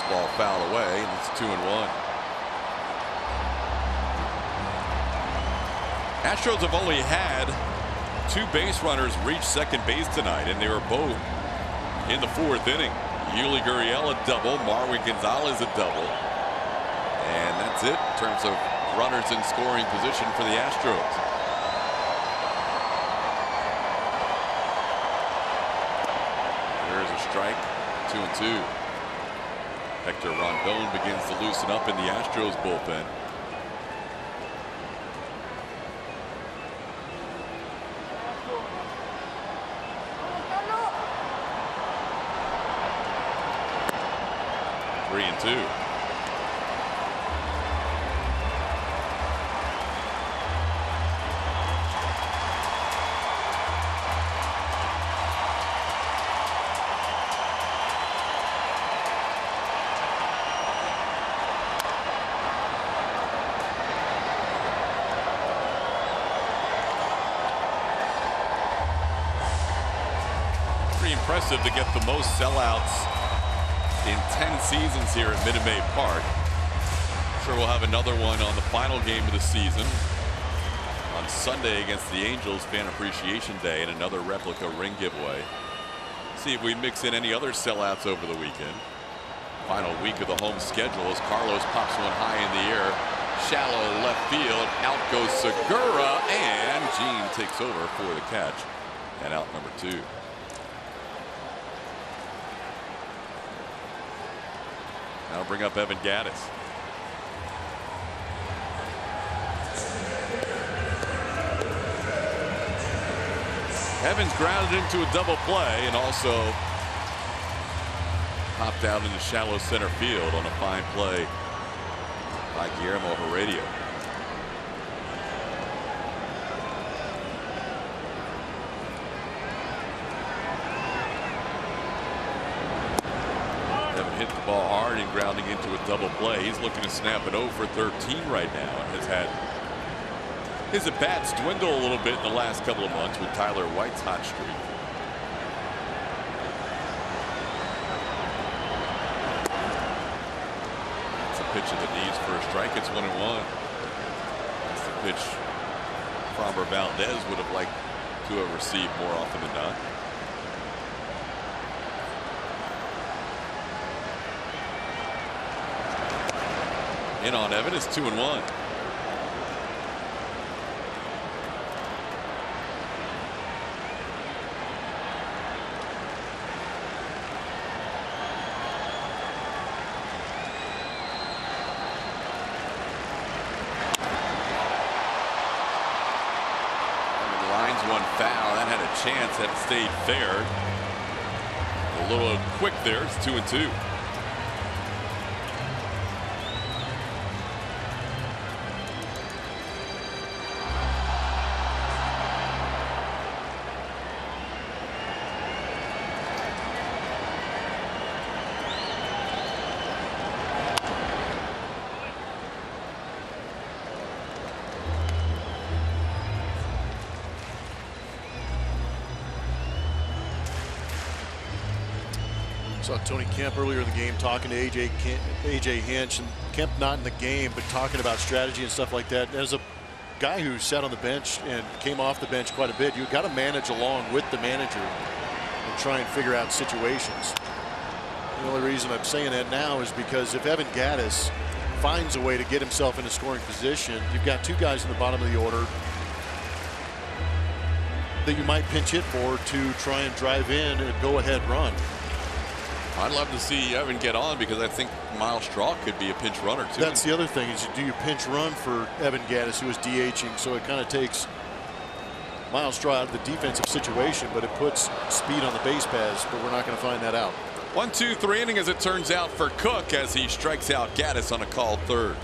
Ball foul away, and it's 2-1. Astros have only had 2 base runners reach second base tonight, and they were both in the 4th inning. Yuli Gurriel a double, Marwin Gonzalez a double, and that's it in terms of runners in scoring position for the Astros. There's a strike, 2-2. Hector Rondon begins to loosen up in the Astros bullpen. Three and 2. Impressive to get the most sellouts in 10 seasons here at Minute Maid Park. I'm sure we'll have another one on the final game of the season on Sunday against the Angels, Fan Appreciation Day, and another replica ring giveaway. See if we mix in any other sellouts over the weekend. Final week of the home schedule as Carlos pops one high in the air, shallow left field. Out goes Segura, and Gene takes over for the catch, and out number 2. That'll bring up Evan Gaddis. Evans grounded into a double play and also popped out into shallow center field on a fine play by Guillermo Heredia. Evan hit the ball hard and grounding into a double play. He's looking to snap it 0 for 13 right now and has had his at-bats dwindle a little bit in the last couple of months with Tyler White's hot streak. That's a pitch of the knees for a strike. It's 1-1. That's the pitch Framber Valdez would have liked to have received more often than not. In on Evan is 2-1. Foul. That had a chance had it stayed fair. A little quick there. It's 2-2. Saw Tony Kemp earlier in the game talking to AJ Hinch, and Kemp not in the game but talking about strategy and stuff like that. As a guy who sat on the bench and came off the bench quite a bit, you've got to manage along with the manager and try and figure out situations. The only reason I'm saying that now is because if Evan Gaddis finds a way to get himself in a scoring position, you've got two guys in the bottom of the order that you might pinch hit for to try and drive in a go-ahead run. I'd love to see Evan get on because I think Miles Straw could be a pinch runner too. That's the other thing, is do you pinch run for Evan Gaddis, who is DHing, so it kind of takes Miles Straw out of the defensive situation, but it puts speed on the base paths, but we're not going to find that out. 1-2-3 inning as it turns out for Cook as he strikes out Gaddis on a called third.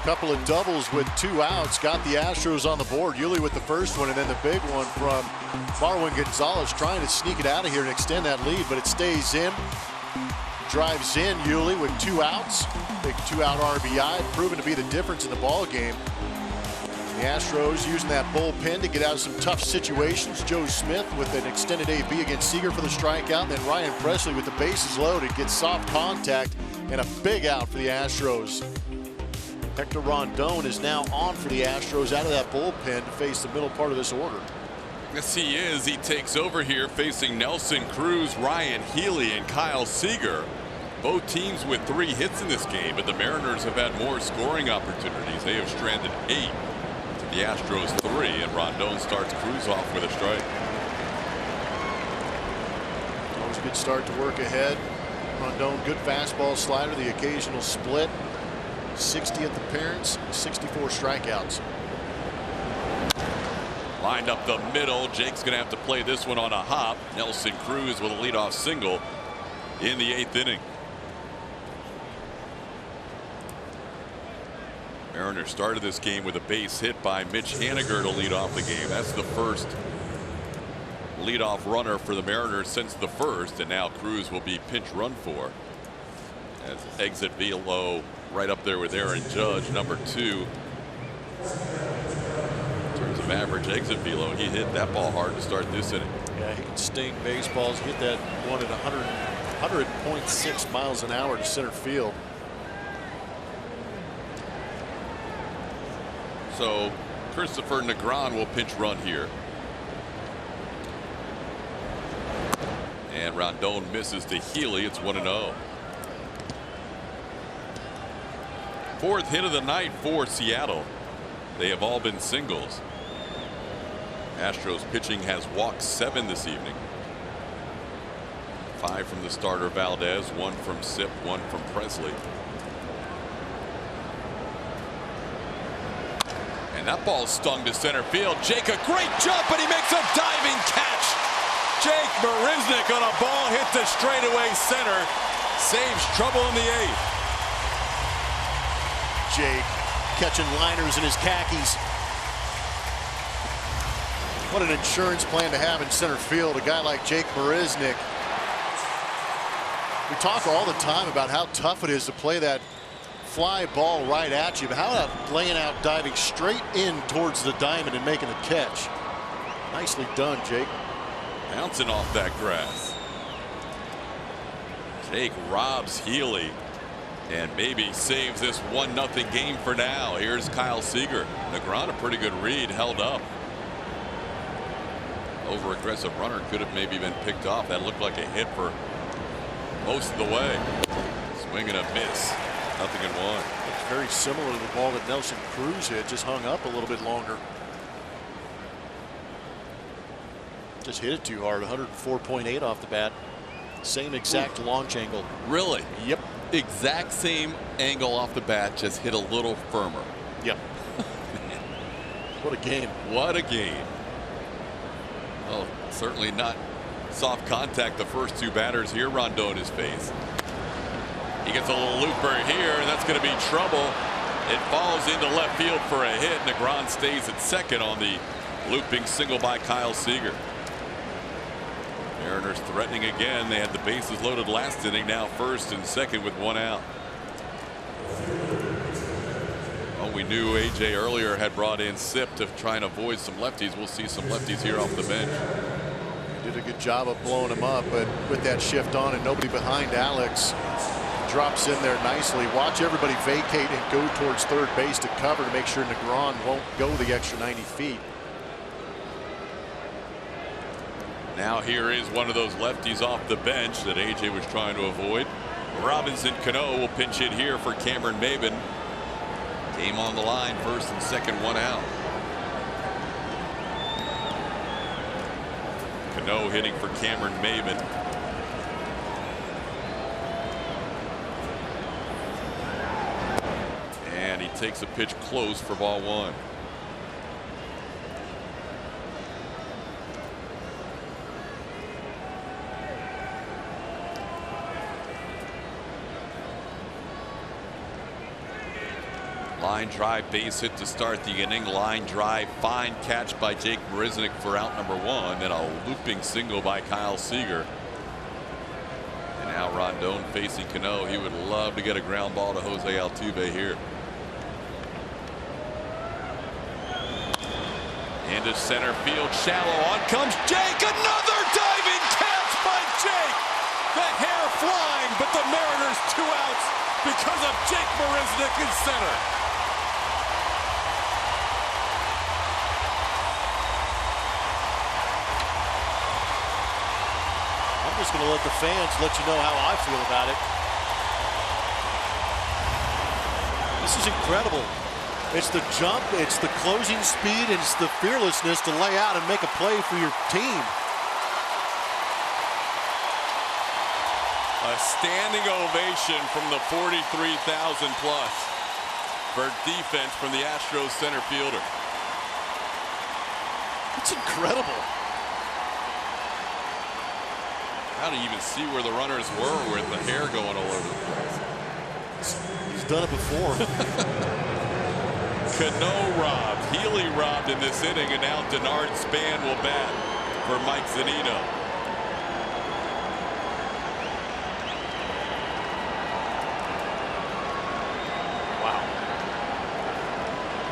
Couple of doubles with 2 outs got the Astros on the board. Yuli with the first one, and then the big one from Marwin Gonzalez trying to sneak it out of here and extend that lead, but it stays in. Drives in Yuli with 2 outs. Big 2-out RBI, proven to be the difference in the ball game. The Astros using that bullpen to get out of some tough situations. Joe Smith with an extended AB against Seager for the strikeout. And then Ryan Presley with the bases loaded gets soft contact and a big out for the Astros. Hector Rondon is now on for the Astros out of that bullpen to face the middle part of this order. Yes, he is. He takes over here facing Nelson Cruz, Ryan Healy, and Kyle Seager. Both teams with 3 hits in this game, but the Mariners have had more scoring opportunities. They have stranded 8. The Astros 3, and Rondon starts Cruz off with a strike. Always a good start to work ahead. Rondon, good fastball slider, the occasional split. 60th appearance, 64 strikeouts. Lined up the middle. Jake's going to have to play this one on a hop. Nelson Cruz with a leadoff single in the 8th inning. Mariners started this game with a base hit by Mitch Haniger to lead off the game. That's the first leadoff runner for the Mariners since the first, and now Cruz will be pinch run for. As exit velo right up there with Aaron Judge, number 2. In terms of average exit velo, he hit that ball hard to start this inning. Yeah, he can sting baseballs. Hit that one at 100.6 miles an hour to center field. So Christopher Negron will pinch run here. And Rondon misses to Healy. It's 1-0. 4th hit of the night for Seattle. They have all been singles. Astros pitching has walked 7 this evening. 5 from the starter Valdez, 1 from Sip, 1 from Presley. And that ball stung to center field. Jake, a great jump, and he makes a diving catch. Jake Marisnick on a ball hit to straightaway center. Saves trouble in the 8th. Jake catching liners in his khakis. What an insurance plan to have in center field. A guy like Jake Marisnick. We talk all the time about how tough it is to play that fly ball right at you, but how about laying out, diving straight in towards the diamond and making a catch? Nicely done, Jake. Bouncing off that grass. Jake robs Healy and maybe saves this 1-0 game for now. Here's Kyle Seager. Negron, a pretty good read, held up. Over aggressive runner could have maybe been picked off. That looked like a hit for most of the way. Swing and a miss. 0-1. It's very similar to the ball that Nelson Cruz hit, just hung up a little bit longer. Just hit it too hard. 104.8 off the bat. Same exact launch angle. Really? Yep. Exact same angle off the bat, just hit a little firmer. Yep. What a game. What a game. Well, certainly not soft contact the first 2 batters here. Rondon has faced. He gets a little looper here, and that's going to be trouble. It falls into left field for a hit. Negron stays at second on the looping single by Kyle Seager. Mariners threatening again. They had the bases loaded last inning. Now first and second with 1 out. Well, we knew AJ earlier had brought in Sip to try and avoid some lefties. We'll see some lefties here off the bench. Did a good job of blowing him up, but with that shift on and nobody behind, Alex drops in there nicely. Watch everybody vacate and go towards third base to cover to make sure Negron won't go the extra 90 feet. Now here is one of those lefties off the bench that AJ was trying to avoid. Robinson Cano will pinch hit here for Cameron Maybin. Game on the line, first and second, 1 out. Cano hitting for Cameron Maybin. And he takes a pitch close for ball 1. Line drive base hit to start the inning. Line drive fine catch by Jake Marisnick for out number 1. Then a looping single by Kyle Seager. And now Rondon facing Cano. He would love to get a ground ball to Jose Altuve here. Into center field, shallow. On comes Jake. Another diving catch by Jake. The hair flying, but the Mariners 2 outs because of Jake Marisnick in center. I'm just going to let the fans let you know how I feel about it. This is incredible. It's the jump, it's the closing speed, and it's the fearlessness to lay out and make a play for your team. A standing ovation from the 43,000 plus for defense from the Astros center fielder. It's incredible. How do you even see where the runners were with the hair going all over the place? He's done it before. Cano robbed, Healy robbed in this inning, and now Denard Span will bat for Mike Zunino. Wow.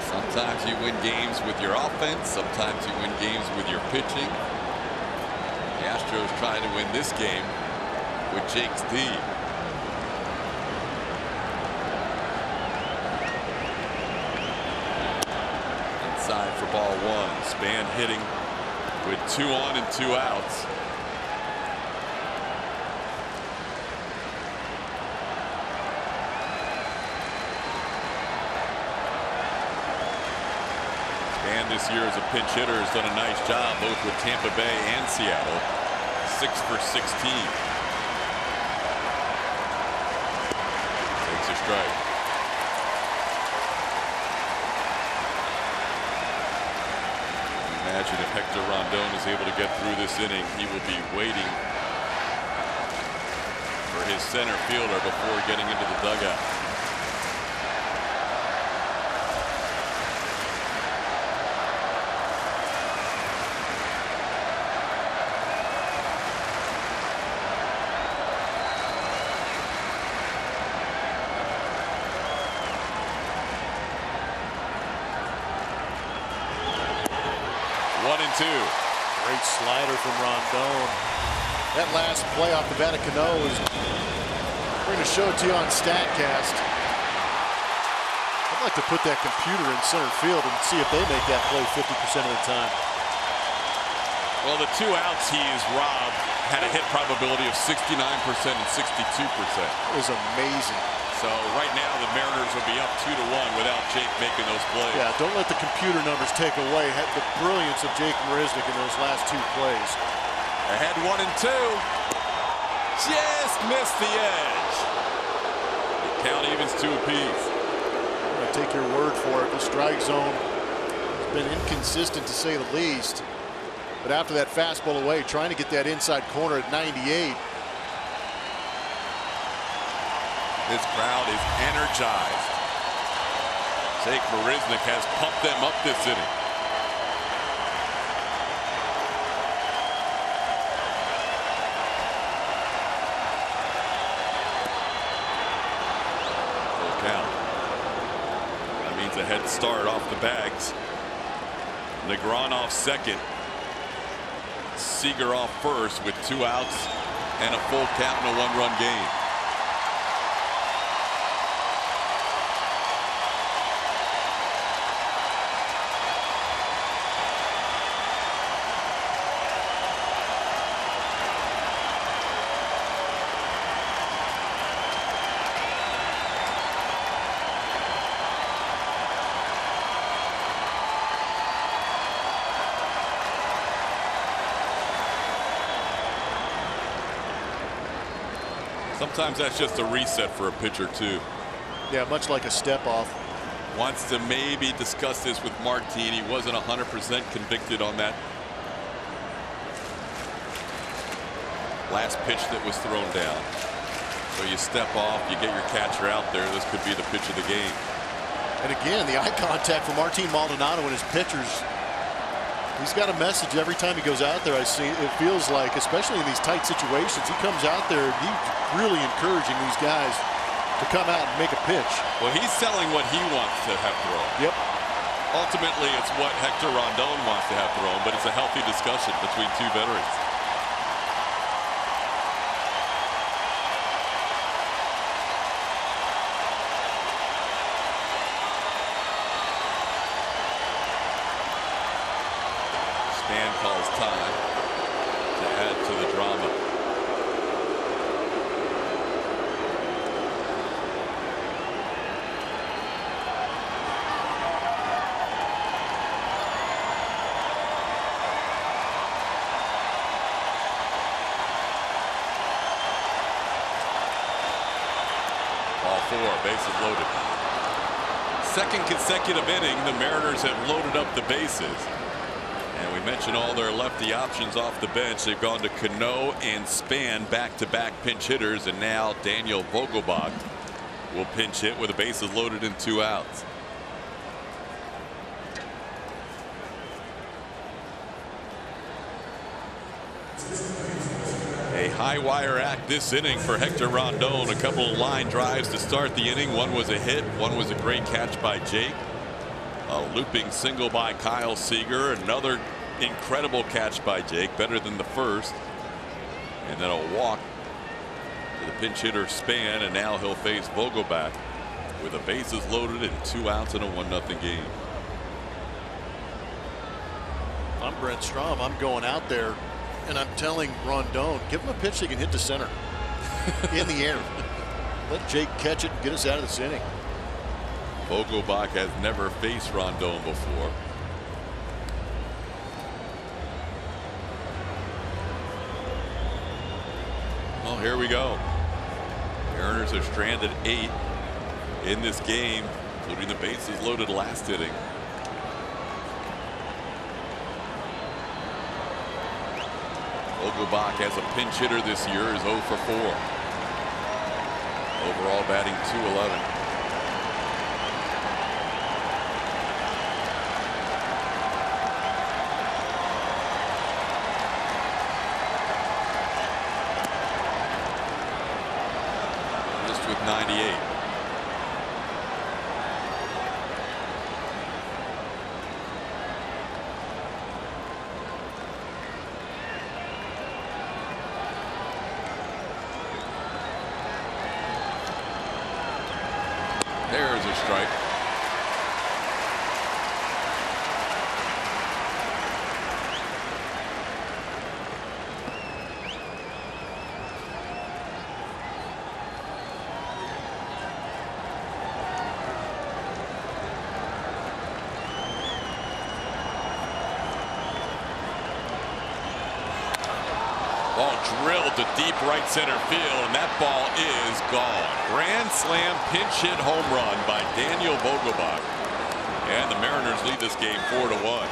Sometimes you win games with your offense, sometimes you win games with your pitching. The Astros trying to win this game with Jake's D. Inside for ball 1. Span hitting with 2 on and 2 outs. Span this year as a pinch hitter has done a nice job both with Tampa Bay and Seattle. 6 for 16. Takes a strike. Imagine if Hector Rondon is able to get through this inning, he will be waiting for his center fielder before getting into the dugout. Great slider from Rondon. That last play off the bat of Cano is we're going to show it to you on StatCast. I'd like to put that computer in center field and see if they make that play 50% of the time. Well, the 2 outs he's robbed had a hit probability of 69% and 62%. It was amazing. So right now the Mariners will be up 2-1 without Jake making those plays. Yeah, don't let the computer numbers take away the brilliance of Jake Marisnick in those last 2 plays. Ahead 1 and 2. Just missed the edge. The count evens 2 apiece. I'm going to take your word for it. The strike zone has been inconsistent to say the least. But after that fastball away, trying to get that inside corner at 98. This crowd is energized. Jake Marisnick has pumped them up this inning. Full count. That means a head start off the bags. Negron off second. Seager off first with 2 outs and a full count in a 1-run game. Sometimes that's just a reset for a pitcher too. Yeah, much like a step off. Wants to maybe discuss this with Martin. He wasn't 100% convicted on that last pitch that was thrown down. So you step off, you get your catcher out there. This could be the pitch of the game. And again, the eye contact for Martin Maldonado and his pitchers. He's got a message every time he goes out there. I see it feels like, especially in these tight situations, he comes out there and he's really encouraging these guys to come out and make a pitch. Well, he's selling what he wants to have thrown. Yep. Ultimately, it's what Hector Rondon wants to have thrown, but it's a healthy discussion between two veterans. Span calls time to add to the drama. Bases loaded. Second consecutive inning, the Mariners have loaded up the bases. And we mentioned all their lefty options off the bench. They've gone to Cano and Span, back-to-back pinch hitters, and now Daniel Vogelbach will pinch hit with the bases loaded and 2 outs. A high wire act this inning for Hector Rondon. A couple of line drives to start the inning. One was a hit, one was a great catch by Jake. A looping single by Kyle Seager. Another incredible catch by Jake, better than the first. And then a walk to the pinch hitter Span, and now he'll face Vogelbach with the bases loaded and 2 outs in a 1-0 game. I'm Brent Strom. I'm going out there and I'm telling Rondon, give him a pitch that can hit the center in the air. Let Jake catch it and get us out of this inning. Vogelbach has never faced Rondon before. Well, here we go. Mariners are stranded 8 in this game, including the bases loaded last inning. Vogelbach as a pinch hitter this year is 0 for 4. Overall batting .211. Just with 98. There's a strike. Ball drilled to deep right center field, and that ball is gone. Grand slam pinch hit home run by Daniel Vogelbach. And the Mariners lead this game 4-1.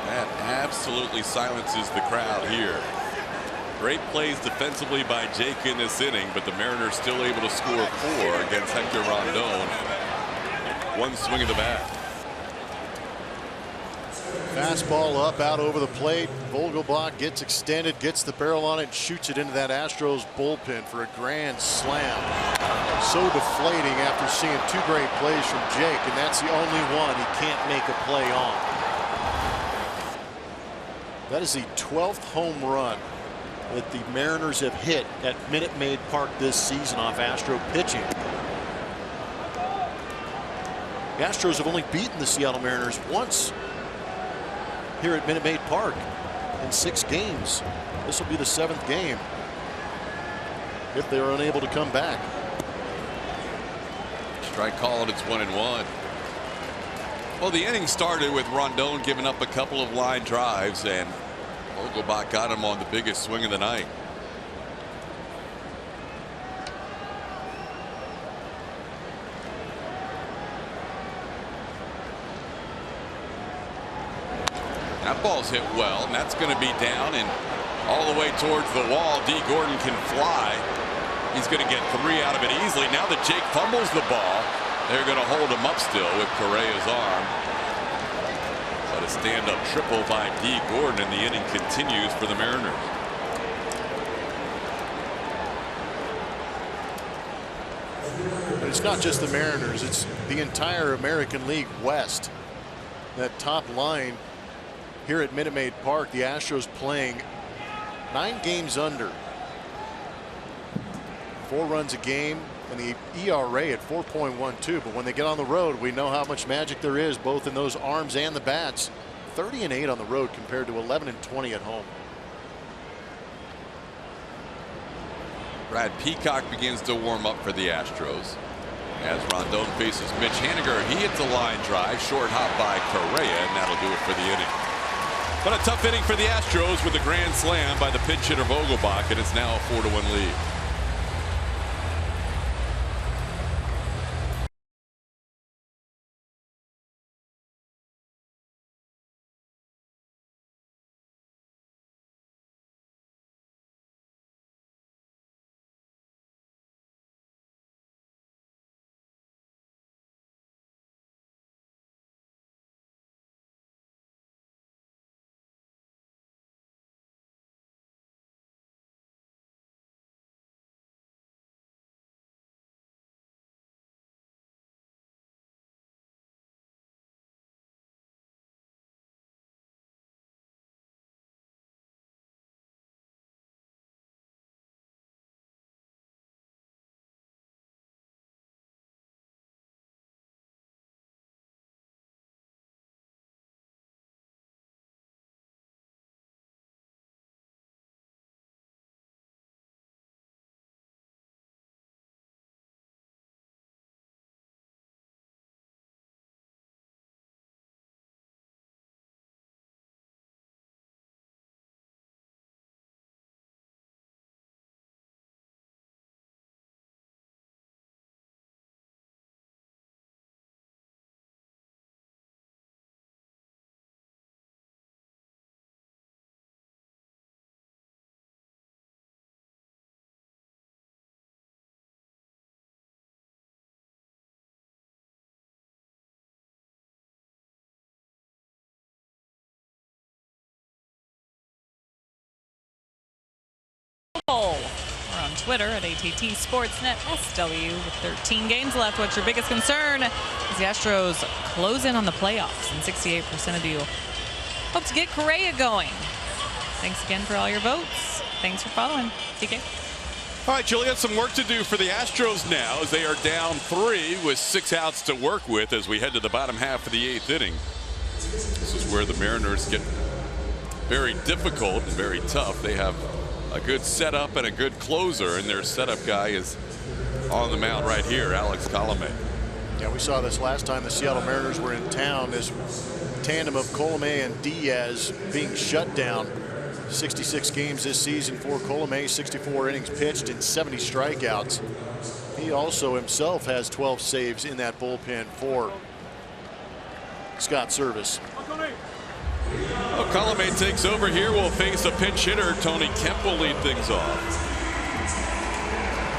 That absolutely silences the crowd here. Great plays defensively by Jake in this inning, but the Mariners still able to score 4 against Hector Rondon. One swing of the bat. Fastball up, out over the plate. Vogelbach gets extended, gets the barrel on it, and shoots it into that Astros bullpen for a grand slam. So deflating after seeing 2 great plays from Jake, and that's the only one he can't make a play on. That is the 12th home run that the Mariners have hit at Minute Maid Park this season off Astro pitching. The Astros have only beaten the Seattle Mariners once here at Minute Maid Park in 6 games. This will be the 7th game if they are unable to come back. Strike called. It's 1-1. Well, the inning started with Rondon giving up a couple of line drives, and Vogelbach got him on the biggest swing of the night. That ball's hit well, and that's going to be down and all the way towards the wall. D. Gordon can fly. He's going to get 3 out of it easily. Now that Jake fumbles the ball, they're going to hold him up still with Correa's arm. But a stand-up triple by D. Gordon, and the inning continues for the Mariners. it's not just the Mariners, it's the entire American League West. That top line here at Minute Maid Park, the Astros playing 9 games under. 4 runs a game, and the ERA at 4.12. But when they get on the road, we know how much magic there is, both in those arms and the bats. 30-8 on the road compared to 11-20 at home. Brad Peacock begins to warm up for the Astros. As Rondon faces Mitch Haniger, he hits a line drive, short hop by Correa, and that'll do it for the inning. But a tough inning for the Astros with a grand slam by the pinch hitter Vogelbach, and it's now a 4-1 lead. We're on Twitter at ATT Sportsnet SW with 13 games left. What's your biggest concern as the Astros close in on the playoffs? And 68% of you hope to get Correa going. Thanks again for all your votes. Thanks for following. TK. All right, Julia, some work to do for the Astros now as they are down 3 with 6 outs to work with as we head to the bottom half of the 8th inning. This is where the Mariners get very difficult and very tough. They have a good setup and a good closer, and their setup guy is on the mound right here, Alex Colomé. Yeah, we saw this last time the Seattle Mariners were in town. This tandem of Colomé and Diaz being shut down. 66 games this season for Colomé, 64 innings pitched and 70 strikeouts. He also himself has 12 saves in that bullpen for Scott Service. Well, Colomé takes over here. Will face a pinch hitter. Tony Kemp will lead things off.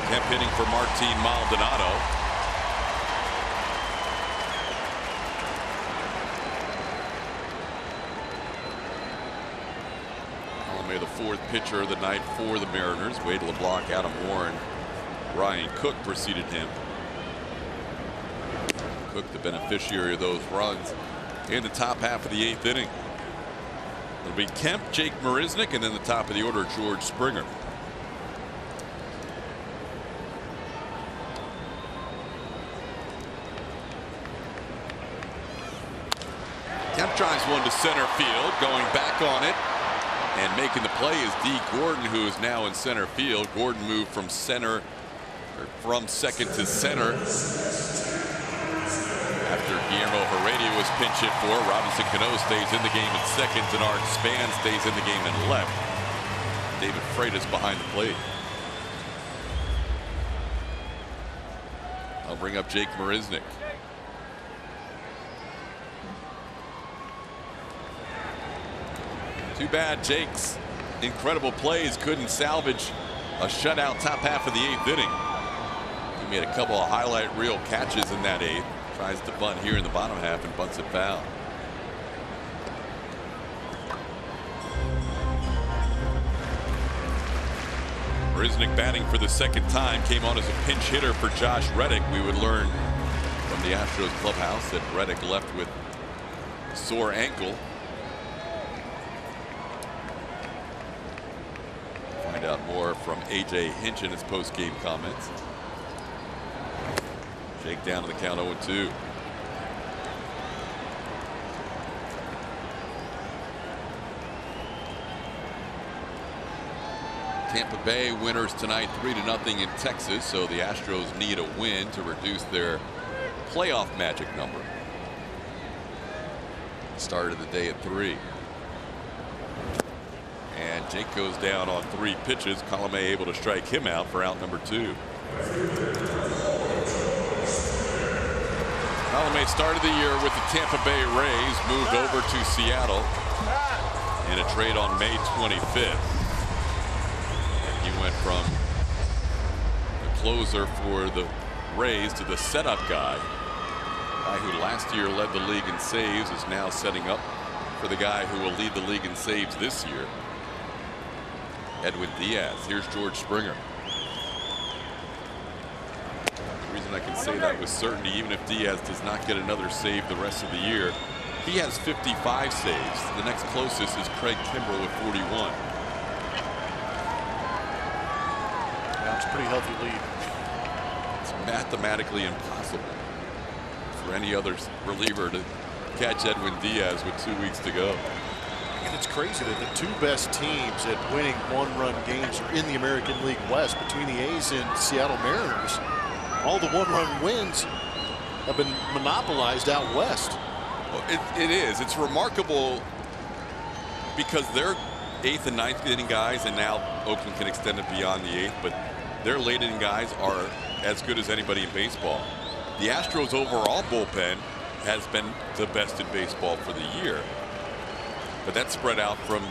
Kemp hitting for Martin Maldonado. Colomé, the 4th pitcher of the night for the Mariners. Wade LeBlanc, Adam Warren, Ryan Cook preceded him. Cook, the beneficiary of those runs in the top half of the 8th inning. It'll be Kemp, Jake Marisnick, and then the top of the order, George Springer. Kemp drives one to center field, going back on it, and making the play is D. Gordon, who is now in center field. Gordon moved from center, or from second to center, after Guillermo Heredia was pinch hit for. Robinson Cano stays in the game at second, and Art Span stays in the game at left. David Freitas behind the plate. I'll bring up Jake Marisnick. Too bad Jake's incredible plays couldn't salvage a shutout top half of the 8th inning. He made a couple of highlight reel catches in that 8th. Tries to bunt here in the bottom half and bunts it foul. Risnick batting for the second time, came on as a pinch hitter for Josh Reddick. We would learn from the Astros clubhouse that Reddick left with a sore ankle. Find out more from AJ Hinch in his post-game comments. Jake down to the count 0-2. Tampa Bay winners tonight 3-0 in Texas, so the Astros need a win to reduce their playoff magic number. Started the day at 3. And Jake goes down on 3 pitches. Colome able to strike him out for out number 2. Colome started the year with the Tampa Bay Rays, moved over to Seattle in a trade on May 25th. And he went from the closer for the Rays to the setup guy. Guy who last year led the league in saves is now setting up for the guy who will lead the league in saves this year, Edwin Diaz. Here's George Springer. The reason I can say that with certainty, even if Diaz does not get another save the rest of the year, he has 55 saves. The next closest is Craig Kimbrell with 41. That's a pretty healthy lead. It's mathematically impossible for any other reliever to catch Edwin Diaz with 2 weeks to go. And it's crazy that the 2 best teams at winning one-run games are in the American League West, between the A's and Seattle Mariners. All the one-run wins have been monopolized out west. Well, it is. It's remarkable because they're 8th and 9th inning guys, and now Oakland can extend it beyond the 8th, but their late inning guys are as good as anybody in baseball. The Astros' overall bullpen has been the best in baseball for the year, but that's spread out from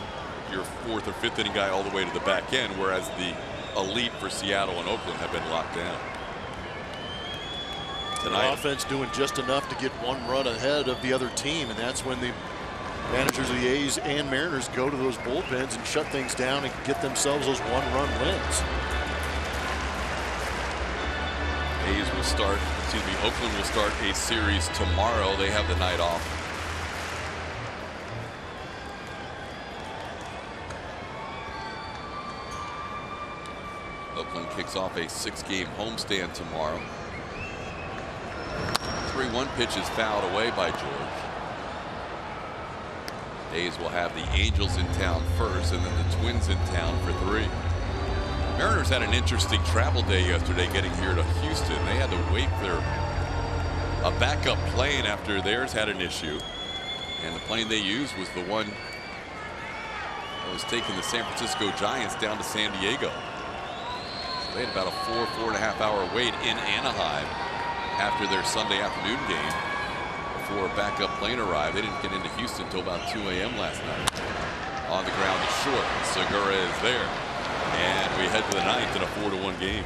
your 4th or 5th inning guy all the way to the back end, whereas the elite for Seattle and Oakland have been locked down. Tonight, offense doing just enough to get 1 run ahead of the other team, and that's when the managers of the A's and Mariners go to those bullpens and shut things down and get themselves those 1-run wins. A's will start, Oakland will start a series tomorrow. They have the night off. Oakland kicks off a 6-game homestand tomorrow. 3-1 pitch is fouled away by George. A's will have the Angels in town first, and then the Twins in town for 3. Mariners had an interesting travel day yesterday getting here to Houston. They had to wait for a backup plane after theirs had an issue, and the plane they used was the one that was taking the San Francisco Giants down to San Diego. So they had about a 4.5 hour wait in Anaheim after their Sunday afternoon game before a backup plane arrived. They didn't get into Houston until about 2 a.m. last night. On the ground is short. Segura is there. And we head to the 9th in a 4-1 game.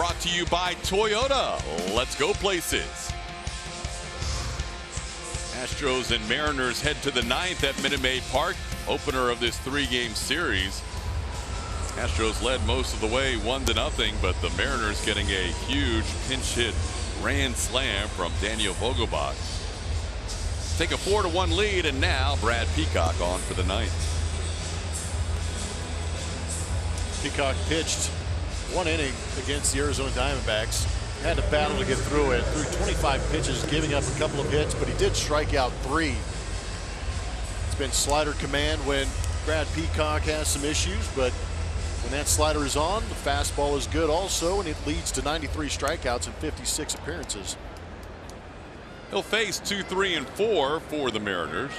brought to you by Toyota. Let's go places. Astros and Mariners head to the 9th at Minute Maid Park, opener of this 3-game series. Astros led most of the way 1-0, but the Mariners getting a huge pinch hit grand slam from Daniel Vogelbach. Take a 4-1 lead, and now Brad Peacock on for the 9th. Peacock pitched 1 inning against the Arizona Diamondbacks. Had to battle to get through it. Threw 25 pitches, giving up a couple of hits, but he did strike out 3. It's been slider command when Brad Peacock has some issues, but when that slider is on, the fastball is good also, and it leads to 93 strikeouts and 56 appearances. He'll face 2, 3, and 4 for the Mariners.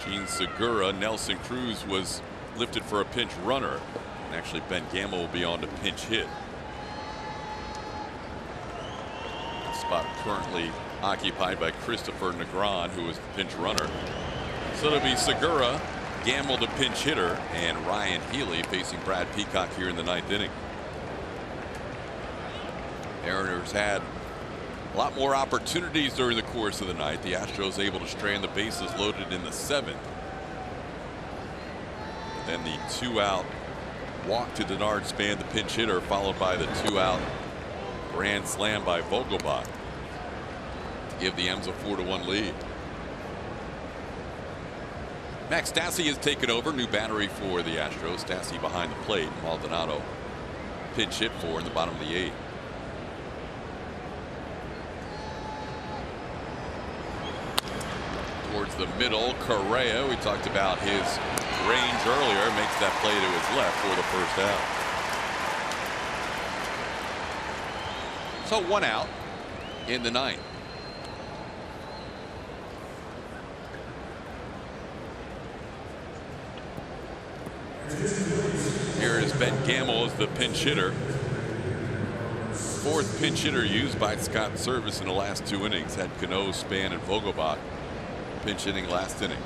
Gene Segura, Nelson Cruz was lifted for a pinch runner. And actually, Ben Gamble will be on to pinch hit. The spot currently occupied by Christopher Negron, who is the pinch runner. So it'll be Segura, Gamble the pinch hitter, and Ryan Healy facing Brad Peacock here in the 9th inning. Mariners had a lot more opportunities during the course of the night. The Astros able to strand the bases loaded in the 7th. Then the 2-out walk to Denard Span, the pinch hitter, followed by the 2-out grand slam by Vogelbach to give the M's a 4-1 lead. Max Stassi has taken over, new battery for the Astros. Stassi behind the plate, Maldonado pinch hit for in the bottom of the 8th. Towards the middle, Correa, we talked about his range earlier, makes that play to his left for the first out. So 1 out in the 9th. Here is Ben Gamble as the pinch hitter. 4th pinch hitter used by Scott Service in the last 2 innings. Had Cano, Span, and Vogelbach pinch hitting last inning.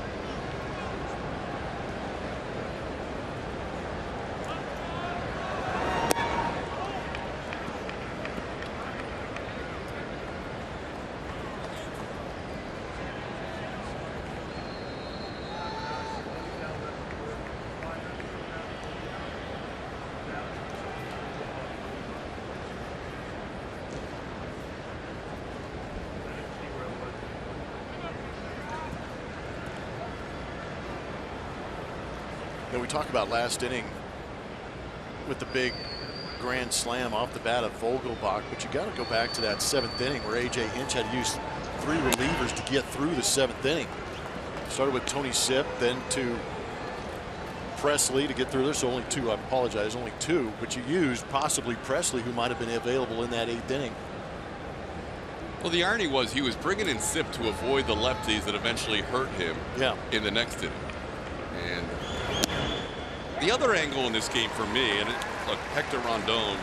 We talk about last inning with the big grand slam off the bat of Vogelbach, but you got to go back to that 7th inning where AJ Hinch had to use 3 relievers to get through the 7th inning. Started with Tony Sipp, then to Presley to get through. There's only 2. I apologize, only 2, but you used possibly Presley, who might have been available in that 8th inning. Well, the irony was he was bringing in Sipp to avoid the lefties that eventually hurt him in the next inning. And the other angle in this game for me, and look, Hector Rondon,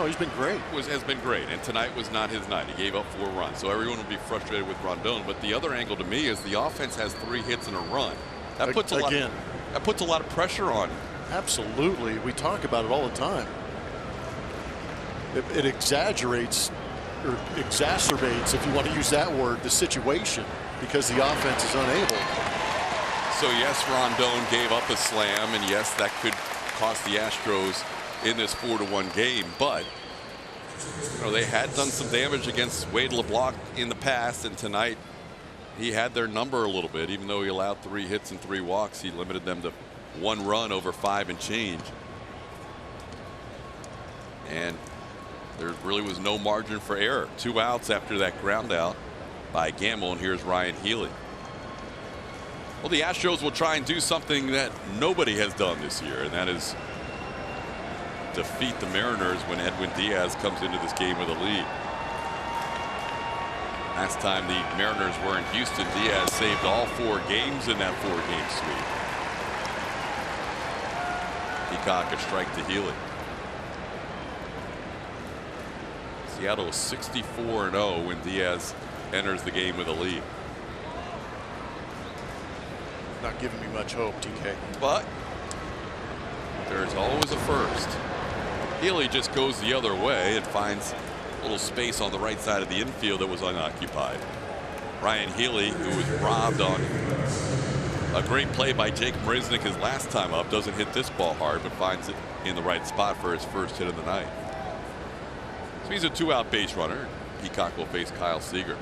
he's been great. Has been great, and tonight was not his night. He gave up 4 runs, so everyone will be frustrated with Rondon. But the other angle to me is the offense has 3 hits and a run. That puts a lot of pressure on. Absolutely, we talk about it all the time. It exaggerates or exacerbates, if you want to use that word, the situation because the offense is unable. So yes, Rondon gave up a slam, and yes, that could cost the Astros in this 4-1 game. But they had done some damage against Wade LeBlanc in the past, and tonight he had their number a little bit. Even though he allowed 3 hits and 3 walks, he limited them to 1 run over 5 and change. And there really was no margin for error. 2 outs after that ground out by Gamble, and here's Ryan Healy. Well, the Astros will try and do something that nobody has done this year, and that is defeat the Mariners when Edwin Diaz comes into this game with a lead. Last time the Mariners were in Houston, Diaz saved all 4 games in that 4-game sweep. Peacock a strike to Healy. Seattle is 64-0 when Diaz enters the game with a lead. Not giving me much hope, TK. But there's always a first. Healy just goes the other way and finds a little space on the right side of the infield that was unoccupied. Ryan Healy, who was robbed on a great play by Jake Marisnik his last time up, doesn't hit this ball hard, but finds it in the right spot for his first hit of the night. So he's a 2-out base runner. Peacock will face Kyle Seager.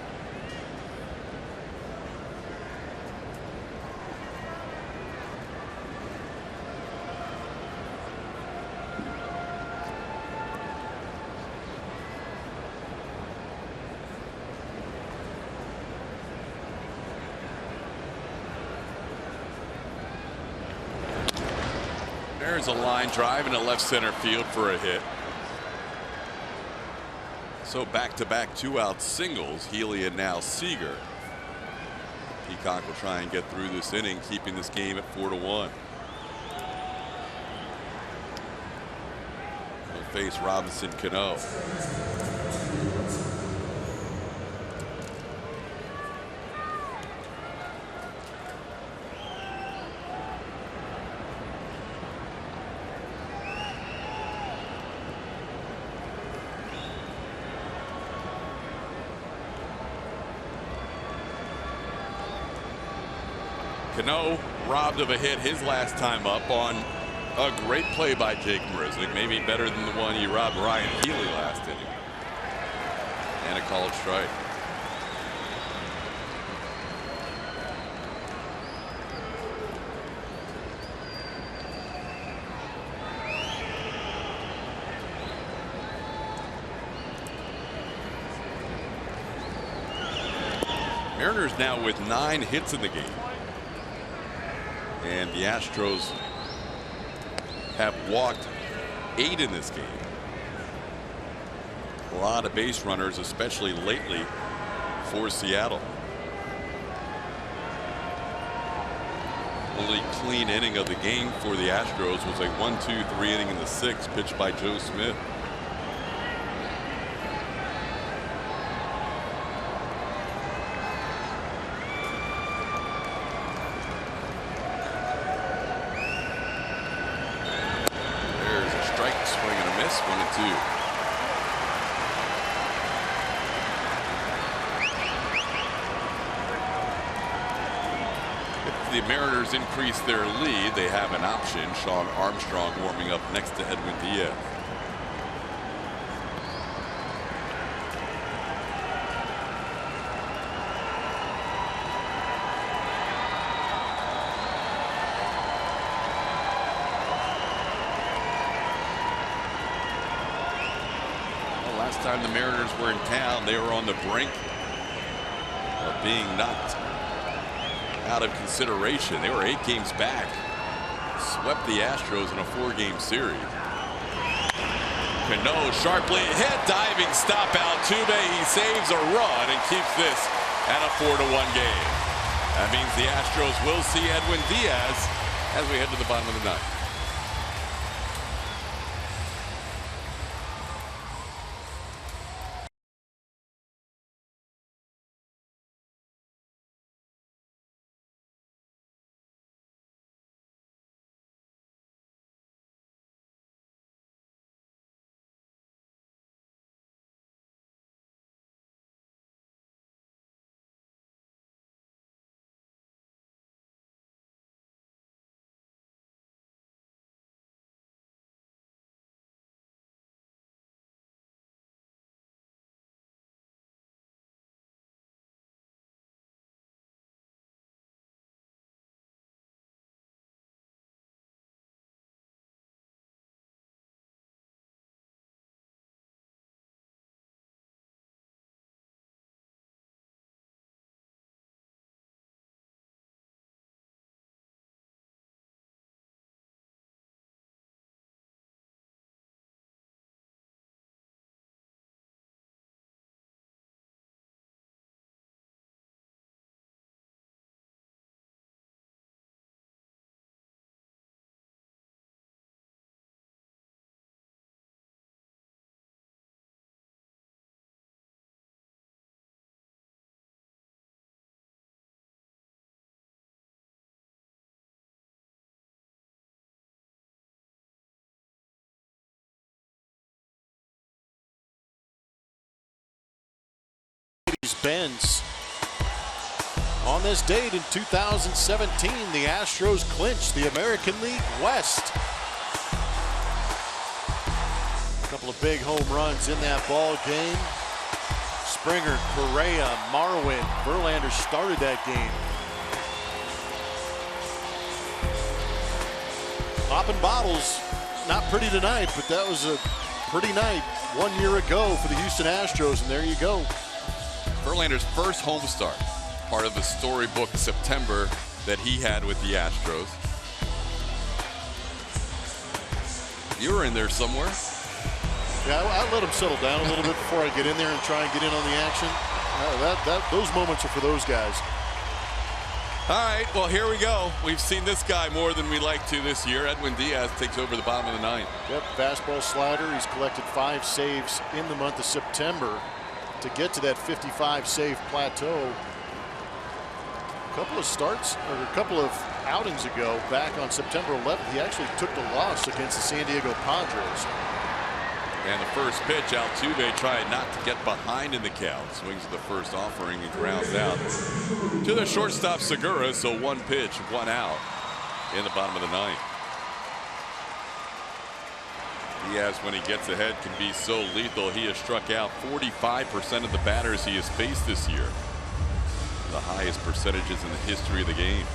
There's a line drive into left center field for a hit. So back-to-back 2-out singles, Healy and now Seager. Peacock will try and get through this inning, keeping this game at 4-1. He'll face Robinson Cano. Cano robbed of a hit his last time up on a great play by Jake Marisnik, maybe better than the one he robbed Ryan Healy last inning. And a called strike. Mariners now with 9 hits in the game. And the Astros have walked 8 in this game. A lot of base runners, especially lately for Seattle. Only clean inning of the game for the Astros was a 1-2-3 inning in the 6th, pitched by Joe Smith. The Mariners increase their lead. They have an option. Sean Armstrong warming up next to Edwin Diaz. Well, last time the Mariners were in town, they were on the brink of being knocked out of consideration. They were 8 games back. Swept the Astros in a 4-game series. Cano sharply hit, diving stop Altuve. He saves a run and keeps this at a 4-1 game. That means the Astros will see Edwin Diaz as we head to the bottom of the ninth. Benz. On this date in 2017, the Astros clinched the American League West. A couple of big home runs in that ball game. Springer, Correa, Marwin, Verlander started that game. Popping bottles, not pretty tonight, but that was a pretty night 1 year ago for the Houston Astros, and there you go. Verlander's first home start, part of the storybook September that he had with the Astros. You were in there somewhere. Yeah, I let him settle down a little bit before I get in there and try and get in on the action. Those moments are for those guys. All right, well, here we go. We've seen this guy more than we like to this year. Edwin Diaz takes over the bottom of the ninth. Yep, fastball slider. He's collected 5 saves in the month of September to get to that 55 save plateau. A couple of starts, or a couple of outings ago, back on September 11th, he actually took the loss against the San Diego Padres. And the first pitch, Altuve tried not to get behind in the count. Swings at the first offering and grounds out to the shortstop Segura. So 1 pitch, 1 out in the bottom of the ninth. Diaz, when he gets ahead, can be so lethal. He has struck out 45% of the batters he has faced this year. The highest percentages in the history of the game.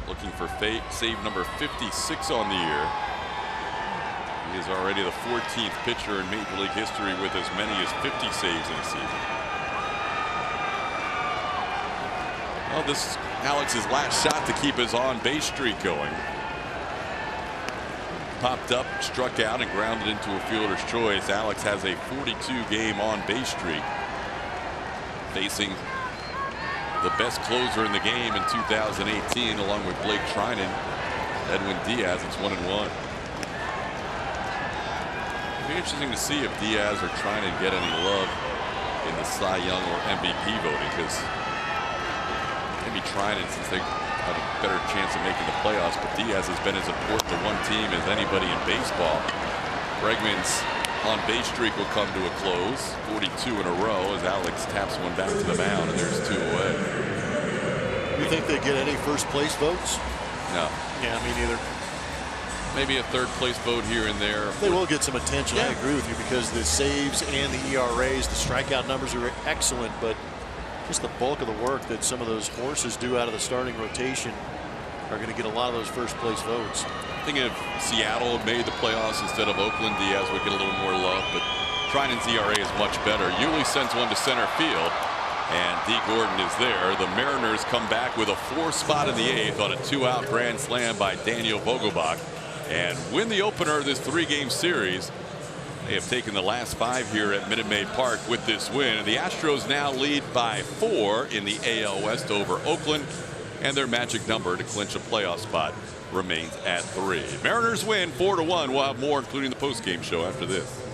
Looking for save number 56 on the year. He is already the 14th pitcher in Major League history with as many as 50 saves in a season. Well, this is Alex's last shot to keep his on-base streak going. Popped up, struck out, and grounded into a fielder's choice. Alex has a 42-game on-base streak, facing the best closer in the game in 2018, along with Blake Trinan. Edwin Diaz, it's 1-1. It'll be interesting to see if Diaz or Trinan get any love in the Cy Young or MVP voting, because maybe Trinan, since they have a better chance of making the playoffs, but Diaz has been as important to one team as anybody in baseball. Bregman's on-base streak will come to a close, 42 in a row, as Alex taps one back to the mound, and there's 2 away. You think they get any first place votes? No. Yeah, me neither. Maybe a third place vote here and there. They will get some attention. Yeah. I agree with you, because the saves and the ERAs, the strikeout numbers are excellent, but just the bulk of the work that some of those horses do out of the starting rotation are going to get a lot of those first place votes. I think if Seattle had made the playoffs instead of Oakland, Diaz would get a little more love, but Trinan's ERA is much better. Yuli sends one to center field, and D. Gordon is there. The Mariners come back with a 4th spot in the 8th on a 2-out grand slam by Daniel Vogelbach, and win the opener of this 3-game series. They have taken the last 5 here at Minute Maid Park with this win. And the Astros now lead by 4 in the AL West over Oakland, and their magic number to clinch a playoff spot remains at 3. Mariners win 4-1. We'll have more, including the postgame show, after this.